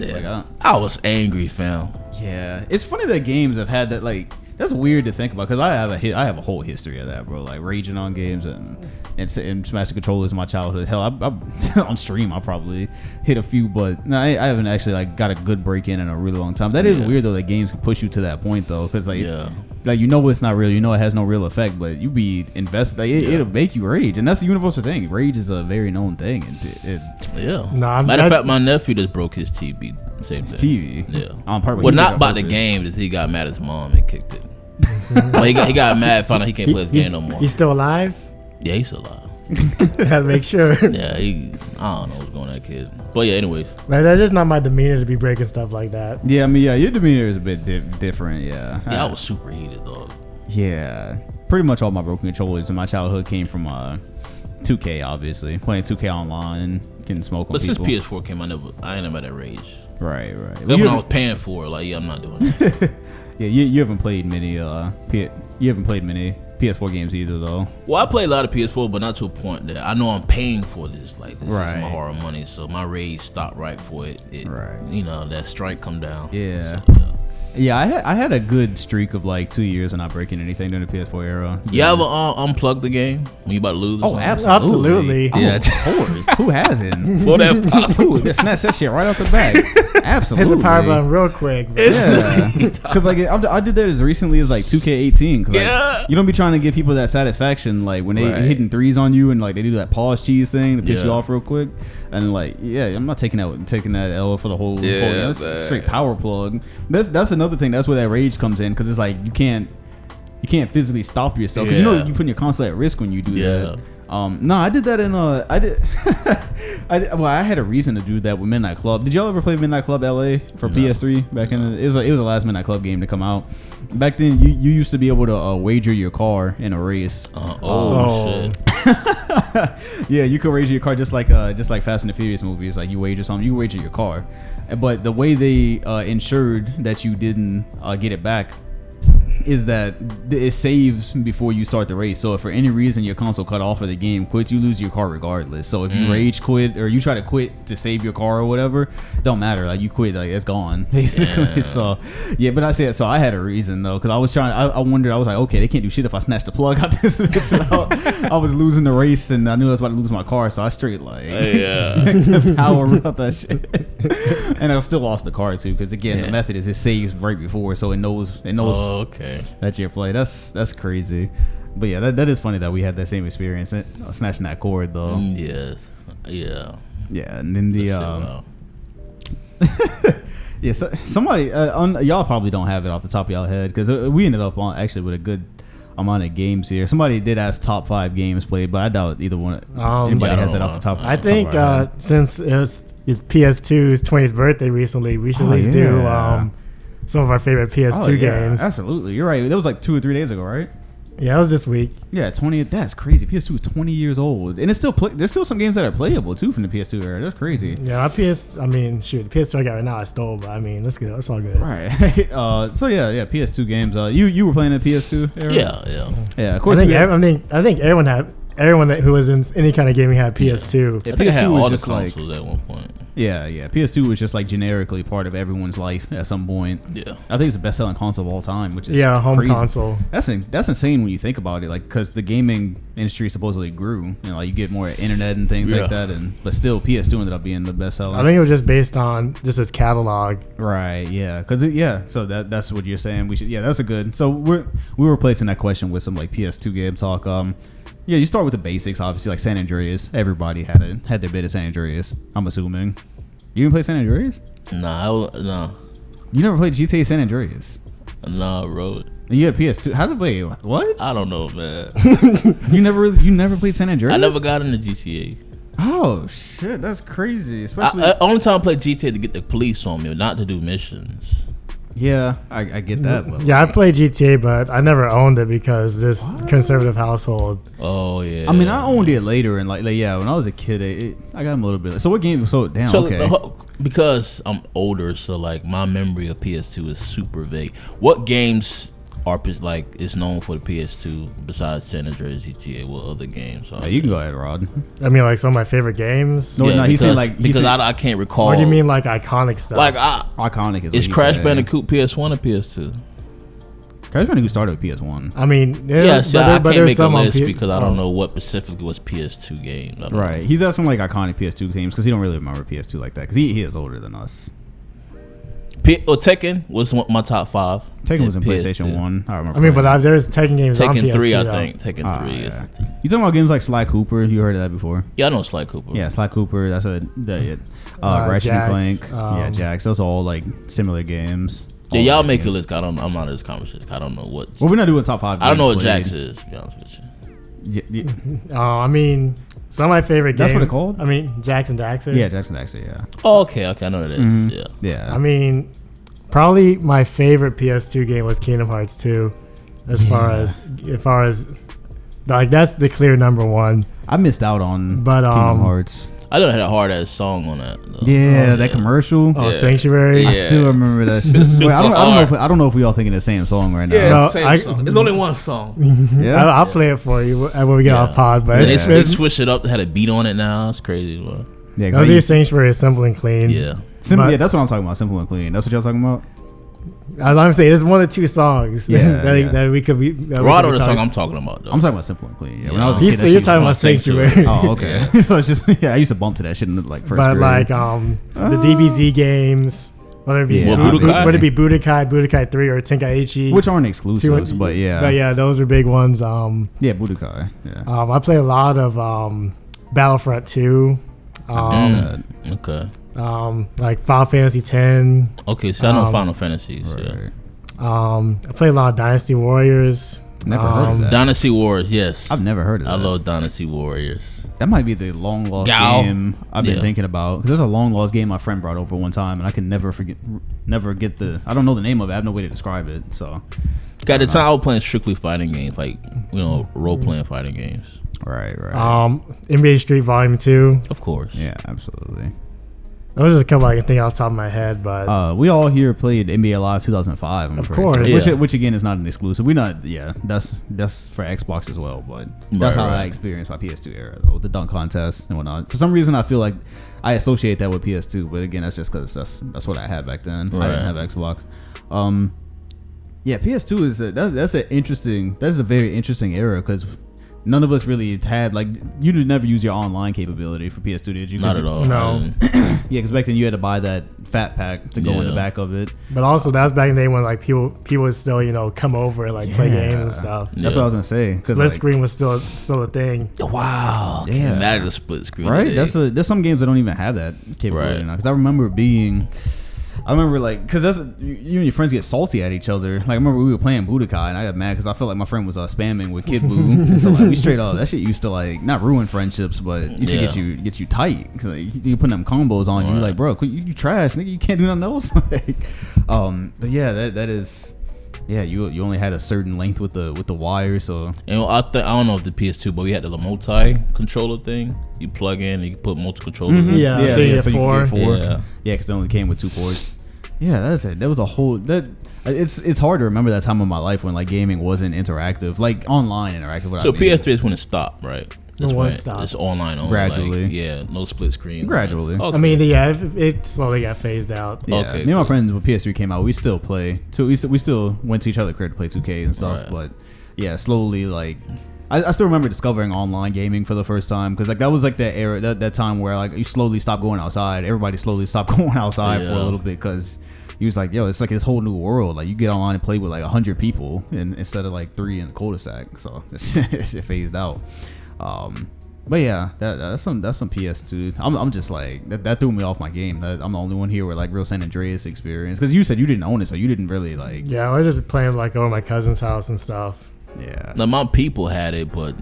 [SPEAKER 3] Yeah. I was angry, fam.
[SPEAKER 1] Yeah, it's funny that games have had that. Like, that's weird to think about because I have a whole history of that, bro. Like raging on games and smashing controllers in my childhood. Hell, I on stream I probably hit a few, but no, I haven't actually like got a good break in a really long time. That is weird though that games can push you to that point though, because like like you know it's not real, you know it has no real effect, but you be invested. Like, it'll make you rage, and that's a universal thing. Rage is a very known thing.
[SPEAKER 3] Yeah.
[SPEAKER 2] Nah,
[SPEAKER 3] Matter of fact, my nephew just broke his TV. Same
[SPEAKER 1] It's
[SPEAKER 3] thing.
[SPEAKER 1] TV.
[SPEAKER 3] Yeah.
[SPEAKER 1] On purpose.
[SPEAKER 3] Well,
[SPEAKER 1] He did
[SPEAKER 3] not
[SPEAKER 1] on
[SPEAKER 3] about the
[SPEAKER 1] purpose.
[SPEAKER 3] game. That he got mad at his mom and kicked it. Well, he got mad, found out he can't play his game no more.
[SPEAKER 2] He's still alive?
[SPEAKER 3] Yeah, he's still alive.
[SPEAKER 2] Gotta make sure.
[SPEAKER 3] Yeah, I don't know what's going on with that kid. But yeah, anyways.
[SPEAKER 2] Like, that's just not my demeanor to be breaking stuff like that.
[SPEAKER 1] Yeah, I mean, yeah, your demeanor is a bit different. Yeah.
[SPEAKER 3] Yeah, I was super heated, dog.
[SPEAKER 1] Yeah, pretty much all my broken controllers in my childhood came from 2K, obviously playing 2K online, getting smoke on
[SPEAKER 3] But
[SPEAKER 1] people.
[SPEAKER 3] since PS4 came, I ain't never had that rage.
[SPEAKER 1] Right.
[SPEAKER 3] Then when I was paying for it, like, yeah, I'm not doing it.
[SPEAKER 1] Yeah, you haven't played many PS4 games either, though.
[SPEAKER 3] Well, I play a lot of PS4, but not to a point that I know I'm paying for this. Like, this is
[SPEAKER 1] Right.
[SPEAKER 3] my hard money, so my rage stopped right before it
[SPEAKER 1] Right.
[SPEAKER 3] you know, that strike come down.
[SPEAKER 1] Yeah.
[SPEAKER 3] So,
[SPEAKER 1] Yeah, I had a good streak of like 2 years of not breaking anything during the PS4 era.
[SPEAKER 3] You ever unplug the game when you about to lose? Or something?
[SPEAKER 2] Absolutely.
[SPEAKER 3] Yeah,
[SPEAKER 1] Of course. Who hasn't?
[SPEAKER 3] for that pop.
[SPEAKER 1] Ooh, just snatch that shit right off the bat. Absolutely.
[SPEAKER 2] Hit the power button real quick. Bro.
[SPEAKER 1] Yeah, because like I did that as recently as like 2K18. Cause, like,
[SPEAKER 3] Yeah.
[SPEAKER 1] you don't be trying to give people that satisfaction like when they hitting threes on you and like they do that pause cheese thing to piss you off real quick. And like, yeah, I'm not taking that L for the whole. That's a straight power plug. That's another thing. That's where that rage comes in because it's like you can't physically stop yourself because you know you putting your console at risk when you do that. No, I did that in I had a reason to do that with Midnight Club. Did y'all ever play Midnight Club LA for PS3 back in it was the last Midnight Club game to come out. Back then you used to be able to wager your car in a race.
[SPEAKER 3] Shit.
[SPEAKER 1] Yeah, you could wager your car just like Fast and the Furious movies. Like you wager something, you wager your car. But the way they ensured that you didn't get it back is that it saves before you start the race. So if for any reason your console cut off or the game quits, you lose your car regardless. So if you rage quit or you try to quit to save your car or whatever, don't matter. Like you quit, like it's gone basically. So yeah, but I said so. I had a reason though because I was trying. I wondered. I was like, okay, they can't do shit if I snatch the plug out this bitch out. I was losing the race and I knew I was about to lose my car, so I straight like power out that shit. And I still lost the car too because again the method is it saves right before, so it knows.
[SPEAKER 3] Oh, okay.
[SPEAKER 1] That's your play. That's crazy. But yeah, that is funny that we had that same experience snatching that cord though.
[SPEAKER 3] Yes. Yeah.
[SPEAKER 1] Yeah, and then the yeah, so somebody y'all probably don't have it off the top of y'all head because we ended up on actually with a good amount of games here. Somebody did ask top 5 games played, but I doubt either one anybody has that off the top.
[SPEAKER 2] I think since it's PS2's 20th birthday recently, we should at least do some of our favorite PS2 games.
[SPEAKER 1] Absolutely, you're right. That was like 2 or 3 days ago, right?
[SPEAKER 2] Yeah, it was this week.
[SPEAKER 1] Yeah, 20. That's crazy. PS2 is 20 years old, and it's still there's still some games that are playable too from the PS2 era. That's crazy.
[SPEAKER 2] Yeah, my PS. I mean, shoot, the PS2 I got right now I stole, but I mean, that's good. That's all good.
[SPEAKER 1] Right. So yeah, PS2 games. You were playing the PS2 era? Yeah. Of course.
[SPEAKER 2] I think everyone who was in any kind of gaming had PS2.
[SPEAKER 3] Yeah, I think
[SPEAKER 1] PS2
[SPEAKER 3] I had
[SPEAKER 1] was
[SPEAKER 3] all
[SPEAKER 1] just
[SPEAKER 3] the consoles at one point.
[SPEAKER 1] Yeah. PS2 was just like generically part of everyone's life at some point.
[SPEAKER 3] Yeah.
[SPEAKER 1] I think it's the best-selling console of all time, which is
[SPEAKER 2] home
[SPEAKER 1] crazy.
[SPEAKER 2] console.
[SPEAKER 1] That's insane when you think about it, like because the gaming industry supposedly grew. You know, like you get more internet and things like that, but still PS2 ended up being the best-selling.
[SPEAKER 2] I think it was just based on just its catalog.
[SPEAKER 1] Right. Yeah. Because so that's what you're saying. We should. Yeah. That's a good. So we were replacing that question with some like PS2 game talk. Yeah, you start with the basics, obviously, like San Andreas. Everybody had their bit of San Andreas, I'm assuming. You didn't play San Andreas?
[SPEAKER 3] Nah.
[SPEAKER 1] You never played GTA San Andreas?
[SPEAKER 3] Nah, bro.
[SPEAKER 1] You had a PS2. How did play? What?
[SPEAKER 3] I don't know, man.
[SPEAKER 1] You never played San Andreas?
[SPEAKER 3] I never got into GTA.
[SPEAKER 1] Oh shit, that's crazy. Especially
[SPEAKER 3] only time I played GTA to get the police on me, not to do missions.
[SPEAKER 1] Yeah, I get that. But
[SPEAKER 2] yeah, I played GTA, but I never owned it because this conservative household.
[SPEAKER 3] Oh yeah.
[SPEAKER 1] I mean, I owned it later, and like yeah, when I was a kid, I got them a little bit. So what game? So damn.
[SPEAKER 3] So
[SPEAKER 1] okay.
[SPEAKER 3] Because I'm older, so like my memory of PS2 is super vague. What games are like is known for the PS2 besides San Andreas, GTA? What other games are?
[SPEAKER 1] You can go ahead, Rod.
[SPEAKER 2] I mean, like some of my favorite games.
[SPEAKER 1] No, he's saying like
[SPEAKER 3] I can't recall.
[SPEAKER 2] What do you mean like iconic stuff?
[SPEAKER 3] Like
[SPEAKER 1] iconic
[SPEAKER 3] is Crash Bandicoot PS1 or PS2?
[SPEAKER 1] Crash Bandicoot started with PS1.
[SPEAKER 2] I mean,
[SPEAKER 3] I can't make a list because I don't know what specifically was PS2 game.
[SPEAKER 1] Right, he's asking like iconic PS2 games because he don't really remember PS2 like that because he is older than us.
[SPEAKER 3] Tekken was my top 5.
[SPEAKER 1] Tekken was in PlayStation 1. I remember.
[SPEAKER 2] I mean, but there's Tekken games on PS2.
[SPEAKER 3] Tekken 3, I think. Tekken 3 is.
[SPEAKER 1] You talking about games like Sly Cooper? You heard of that before?
[SPEAKER 3] Yeah, I know Sly Cooper.
[SPEAKER 1] Yeah, Sly Cooper. That's Ratchet and Clank. Yeah, Jax. Those are all like similar games.
[SPEAKER 3] Yeah, y'all make a list. I'm not in this conversation. I don't know what.
[SPEAKER 1] Well, we're not doing top 5.
[SPEAKER 3] I don't know what Jax is. To be honest with you.
[SPEAKER 2] I mean, some of my favorite games.
[SPEAKER 1] That's what it's called?
[SPEAKER 2] I mean, Jax and Daxter.
[SPEAKER 1] Yeah, Jax and Daxter, yeah.
[SPEAKER 3] Oh, okay, I know what it is.
[SPEAKER 1] Mm-hmm. Yeah.
[SPEAKER 2] I mean, probably my favorite PS2 game was Kingdom Hearts 2. As far as like that's the clear number one.
[SPEAKER 1] I missed out on Kingdom Hearts.
[SPEAKER 3] I don't have a hard ass song on that. Though.
[SPEAKER 1] Yeah, that commercial.
[SPEAKER 2] Oh, Sanctuary.
[SPEAKER 1] Yeah. I still remember that shit. Wait, I don't know if we all thinking the same song right now.
[SPEAKER 3] Yeah, it's the same song. There's only one song.
[SPEAKER 1] Yeah,
[SPEAKER 2] I'll play it for you when we get off pod. But
[SPEAKER 3] they switched it up. They had a beat on it now. It's crazy, bro.
[SPEAKER 1] Yeah,
[SPEAKER 2] Sanctuary is simple and clean.
[SPEAKER 3] Yeah,
[SPEAKER 1] that's what I'm talking about. Simple and clean. That's what y'all talking about.
[SPEAKER 2] I'm saying there's one or two songs that we could be.
[SPEAKER 3] Rod the song I'm talking about, though.
[SPEAKER 1] I'm talking about Simple and Clean. Yeah, when I was a kid,
[SPEAKER 2] you're talking about Sanctuary.
[SPEAKER 1] Oh, okay. So it's just I used to bump to that shit in like first grade.
[SPEAKER 2] But like the DBZ games, whether it be Budokai 3 or Tenkaichi,
[SPEAKER 1] which aren't exclusives, but yeah,
[SPEAKER 2] those are big ones.
[SPEAKER 1] Budokai. Yeah.
[SPEAKER 2] I play a lot of Battlefront 2.
[SPEAKER 3] Okay.
[SPEAKER 2] Like Final Fantasy 10.
[SPEAKER 3] Okay, so I know Final Fantasies. Right.
[SPEAKER 2] I play a lot of Dynasty Warriors.
[SPEAKER 1] Never heard of that.
[SPEAKER 3] Dynasty Warriors, yes.
[SPEAKER 1] I've never heard of that.
[SPEAKER 3] I love Dynasty Warriors.
[SPEAKER 1] That might be the long lost game I've been thinking about. Because there's a long lost game my friend brought over one time, and I can never get the. I don't know the name of it. I have no way to describe it. So,
[SPEAKER 3] at the time I was playing strictly fighting games, like role playing fighting games.
[SPEAKER 1] Right.
[SPEAKER 2] NBA Street Volume 2.
[SPEAKER 3] Of course.
[SPEAKER 1] Yeah, absolutely.
[SPEAKER 2] Those are just a couple I can think off the top of my head, but
[SPEAKER 1] we all here played NBA Live 2005.
[SPEAKER 2] Of course,
[SPEAKER 1] which again is not an exclusive. That's for Xbox as well, but that's how I experienced my PS2 era though, with the dunk contest and whatnot. For some reason, I feel like I associate that with PS2, but again, that's just because that's what I had back then. Right. I didn't have Xbox. PS2 is that's a very interesting era because none of us really had, like, you did never use your online capability for PS2, did you?
[SPEAKER 3] Not at all.
[SPEAKER 2] No.
[SPEAKER 1] Yeah, because back then you had to buy that fat pack to go in the back of it.
[SPEAKER 2] But also, that was back in the day when, like, people would still, come over and, like, play games and stuff.
[SPEAKER 1] That's what I was going to say.
[SPEAKER 2] Split screen was still a thing.
[SPEAKER 3] Wow.
[SPEAKER 1] Yeah.
[SPEAKER 3] Imagine a split screen.
[SPEAKER 1] Right? There's some games that don't even have that capability now. Because I remember like, because you and your friends get salty at each other. Like, I remember we were playing Budokai and I got mad because I felt like my friend was spamming with Kid Buu. And so like we straight up, that shit used to like not ruin friendships, but used to get you tight. Because like, you putting them combos on you, like, bro, you trash, nigga, you can't do nothing else. But yeah, that is. Yeah, you only had a certain length with the wire, so.
[SPEAKER 3] And I don't know if the PS2, but we had the multi controller thing. You plug in, and you can put multi controllers.
[SPEAKER 2] Mm-hmm. Yeah, so you get four.
[SPEAKER 1] Yeah, because it only came with 2 ports. Yeah, that's it. That was a whole It's hard to remember that time of my life when like gaming wasn't interactive, like online interactive.
[SPEAKER 3] So PS3 is when it stopped, right?
[SPEAKER 2] That's when it stopped.
[SPEAKER 3] It's online only.
[SPEAKER 1] Gradually.
[SPEAKER 3] Like, no split screen.
[SPEAKER 1] Gradually.
[SPEAKER 3] Okay.
[SPEAKER 2] I mean, it slowly got phased out.
[SPEAKER 1] Yeah.
[SPEAKER 3] Okay.
[SPEAKER 1] Me and my friends, when PS3 came out, we still play. So we still went to each other's crib to play 2K and stuff. Right. But yeah, slowly like. I still remember discovering online gaming for the first time because like that was like that era, that time where like you slowly stopped going outside. Everybody slowly stopped going outside for a little bit because he was like, yo, it's like this whole new world. Like you get online and play with like 100 people instead of like 3 in the cul-de-sac. So it phased out. But yeah, that's some PS2. I'm just like that threw me off my game. I'm the only one here with like real San Andreas experience because you said you didn't own it, so you didn't really like.
[SPEAKER 2] Yeah, I was just playing like over my cousin's house and stuff.
[SPEAKER 1] Yeah.
[SPEAKER 3] Now my people had it, but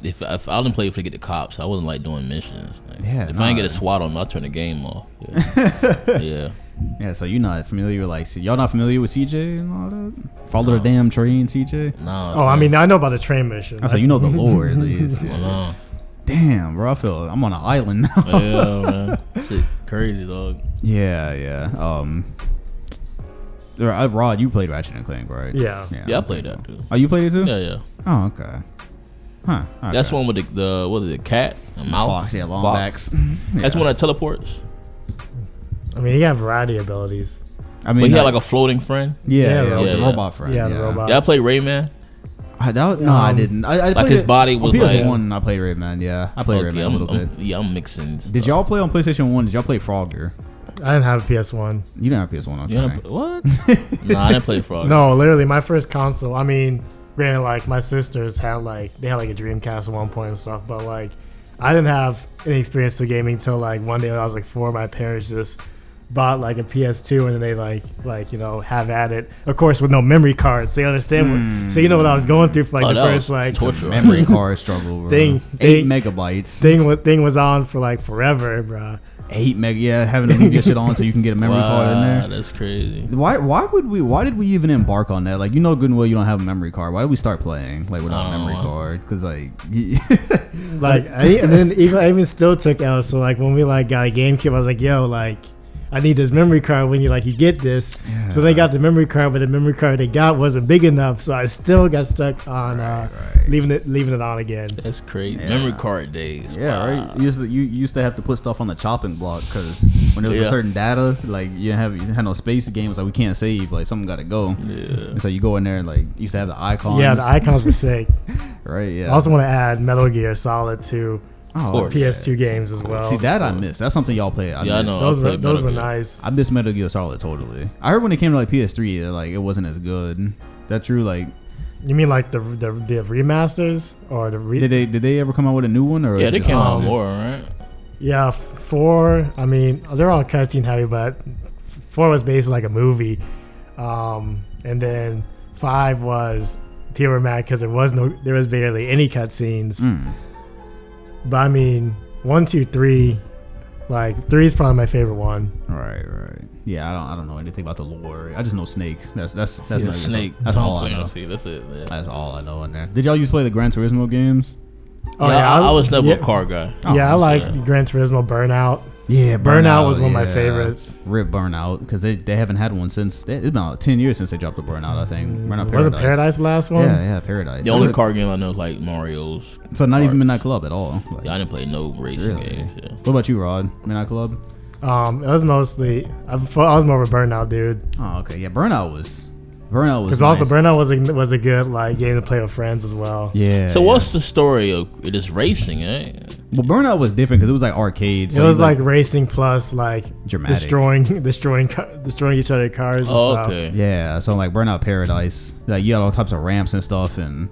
[SPEAKER 3] if I didn't play it to get the cops, I wasn't like doing missions. Like, if I didn't get a SWAT on me, I'll turn the game off. Yeah. Yeah.
[SPEAKER 1] Yeah, so you're not familiar with like y'all not familiar with CJ and all that? Follow the damn train, CJ?
[SPEAKER 3] No.
[SPEAKER 2] Oh, I mean I know about the train mission.
[SPEAKER 1] So you know the lore at least.
[SPEAKER 3] No.
[SPEAKER 1] Damn, bro, I feel I'm on an island now.
[SPEAKER 3] Yeah, man. Shit crazy, dog.
[SPEAKER 1] Yeah. Rod, you played Ratchet and Clank, right?
[SPEAKER 2] Yeah,
[SPEAKER 3] I played that too.
[SPEAKER 1] Oh, you played it too?
[SPEAKER 3] Yeah.
[SPEAKER 1] Oh, okay. Huh. Okay.
[SPEAKER 3] That's one with the what is it, cat? A mouse?
[SPEAKER 1] Fox, yeah, long backs. Yeah.
[SPEAKER 3] That's one that teleports.
[SPEAKER 2] I mean, he got variety abilities.
[SPEAKER 3] I mean, but he had like a floating friend.
[SPEAKER 1] Yeah, the robot friend.
[SPEAKER 2] Yeah, the robot.
[SPEAKER 3] Yeah, I played Rayman.
[SPEAKER 1] I didn't. I
[SPEAKER 3] like his body was
[SPEAKER 1] on
[SPEAKER 3] PS1.
[SPEAKER 1] I played Rayman. Yeah, I played Rayman a little bit.
[SPEAKER 3] Yeah, I'm mixing. Stuff.
[SPEAKER 1] Did y'all play on PlayStation 1? Did y'all play Frogger?
[SPEAKER 2] I didn't have a PS1.
[SPEAKER 1] You didn't have a PS1, okay.
[SPEAKER 3] What? No, I didn't play Frogger.
[SPEAKER 2] No, literally, my first console. I mean, granted, like my sisters had like a Dreamcast at one point and stuff, but like I didn't have any experience to gaming until like one day when I was like 4. My parents just bought like a PS2 and then they like have at it, of course, with no memory card, so you understand so you know what I was going through for like the first like
[SPEAKER 3] torture.
[SPEAKER 1] Memory card struggle, bro. 8 megabytes
[SPEAKER 2] thing was on for like forever, bro.
[SPEAKER 1] 8 meg, yeah, having to leave your shit on so you can get a memory card in there.
[SPEAKER 3] That's crazy.
[SPEAKER 1] Why did we even embark on that? Like, you know good and well you don't have a memory card. Why did we start playing like without a memory card? Because like
[SPEAKER 2] and then I even still took L. So like when we like got a GameCube, I was like, yo, like I need this memory card when you get this. Yeah. So they got the memory card, but the memory card they got wasn't big enough, so I still got stuck on leaving it on again.
[SPEAKER 3] That's crazy. Yeah. Memory card days.
[SPEAKER 1] Yeah, wow. Right. You used to have to put stuff on the chopping block because when there was a certain data, like you had no space. The game was like we can't save, like something got to go. Yeah. And so you go in there and like you used to have the icons.
[SPEAKER 2] Yeah, the icons were sick.
[SPEAKER 1] Right. Yeah.
[SPEAKER 2] I also want to add Metal Gear Solid to PS2 games as well.
[SPEAKER 1] See that I missed. That's something y'all play.
[SPEAKER 3] I know.
[SPEAKER 2] Those were nice.
[SPEAKER 1] I missed Metal Gear Solid totally. I heard when it came to like PS3, like it wasn't as good. That true? Like
[SPEAKER 2] you mean like the remasters or the
[SPEAKER 1] did they ever come out with a new one? Or
[SPEAKER 3] yeah, they came out more, right?
[SPEAKER 2] Yeah, 4. I mean, they're all cutscene heavy, but 4 was basically like a movie, and then 5 was people were mad because there was barely any cutscenes. But I mean, 1, 2, 3, like 3 is probably my favorite one.
[SPEAKER 1] Right. Yeah, I don't know anything about the lore. I just know Snake. That's
[SPEAKER 3] Snake.
[SPEAKER 1] That's all I know.
[SPEAKER 3] That's it. Yeah.
[SPEAKER 1] That's all I know in there. Did y'all used to play the Gran Turismo games?
[SPEAKER 3] Oh yeah, I was never a car guy.
[SPEAKER 2] I like Gran Turismo Burnout.
[SPEAKER 1] Yeah,
[SPEAKER 2] Burnout was one of my favorites.
[SPEAKER 1] Rip Burnout because they haven't had one since it's been about 10 years since they dropped the Burnout. I think Burnout Paradise.
[SPEAKER 2] Wasn't Paradise the last one?
[SPEAKER 1] Yeah, Paradise.
[SPEAKER 3] The only car game I know is like Mario's.
[SPEAKER 1] So not even Midnight Club at all. Like,
[SPEAKER 3] yeah, I didn't play no racing games. Yeah.
[SPEAKER 1] What about you, Rod? Midnight Club?
[SPEAKER 2] It was mostly I was more of a Burnout dude.
[SPEAKER 1] Oh, okay. Yeah, Burnout was because
[SPEAKER 2] also Burnout was a good like game to play with friends as well.
[SPEAKER 1] Yeah.
[SPEAKER 3] So what's the story of it? Is racing, eh?
[SPEAKER 1] Well, Burnout was different because it was like arcade. So
[SPEAKER 2] it was like racing plus like
[SPEAKER 1] dramatic.
[SPEAKER 2] destroying each other's cars and stuff.
[SPEAKER 3] Okay.
[SPEAKER 1] Yeah. So like Burnout Paradise, like you had all types of ramps and stuff, and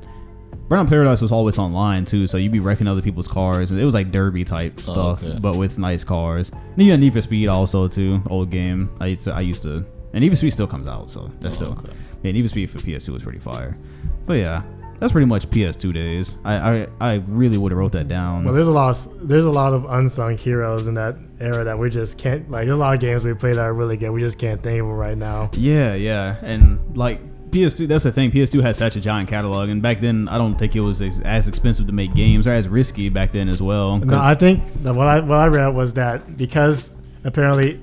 [SPEAKER 1] Burnout Paradise was always online too. So you'd be wrecking other people's cars, and it was like derby type stuff, but with nice cars. And you had Need for Speed also too, old game. I used to. And Need for Speed still comes out, so that's still yeah. Need for Speed for PS2 was pretty fire. So yeah, that's pretty much PS2 days. I really would have wrote that down.
[SPEAKER 2] Well, there's a lot of unsung heroes in that era that we just can't like. There's a lot of games we play that are really good. We just can't think of them right now.
[SPEAKER 1] Yeah, and like PS2, that's the thing. PS2 had such a giant catalog, and back then I don't think it was as expensive to make games or as risky back then as well.
[SPEAKER 2] No, I think that what I read was that because apparently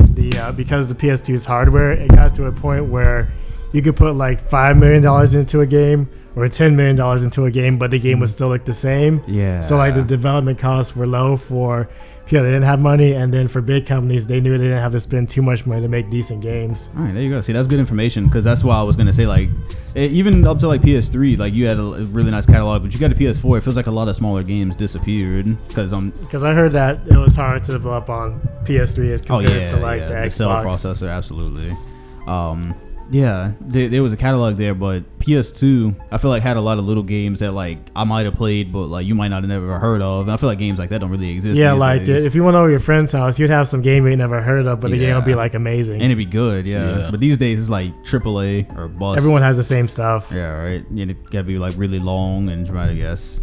[SPEAKER 2] because the PS2's hardware, it got to a point where you could put like $5 million into a game or $10 million into a game, but the game would still look the same.
[SPEAKER 1] Yeah.
[SPEAKER 2] So like the development costs were low for people that didn't have money, and then for big companies, they knew they didn't have to spend too much money to make decent games.
[SPEAKER 1] All right, there you go. See, that's good information because that's why I was gonna say like even up to like PS3, like you had a really nice catalog, but you got a PS4. It feels like a lot of smaller games disappeared because
[SPEAKER 2] I heard that it was hard to develop on PS3 as compared to like the Xbox
[SPEAKER 1] cell processor. Absolutely. Yeah, there was a catalog there, but PS2, I feel like had a lot of little games that like I might have played, but like you might not have never heard of. And I feel like games like that don't really exist.
[SPEAKER 2] Yeah, like days. If you went over your friend's house, you'd have some game you never heard of, but the game would be like amazing
[SPEAKER 1] and it'd be good. Yeah. But these days it's like AAA or bust.
[SPEAKER 2] Everyone has the same stuff.
[SPEAKER 1] Yeah, right. And it gotta be like really long and dramatic. Yes.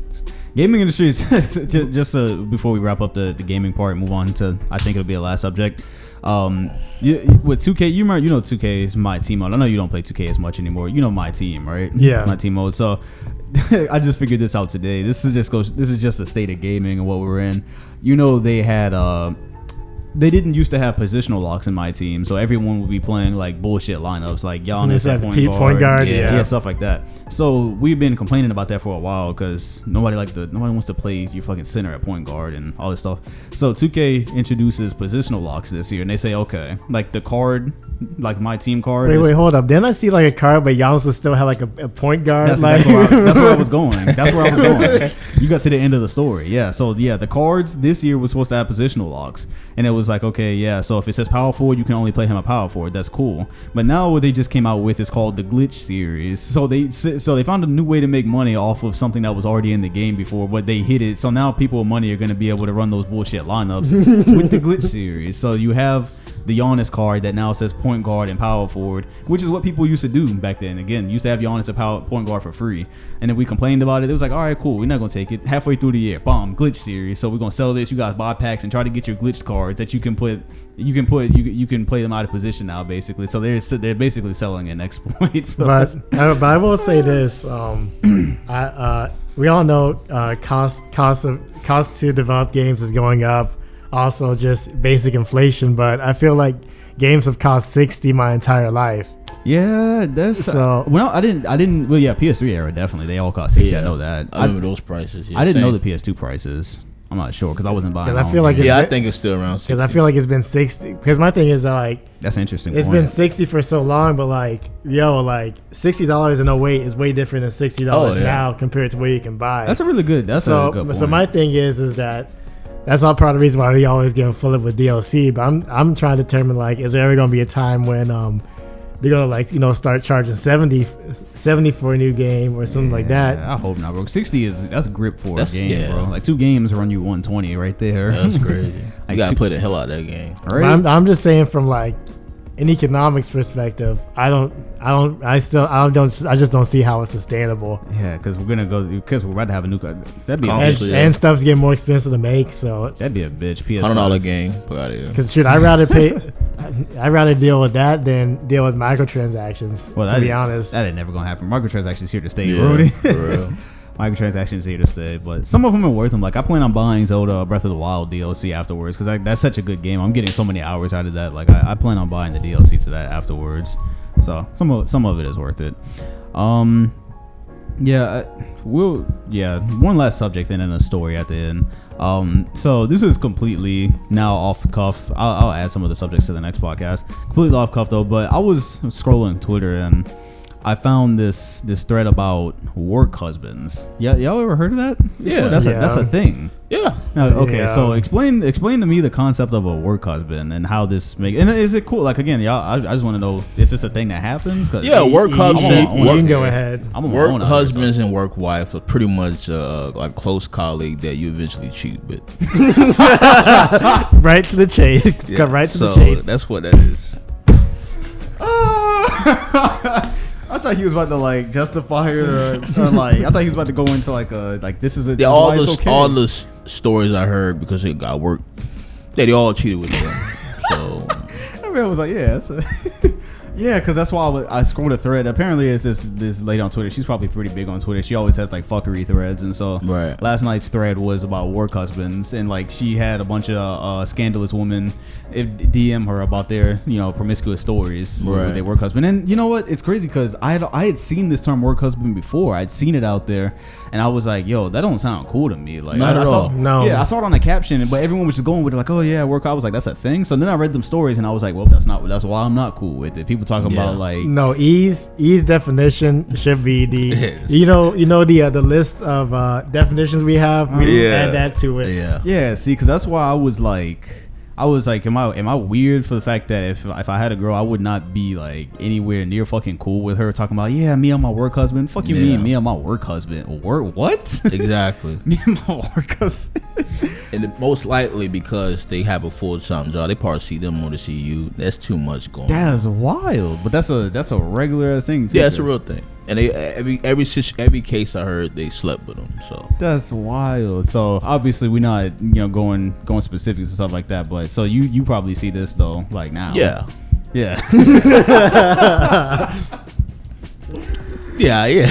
[SPEAKER 1] Gaming industry is just before we wrap up the gaming part, move on to I think it'll be the last subject. With 2K, you know 2K is my team mode. I know you don't play 2K as much anymore. You know my team, right?
[SPEAKER 2] Yeah,
[SPEAKER 1] my team mode. So I just figured this out today. This is just the state of gaming and what we're in. You know they had they didn't used to have positional locks in my team, so everyone would be playing like bullshit lineups, like Giannis at point guard, yeah, stuff like that. So we've been complaining about that for a while because nobody wants to play your fucking center at point guard and all this stuff. So 2K introduces positional locks this year, and they say okay, like the card, like my team card.
[SPEAKER 2] Wait, hold up. Didn't I see like a card, but Giannis would still have like a point guard?
[SPEAKER 1] That's
[SPEAKER 2] like,
[SPEAKER 1] exactly that's where I was going. That's where I was going. You got to the end of the story, yeah. So yeah, the cards this year was supposed to have positional locks, and it was like okay, yeah. So if it says power forward, you can only play him at power forward. That's cool. But now what they just came out with is called the glitch series. So they found a new way to make money off of something that was already in the game before, but they hit it. So now people with money are going to be able to run those bullshit lineups with the glitch series. So you have the Giannis card that now says point guard and power forward, which is what people used to do back then. Again, used to have Giannis at point guard for free, and then we complained about it. It was like, all right, cool, we're not gonna take it. Halfway through the year, bomb, glitch series. So we're gonna sell this. You guys buy packs and try to get your glitched cards that you can play them out of position now, basically. So they're basically selling an exploit. So
[SPEAKER 2] but I will say this: we all know cost to develop games is going up. Also, just basic inflation, but I feel like games have cost $60 my entire life.
[SPEAKER 1] Yeah, that's
[SPEAKER 2] so.
[SPEAKER 1] Well, I didn't. Well, yeah, PS3 era definitely. They all cost $60. I know that.
[SPEAKER 3] I remember those prices. Yeah,
[SPEAKER 1] I didn't know the PS2 prices. I'm not sure because I wasn't buying.
[SPEAKER 2] Because I feel like
[SPEAKER 3] I think it's still around 60.
[SPEAKER 2] Because I feel like it's been 60. Because my thing is like
[SPEAKER 1] that's interesting.
[SPEAKER 2] It's been 60 for so long, but like $60 in 08 is way different than $60 now compared to where you can buy.
[SPEAKER 1] That's a really good. That's a good point.
[SPEAKER 2] So my thing is that that's all part of the reason why we always get full up with DLC. But I'm trying to determine like, is there ever gonna be a time when they're gonna like start charging 70 for a new game or something like that.
[SPEAKER 1] I hope not, bro. 60 that's grip for a game, bro. Like 2 games run you 120 right there.
[SPEAKER 3] That's crazy.
[SPEAKER 1] Like
[SPEAKER 3] you gotta play the hell out of that game.
[SPEAKER 2] Right? I'm just saying from like an economics perspective, I just don't see how it's sustainable.
[SPEAKER 1] Yeah, because we're about to have a new. That'd be
[SPEAKER 2] and stuff's getting more expensive to make, so
[SPEAKER 1] that'd be a bitch. PS
[SPEAKER 3] $100 game, put out of here.
[SPEAKER 2] Because I'd rather deal with that than deal with microtransactions. Well, to be honest,
[SPEAKER 1] that ain't never gonna happen. Microtransactions here to stay,
[SPEAKER 3] Rudy. For real.
[SPEAKER 1] Microtransactions here to stay, but some of them are worth them. Like I plan on buying Zelda Breath of the Wild DLC afterwards because that's such a good game. I'm getting so many hours out of that. Like I plan on buying the DLC to that afterwards. So some of it is worth it. One last subject then and a story at the end. So this is completely now off the cuff. I'll add some of the subjects to the next podcast. Completely off cuff though, but I was scrolling Twitter and I found this thread about work husbands. Yeah, y'all ever heard of that?
[SPEAKER 3] Yeah,
[SPEAKER 1] that's a thing.
[SPEAKER 3] Yeah.
[SPEAKER 1] Okay, so explain to me the concept of a work husband and how this and is it cool? Like again, y'all, I just want to know, is this a thing that happens? Cause
[SPEAKER 3] work husband.
[SPEAKER 2] You can go ahead.
[SPEAKER 3] Work husbands and work wives are pretty much like close colleague that you eventually cheat with.
[SPEAKER 2] Right to the chase.
[SPEAKER 3] Yeah.
[SPEAKER 2] Cut right to the chase.
[SPEAKER 3] That's what that is.
[SPEAKER 1] I thought he was about to like justify it or like I thought he was about to go into like this is a
[SPEAKER 3] all the stories I heard because it got work. Yeah, they all cheated with them. So
[SPEAKER 1] I mean, I was like, yeah, that's because that's why I scrolled a thread. Apparently, it's this lady on Twitter. She's probably pretty big on Twitter. She always has like fuckery threads, and so last night's thread was about work husbands, and like she had a bunch of scandalous women DM her about their promiscuous stories with their work husband. And you know what? It's crazy because I had seen this term work husband before. I'd seen it out there, and I was like, yo, that don't sound cool to me. Like
[SPEAKER 3] not at all.
[SPEAKER 1] No. Yeah, I saw it on the caption, but everyone was just going with it like, oh yeah, work. I was like, that's a thing. So then I read them stories, and I was like, well, that's why I'm not cool with it. People talk about like
[SPEAKER 2] ease definition should be the the list of definitions we have. We add that to it.
[SPEAKER 1] Yeah. See, because that's why I was like, am I weird for the fact that if I had a girl, I would not be like anywhere near fucking cool with her talking about me and my work husband. Fuck you, me and my work husband. What?
[SPEAKER 3] Exactly.
[SPEAKER 1] Me and my work husband.
[SPEAKER 3] And most likely because they have a full-time job, they probably see them more to see you. That's too much going on.
[SPEAKER 1] That's wild, but that's a regular ass thing too.
[SPEAKER 3] Yeah, it's a real thing. And they every case I heard, they slept with them. So
[SPEAKER 1] that's wild. So obviously we're not going specifics and stuff like that. But so you probably see this though, like now.
[SPEAKER 3] Yeah.
[SPEAKER 1] Yeah.
[SPEAKER 3] Yeah.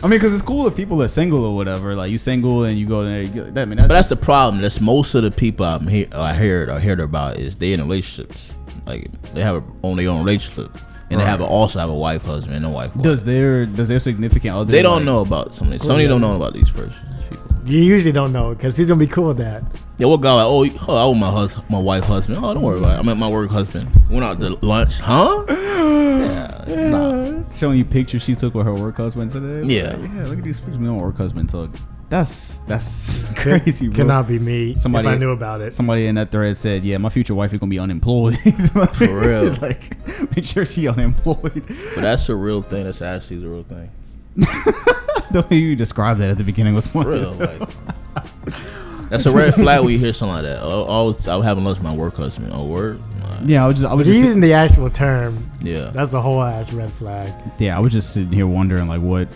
[SPEAKER 1] I mean, because it's cool if people are single or whatever. Like you single and you go there.
[SPEAKER 3] But that's the problem. That's most of the people I heard about is they in relationships. Like they have on their own relationship. And they also have a wife, husband, and a wife.
[SPEAKER 1] Does their significant other?
[SPEAKER 3] They don't know about somebody. Somebody don't know about these people.
[SPEAKER 2] You usually don't know because he's gonna be cool with that.
[SPEAKER 3] Yeah, what guy like? I owe my wife, husband. Oh, don't worry about it. I met my work husband. Went out to lunch, huh? Yeah. Nah.
[SPEAKER 1] Showing you pictures she took with her work husband today.
[SPEAKER 3] Yeah.
[SPEAKER 1] Like, yeah. Look at these pictures my work husband took. That's crazy, bro.
[SPEAKER 2] Cannot be me if I knew about it.
[SPEAKER 1] Somebody in that thread said, yeah, my future wife is going to be unemployed.
[SPEAKER 3] For real.
[SPEAKER 1] Like, make sure she unemployed.
[SPEAKER 3] But that's a real thing. That's actually the real thing.
[SPEAKER 1] The way you described that at the beginning was funny.
[SPEAKER 3] For real. Like, that's a red flag when you hear something like that. I was having lunch with my work husband. Oh, word?
[SPEAKER 1] Yeah, I was just
[SPEAKER 2] using the actual term.
[SPEAKER 3] Yeah.
[SPEAKER 2] That's a whole ass red flag.
[SPEAKER 1] Yeah, I was just sitting here wondering, like, what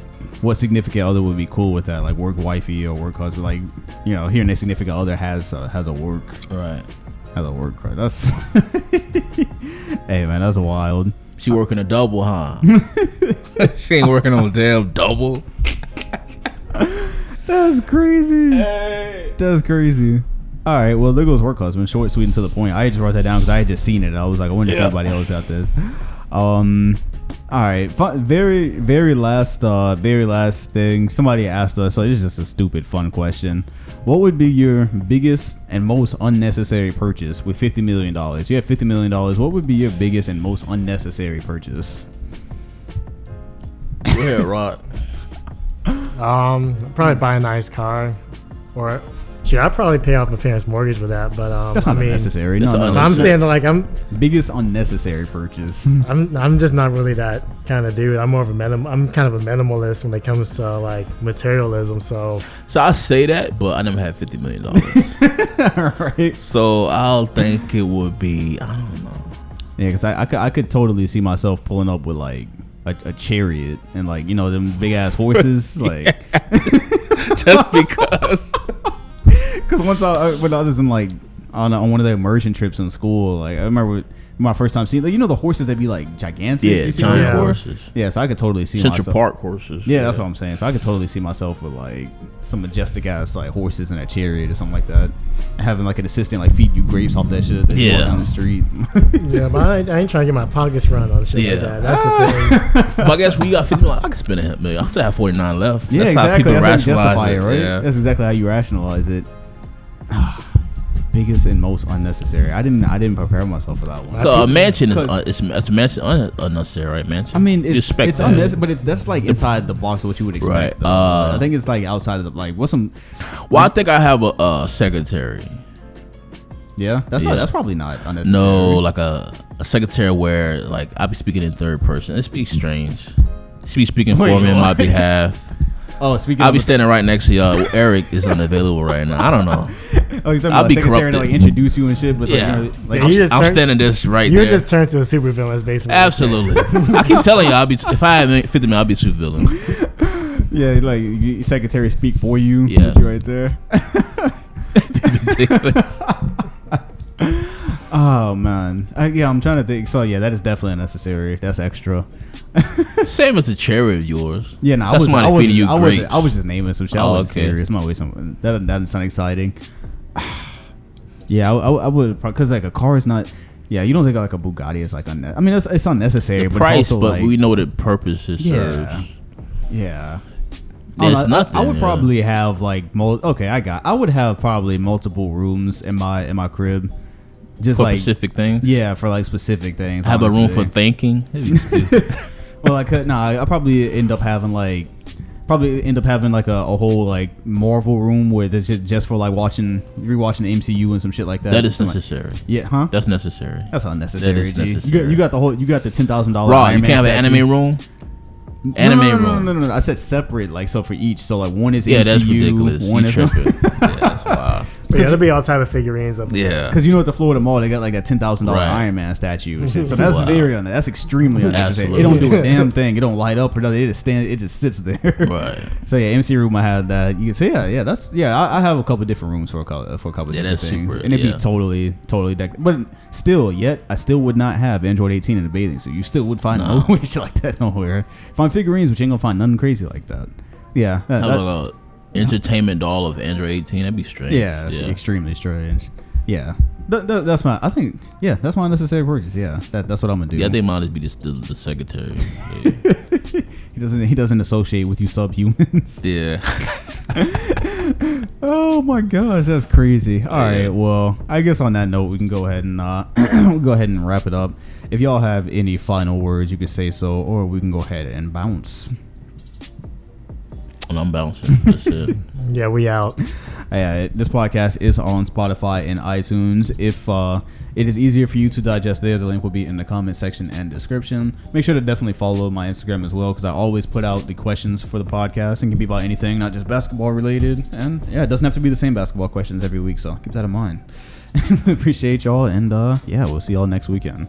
[SPEAKER 1] significant other would be cool with that, like work wifey or work husband, like hearing their significant other has a work has a work right. That's hey man, that's wild.
[SPEAKER 3] She working a double, huh? She ain't working on a damn double.
[SPEAKER 1] That's crazy. Hey. That's crazy. All right, well, there goes work husband. Short, sweet, and to the point. I just wrote that down because I had just seen it. I was like, I wonder if everybody else got this. All right, very last thing. Somebody asked us, so it's just a stupid fun question. What would be your biggest and most unnecessary purchase with $50 million? You have $50 million. What would be your biggest and most unnecessary purchase?
[SPEAKER 3] Go ahead, Rod.
[SPEAKER 2] Probably buy a nice car, or I'd probably pay off my parents' mortgage for that. But
[SPEAKER 1] that's not necessary. No,
[SPEAKER 2] I'm saying like
[SPEAKER 1] biggest unnecessary purchase.
[SPEAKER 2] I'm just not really that kind of dude. I'm more of I'm kind of a minimalist when it comes to like materialism. So
[SPEAKER 3] I say that, but I never had $50 million.
[SPEAKER 1] Right.
[SPEAKER 3] So I'll think it would be, I don't know.
[SPEAKER 1] Yeah, because I could totally see myself pulling up with like a chariot and like, you know, them big ass horses. Like
[SPEAKER 3] just because.
[SPEAKER 1] Because once when I was in like on one of the immersion trips in school, like I remember my first time seeing, like, you know, the horses that be like gigantic.
[SPEAKER 3] Yeah, giant horses.
[SPEAKER 1] Yeah, so I could totally see
[SPEAKER 3] Central
[SPEAKER 1] myself.
[SPEAKER 3] Park horses.
[SPEAKER 1] Yeah, that's what I'm saying. So I could totally see myself with like some majestic ass like horses in a chariot or something like that, and having like an assistant like feed you grapes off that shit down the street.
[SPEAKER 2] Yeah, but I ain't trying to get my pockets run on shit like that. That's the thing.
[SPEAKER 3] But I guess when you got 50 million, I can spend $1 million. I still have 49 left.
[SPEAKER 1] Yeah,
[SPEAKER 3] that's
[SPEAKER 1] exactly.
[SPEAKER 3] How people
[SPEAKER 1] that's
[SPEAKER 3] rationalize
[SPEAKER 1] how you justify it, right?
[SPEAKER 3] Yeah.
[SPEAKER 1] That's exactly how you rationalize it. Biggest and most unnecessary. I didn't prepare myself for that one.
[SPEAKER 3] A mansion is a mansion unnecessary, right? Mansion.
[SPEAKER 1] I mean, it's unnecessary, but that's like
[SPEAKER 3] it's
[SPEAKER 1] inside the box of what you would expect.
[SPEAKER 3] Right.
[SPEAKER 1] I think it's like outside of the like what's some.
[SPEAKER 3] Well, I think I have a secretary.
[SPEAKER 1] Yeah, that's probably not unnecessary.
[SPEAKER 3] No, like a secretary where like I be speaking in third person. It speaks strange. She be speaking for me on my behalf.
[SPEAKER 1] Oh, speaking.
[SPEAKER 3] I'll be standing right next to y'all. Eric is unavailable right now. I don't know.
[SPEAKER 1] Oh, he's talking about secretary to like introduce you and shit. But
[SPEAKER 3] yeah,
[SPEAKER 1] like
[SPEAKER 3] I'm standing this right
[SPEAKER 2] you
[SPEAKER 3] there.
[SPEAKER 2] You just turned to a supervillain, basically.
[SPEAKER 3] Absolutely. I keep telling you, if I had 50 million, I'll be a supervillain.
[SPEAKER 1] Yeah, like your secretary speak for you.
[SPEAKER 3] Yeah,
[SPEAKER 1] right there. Ridiculous. Oh man, I'm trying to think. So yeah, that is definitely unnecessary. That's extra.
[SPEAKER 3] Same as the cherry of yours.
[SPEAKER 1] Yeah, no, I was just naming some shit. I wasn't serious. My way, that doesn't sound exciting. Yeah, I would, because like a car is not. Yeah, you don't think like a Bugatti is like I mean, it's unnecessary.
[SPEAKER 3] It's the
[SPEAKER 1] but
[SPEAKER 3] price,
[SPEAKER 1] it's also
[SPEAKER 3] but
[SPEAKER 1] like,
[SPEAKER 3] we know what the purpose it serves.
[SPEAKER 1] Yeah.
[SPEAKER 3] There's nothing.
[SPEAKER 1] I would probably have like I would have probably multiple rooms in my crib. Just
[SPEAKER 3] for
[SPEAKER 1] like
[SPEAKER 3] specific things.
[SPEAKER 1] Yeah, for like specific things.
[SPEAKER 3] Have a room for thinking. That'd be stupid.
[SPEAKER 1] Well, I probably end up having like a whole like Marvel room where there's just for like rewatching the MCU and some shit like that.
[SPEAKER 3] That is necessary.
[SPEAKER 1] Yeah, huh?
[SPEAKER 3] That's necessary.
[SPEAKER 1] That's unnecessary.
[SPEAKER 3] That is necessary.
[SPEAKER 1] You got the $10,000.
[SPEAKER 3] Raw, you can't have an anime room.
[SPEAKER 1] No. I said separate, like so for each. So like one is MCU.
[SPEAKER 3] That's ridiculous.
[SPEAKER 1] One is
[SPEAKER 3] tripping. Yeah, that's wild.
[SPEAKER 2] Yeah, there'll be all type of figurines up there.
[SPEAKER 3] Yeah,
[SPEAKER 1] because you know at the Florida Mall they got like that $10,000 Iron Man statue and shit. So that's that's extremely unnecessary. It don't do a damn thing. It don't light up or nothing. It just sits there.
[SPEAKER 3] Right.
[SPEAKER 1] So yeah, MC room I had that. You can say I have a couple different rooms for a couple different things, and it'd be totally decked. But still, I still would not have Android 18 in the bathing suit. You still would find no shit like that nowhere. Find figurines, but you ain't gonna find nothing crazy like that. Yeah.
[SPEAKER 3] How about entertainment doll of Android 18? That'd be strange.
[SPEAKER 1] Yeah, it's extremely strange. Yeah, that's my. I think that's my unnecessary purchase. Yeah, that's what I'm gonna do.
[SPEAKER 3] Yeah, they might just be the secretary. Yeah.
[SPEAKER 1] He doesn't associate with you subhumans.
[SPEAKER 3] Yeah.
[SPEAKER 1] Oh my gosh, that's crazy. All right, well, I guess on that note we can go ahead and wrap it up. If y'all have any final words, you can say so, or we can go ahead and bounce.
[SPEAKER 3] And I'm bouncing. That's it.
[SPEAKER 2] Yeah, we out.
[SPEAKER 1] This podcast is on Spotify and iTunes. If it is easier for you to digest there, the link will be in the comment section and description. Make sure to definitely follow my Instagram as well, because I always put out the questions for the podcast, and can be about anything, not just basketball related. And it doesn't have to be the same basketball questions every week, so keep that in mind. Appreciate y'all, and we'll see y'all next weekend.